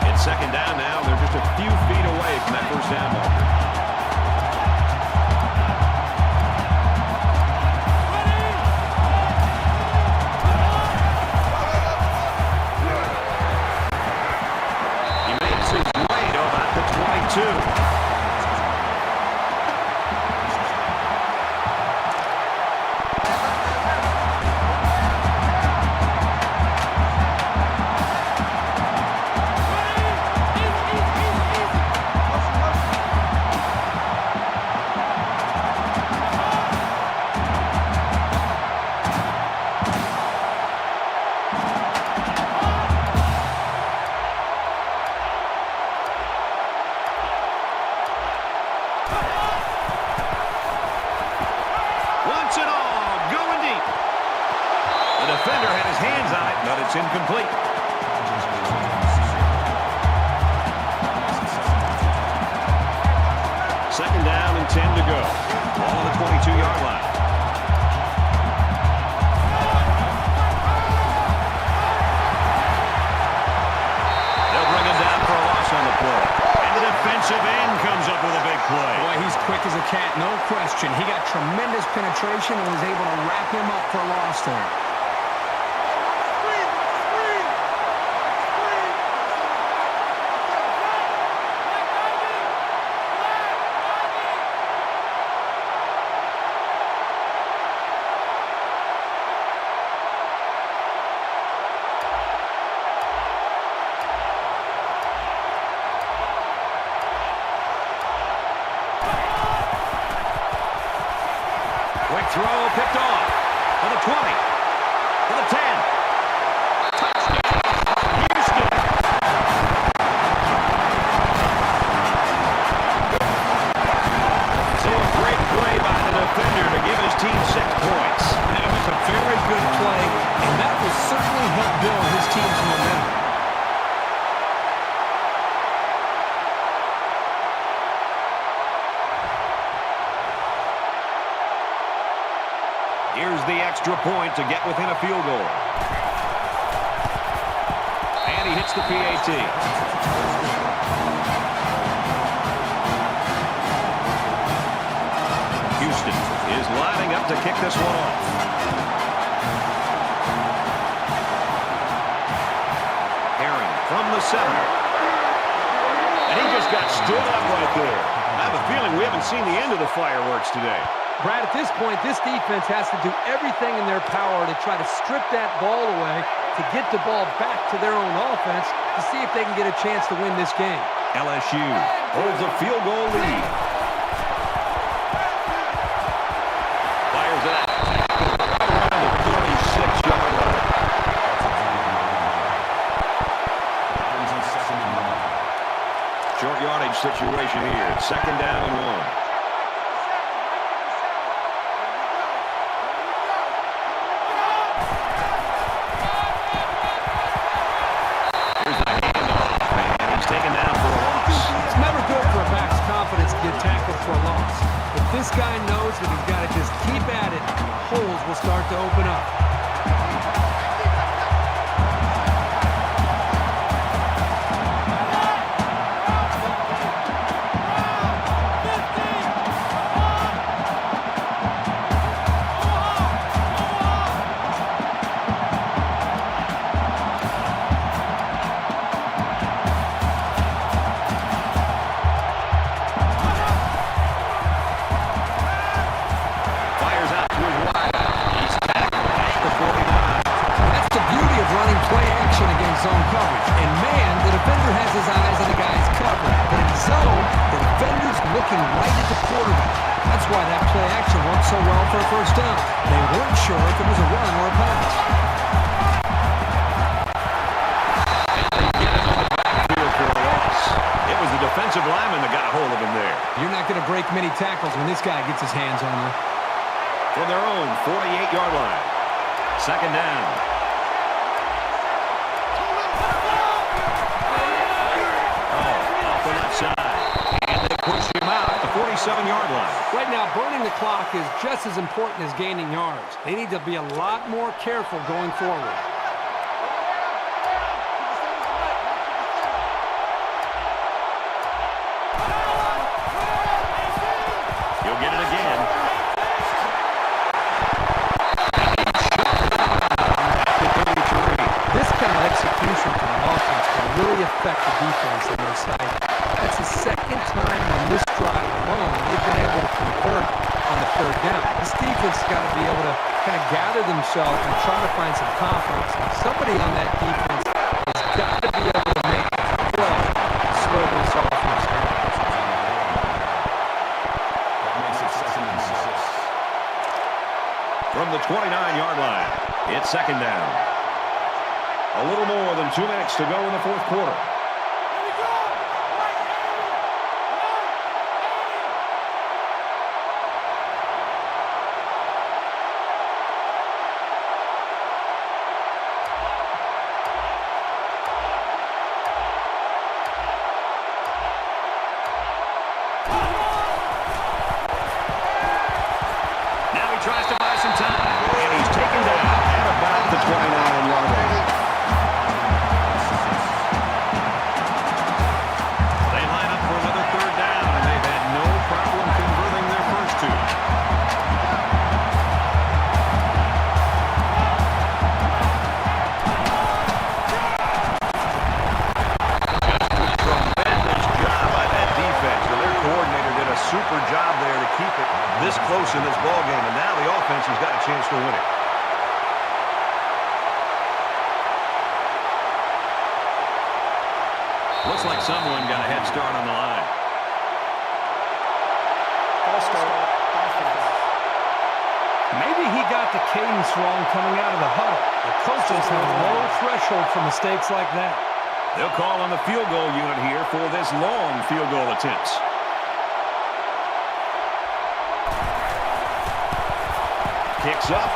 It's second down now. They're just a few feet away from that first down marker. He makes his way to about the 22. Wants it all, going deep. The defender had his hands on it, but it's incomplete. Second down and 10 to go. Ball on the 22-yard line. They'll bring him down for a loss on the play. And the defensive end comes up with a big play. Boy, he's quick as a cat, no question. He got tremendous penetration and was able to wrap him up for a loss there. Quick throw, picked off. To the 20. To the 10. Touchdown, Houston. So a great play by the defender to give his team 6 points. That was a very good play, and that will certainly help build his team's momentum. Here's the extra point to get within a field goal. And he hits the PAT. Houston is lining up to kick this one off. Aaron from the center. And he just got stood up right there. I have a feeling we haven't seen the end of the fireworks today. Brad, at this point, this defense has to do everything in their power to try to strip that ball away, to get the ball back to their own offense, to see if they can get a chance to win this game. LSU holds a field goal lead. Fires it out. Around the 36-yard line. Short yardage situation here. Second down and 1. This guy knows that he's got to just keep at it. Holes will start to open up. looking right at the quarterback. That's why that play action worked so well for a first down. They weren't sure if it was a run or a pass. It was the defensive lineman that got a hold of him there. You're not going to break many tackles when this guy gets his hands on you. From their own 48-yard line. Second down. Off the left side. And they push him out at the 47-yard line. Right now, burning the clock is just as important as gaining yards. They need to be a lot more careful going forward. He'll get it again. This kind of execution from the offense can really affect the defense on their side. That's the second time on this drive alone they've been able to convert on the third down. This defense has got to be able to kind of gather themselves and try to find some confidence. And somebody on that defense has got to be able to make a play to slow this offense down. That makes it 2nd and 6. From the 29-yard line, it's second down. A little more than 2 minutes to go in the fourth quarter. Now he tries to buy some time, and he's taken down at about the 29-yard line. They line up for another third down, and they've had no problem converting their first two. Tremendous job by that defense. Their coordinator did a super job there to keep it this close in this ballgame, and now the offense has got a chance to win it. Looks like someone got a head start on the line. Ball start. Offense. Maybe he got the cadence wrong coming out of the huddle. The coaches have a low threshold for mistakes like that. They'll call on the field goal unit here for this long field goal attempts. Kicks up.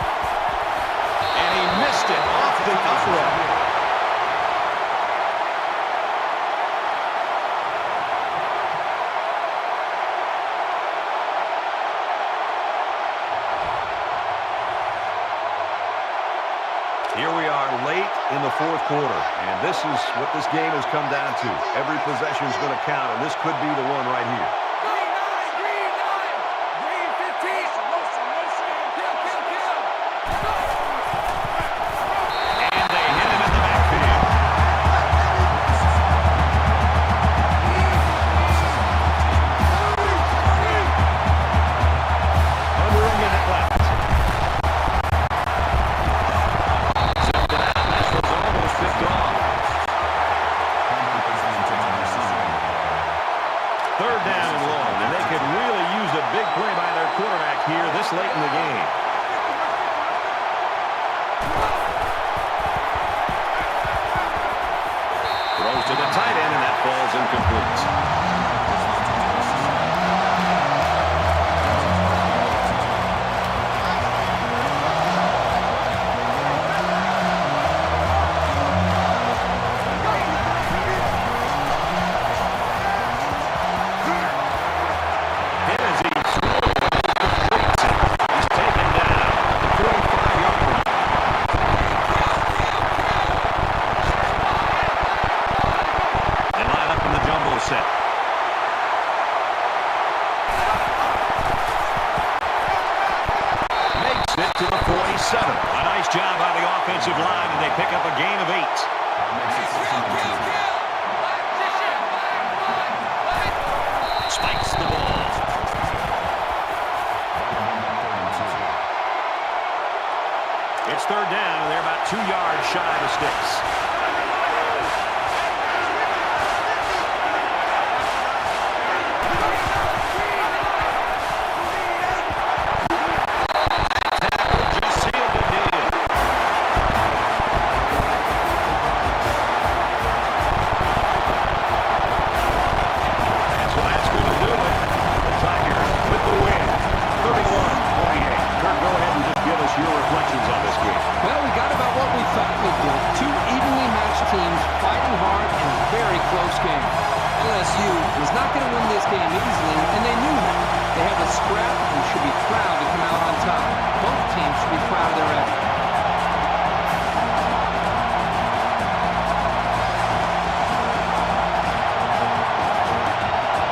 And he missed it off the upright. Here we are late in the fourth quarter, and this is what this game has come down to. Every possession is going to count, and this could be the one right here. And they hit him in the backfield. Under a minute left. Third down and long, and they could really use a big play by their quarterback here this late in the game. Throws to the tight end, and that falls incomplete. LSU was not going to win this game easily, and they knew that. They had the scrap and should be proud to come out on top. Both teams should be proud of their effort.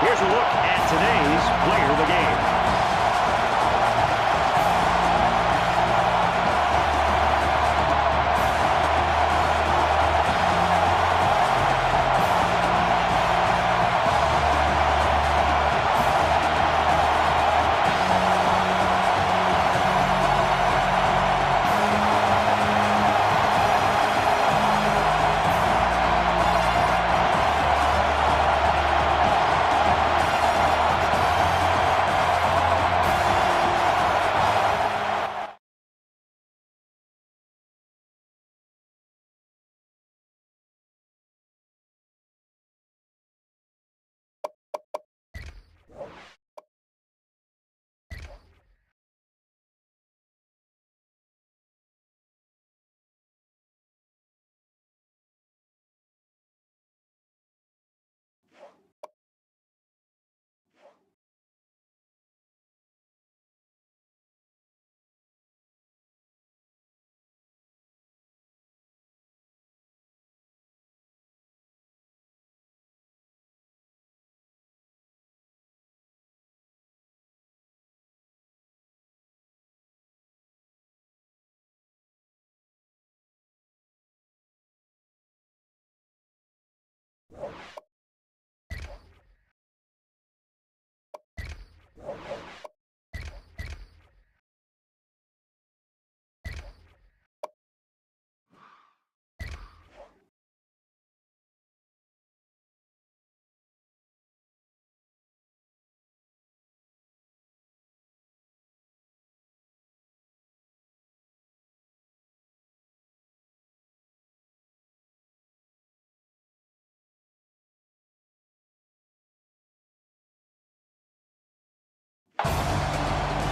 Here's a look at today's player of the game.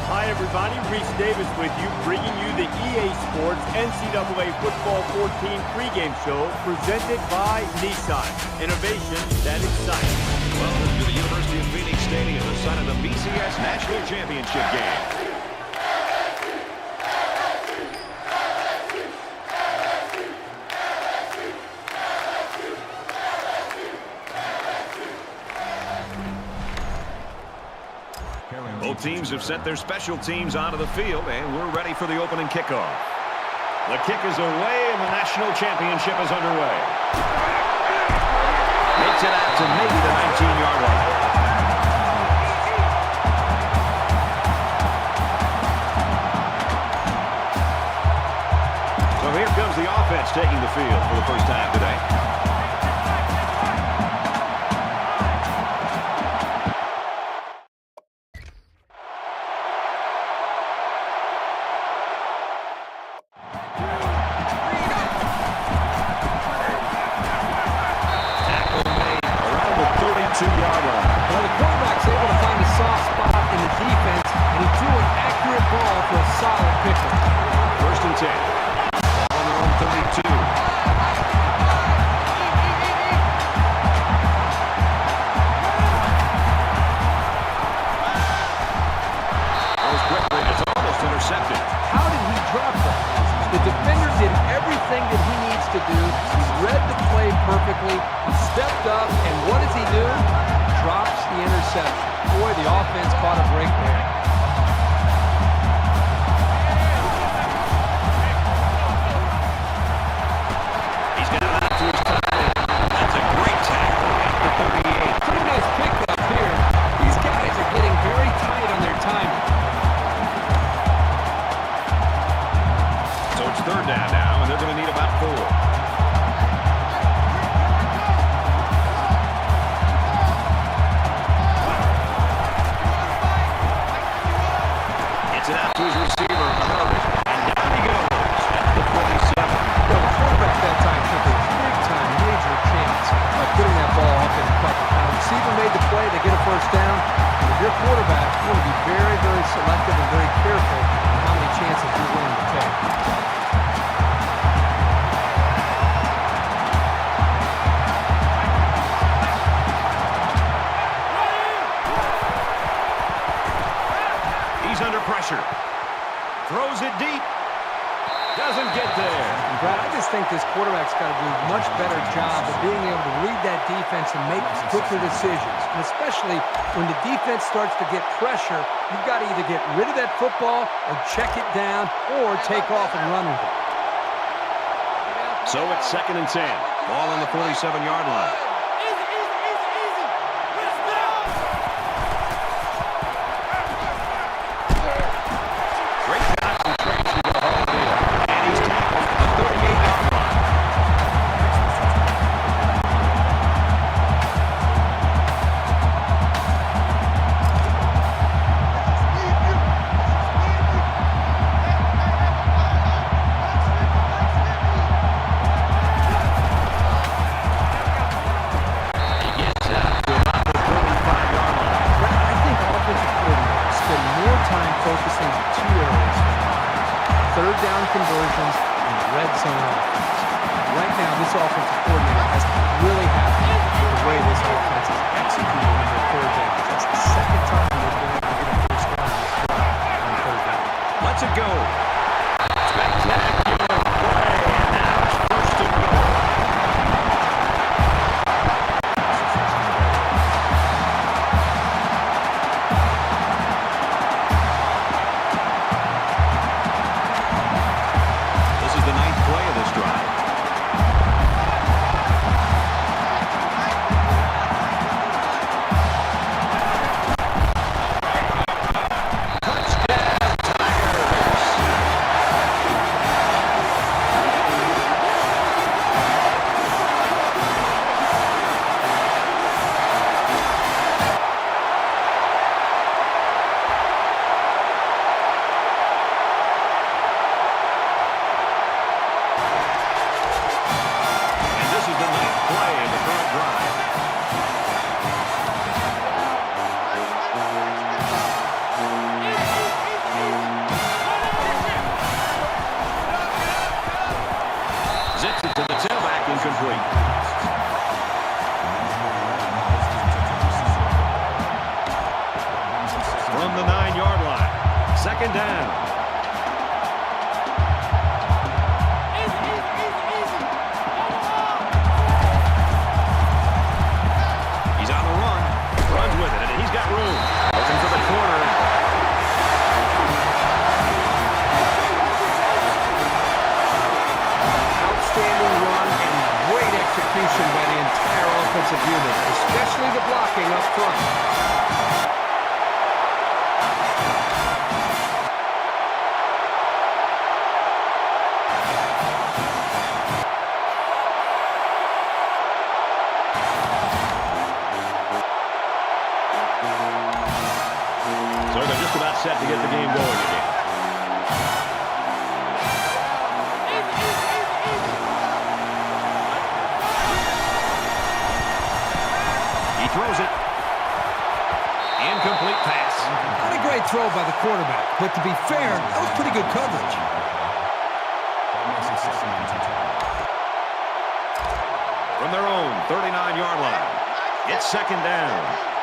Hi, everybody. Reese Davis with you, bringing you the EA Sports NCAA Football 14 pregame show presented by Nissan. Innovation that excites. Welcome to the University of Phoenix Stadium, the site of the BCS National Championship game. Both teams have sent their special teams onto the field, and we're ready for the opening kickoff. The kick is away, and the national championship is underway. Makes it out to maybe the 19-yard line. So here comes the offense taking the field for the first time today. throws it deep. Doesn't get there. Brad, I just think this quarterback's got to do a much better job of being able to read that defense and make quicker decisions. And especially when the defense starts to get pressure, you've got to either get rid of that football or check it down or take off and run with it. So it's 2nd and 10. Ball on the 47-yard line. Conversions and red zone offense. Right now, this offensive coordinator has to be really happy with the way this offense is executing on their 3rd downs. That's the 2nd time they've been able to get a first down on this drive on 3rd down. Let's it go. Spectacular play. And now it's 1st and goal. From the 9-yard line. 2nd down. He's on the run. Runs with it, and he's got room. Looking for the corner. Outstanding run and great execution by the entire offensive unit, especially the blocking up front. So they're just about set to get the game going again. He throws it. Incomplete pass. Not a great throw by the quarterback, but to be fair, that was pretty good coverage. From their own 39-yard line, it's 2nd down.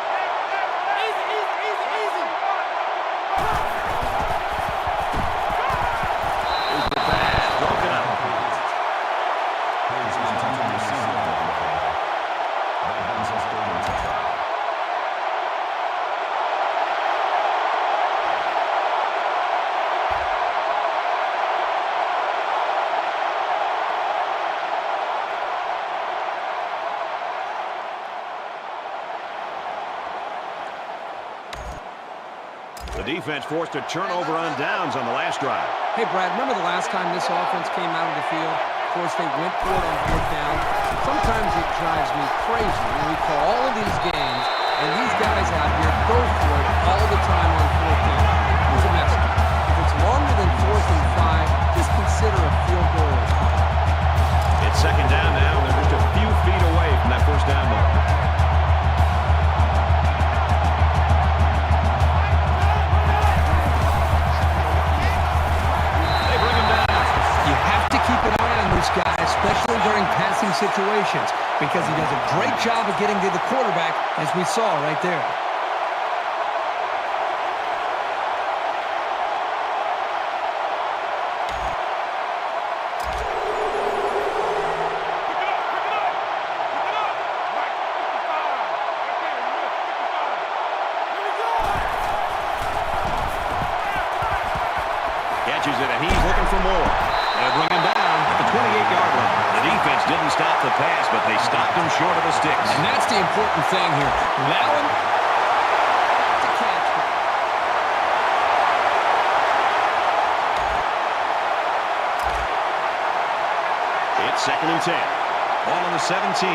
The defense forced a turnover on downs on the last drive. Hey, Brad, remember the last time this offense came out of the field? Of course, they went for it on 4th down. Sometimes it drives me crazy when we call all of these games, and these guys out here go for it all the time on 4th down. Here's a message. If it's longer than 4th and 5, just consider a field goal. It's 2nd down now, and they're just a few feet away from that first down mark. Guy, especially during passing situations, because he does a great job of getting to the quarterback, as we saw right there. kept him short of the sticks. And that's the important thing here. Allow him to catch. It's 2nd and 10. Ball on the 17.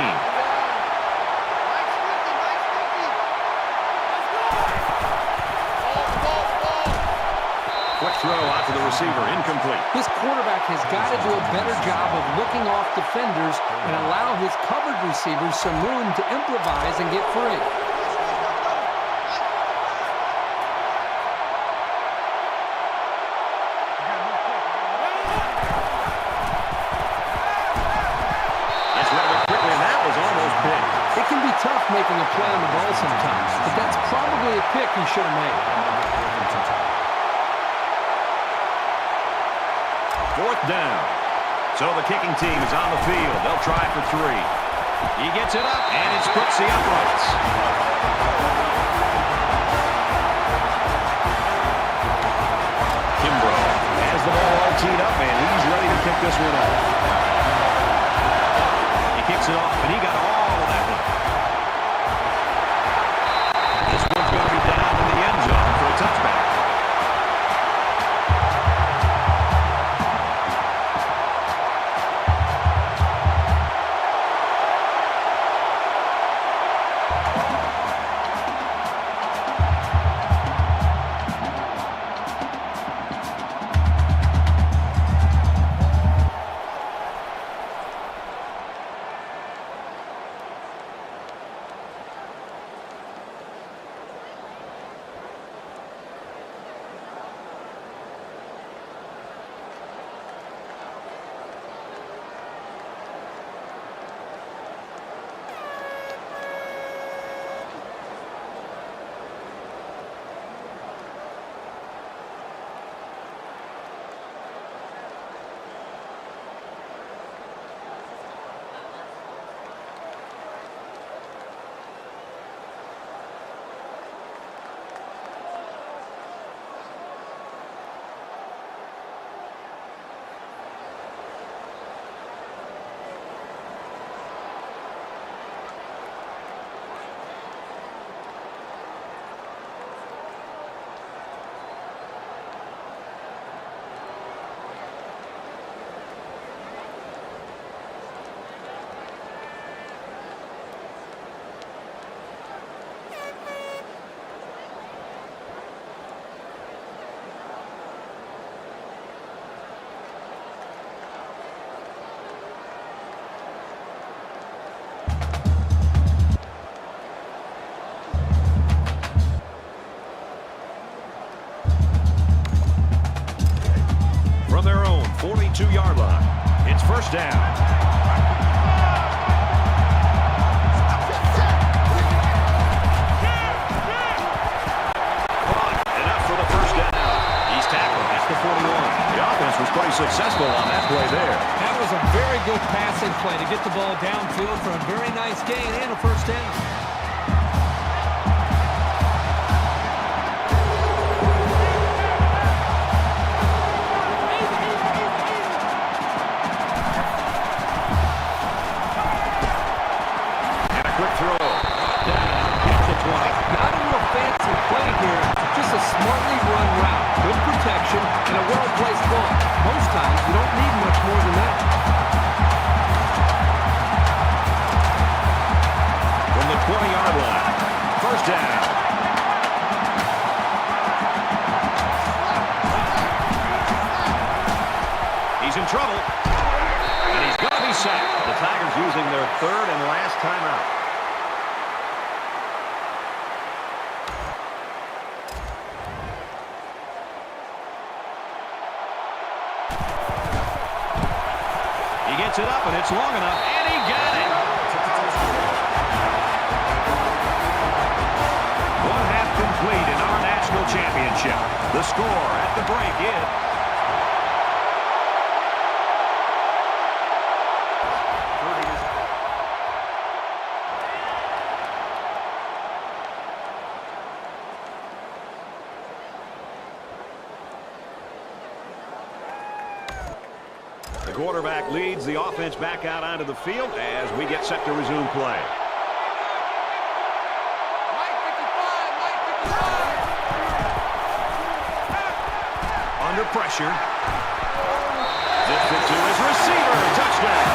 Quick throw out to the receiver, incomplete. This quarterback has got to do a better job of looking off defenders and allow his covered receivers some room to improvise and get free. That's rid of it quickly, and that was almost picked. It can be tough making a play on the ball sometimes, but that's probably a pick he should have made. 4th down. So the kicking team is on the field. They'll try for 3. He gets it up, and it splits the uprights. Kimbrough has the ball all teed up, and he's ready to kick this one off. He kicks it off, and he got all of that one. This one's going to be down in the end zone for a touchback. From their own 42-yard line, it's 1st down. Enough for the 1st down. He's tackled at the 41. The offense was pretty successful on that play there. That was a very good passing play to get the ball downfield for a very nice gain and a 1st down. Not a real fancy play here, just a smartly run route. Good protection and a well-placed ball. Most times, you don't need much more than that. From the 20-yard line, 1st down. He's in trouble, and he's going to be sacked. The Tigers using their 3rd and last timeout. Gets it up, and it's long enough, and he got it. 1 half complete in our national championship. The score at the break is... quarterback leads the offense back out onto the field as we get set to resume play. Under pressure. Zips it to his receiver. Touchdown.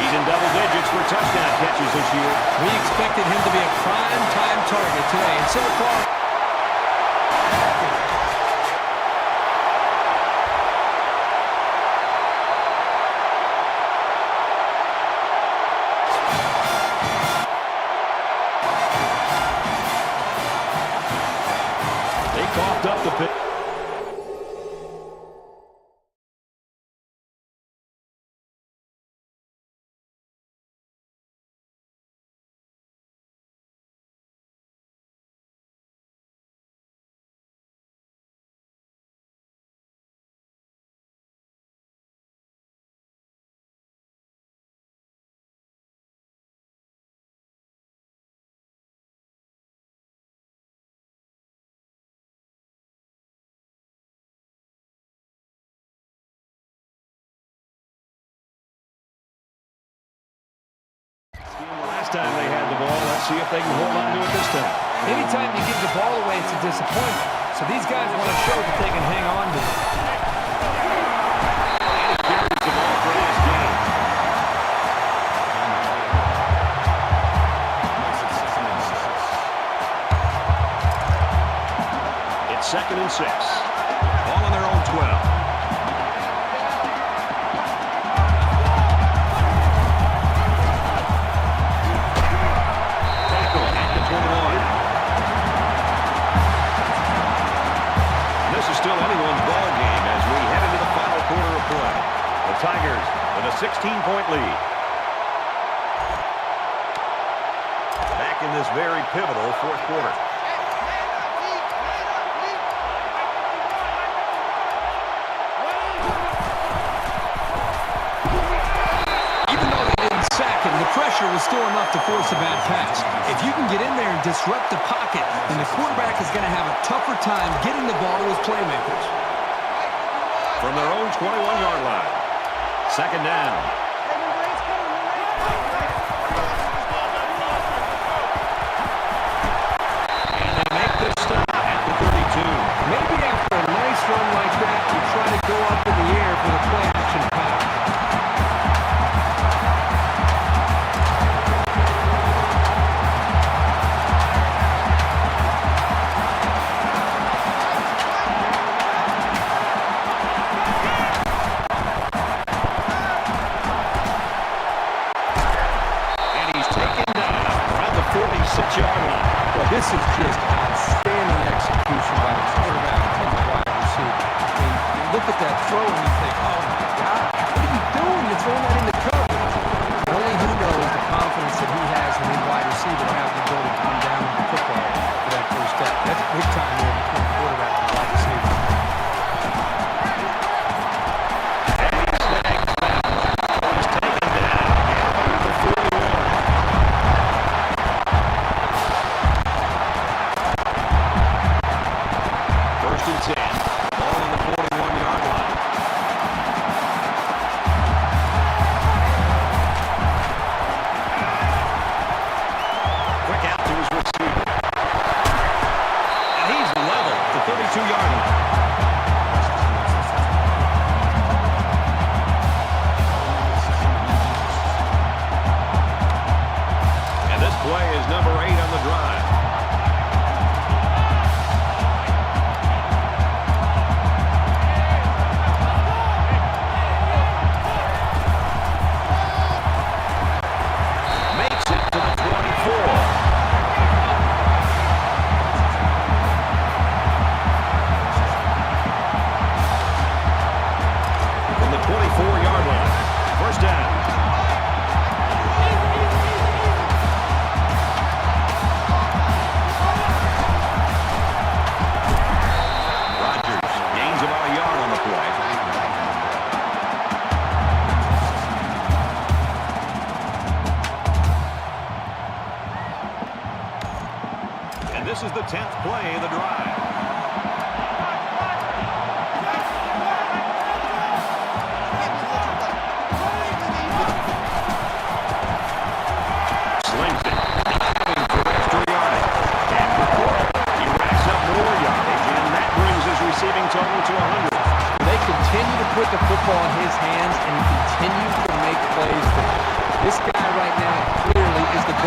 He's in double digits for touchdown catches this year. We expected him to be a prime-time target today, and so far... They coughed up the pick. Last time they had the ball, let's see if they can hold on to it this time. Anytime you give the ball away, it's a disappointment. So these guys want to show that they can hang on to it. And he carries the ball for this game. It's 2nd and 6. Ball on their own 12. Still anyone's ball game as we head into the final quarter of play. The Tigers with a 16-point lead. Back in this very pivotal fourth quarter. Even though they didn't sack him, the pressure was still enough to force a bad pass. If you can get in there and disrupt the pocket, then the quarterback is going to have a tougher time getting the ball to his playmakers. From their own 21-yard line. 2nd down. And they make the stop at the 32. Maybe after a nice run like that, you try to go up in the air for the play action pass. Well, this is just outstanding execution by the quarterback and the wide receiver. I mean, you look at that throw and you think, oh my God, what are you doing? You're throwing that into coverage. Only he knows the confidence that he has in his wide receiver to have the ability to come down with the football for that first step. That's big time there between the quarterback and the wide receiver. This is the 10th play of the drive.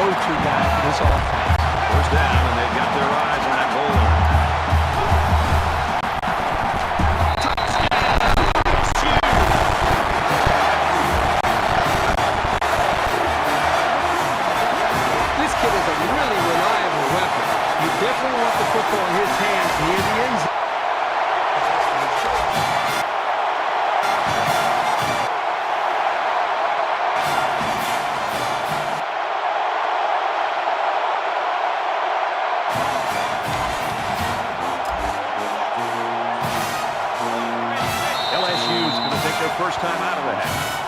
go-to guy for this offense. First down, and they've got their eyes on that goal line. This kid is a really reliable weapon. You definitely want the football in his hands near the end zone. LSU's going to take their first time out of the half.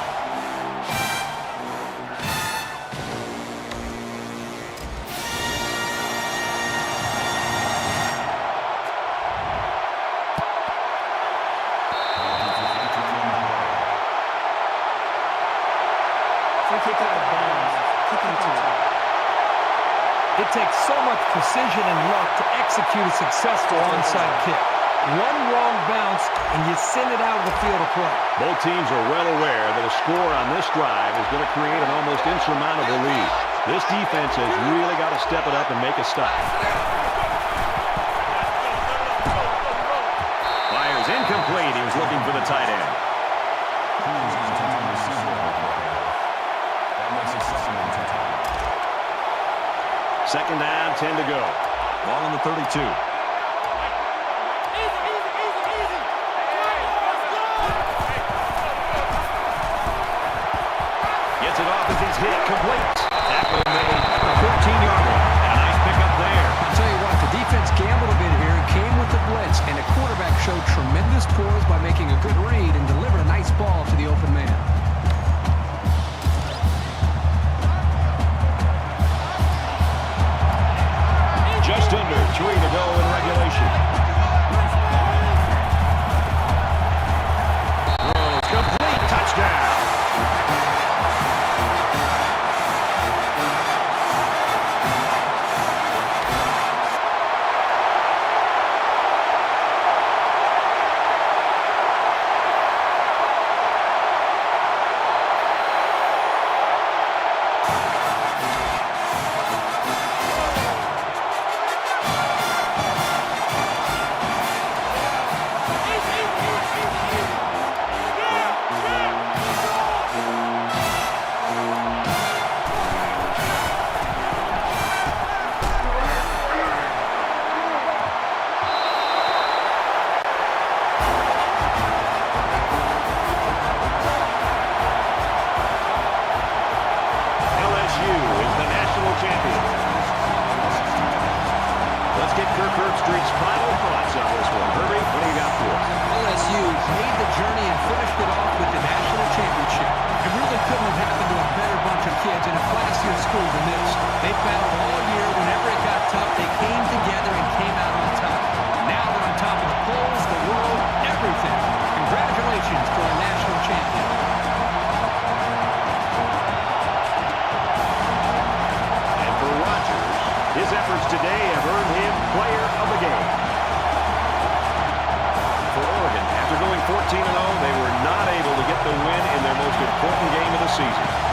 It takes so much precision and luck to execute a successful onside kick. One wrong bounce, and you send it out of the field of play. Both teams are well aware that a score on this drive is going to create an almost insurmountable lead. This defense has really got to step it up and make a stop. Fires incomplete. He was looking for the tight end. Second down, 10 to go. Ball on the 32. Gets it off as he's hit, complete. Tackle made at the 14-yard line. A nice pickup there. I'll tell you what, the defense gambled a bit here and came with the blitz, and the quarterback showed tremendous poise by making a good read and delivered a nice ball to the open man. Just under 3 to go in regulation. Throws complete, touchdown. Street's final thoughts on this one. Herbie, what do you got for us? LSU made the journey and finished it off with the national championship. It really couldn't have happened to a better bunch of kids in a classier school than this. They battled all year. Whenever it got tough, they came together and came out on top. Now they're on top of the polls, the world, everything. Congratulations to our national champion. And for Rodgers, his efforts today have earned him player of the game. For Oregon, after going 14-0, they were not able to get the win in their most important game of the season.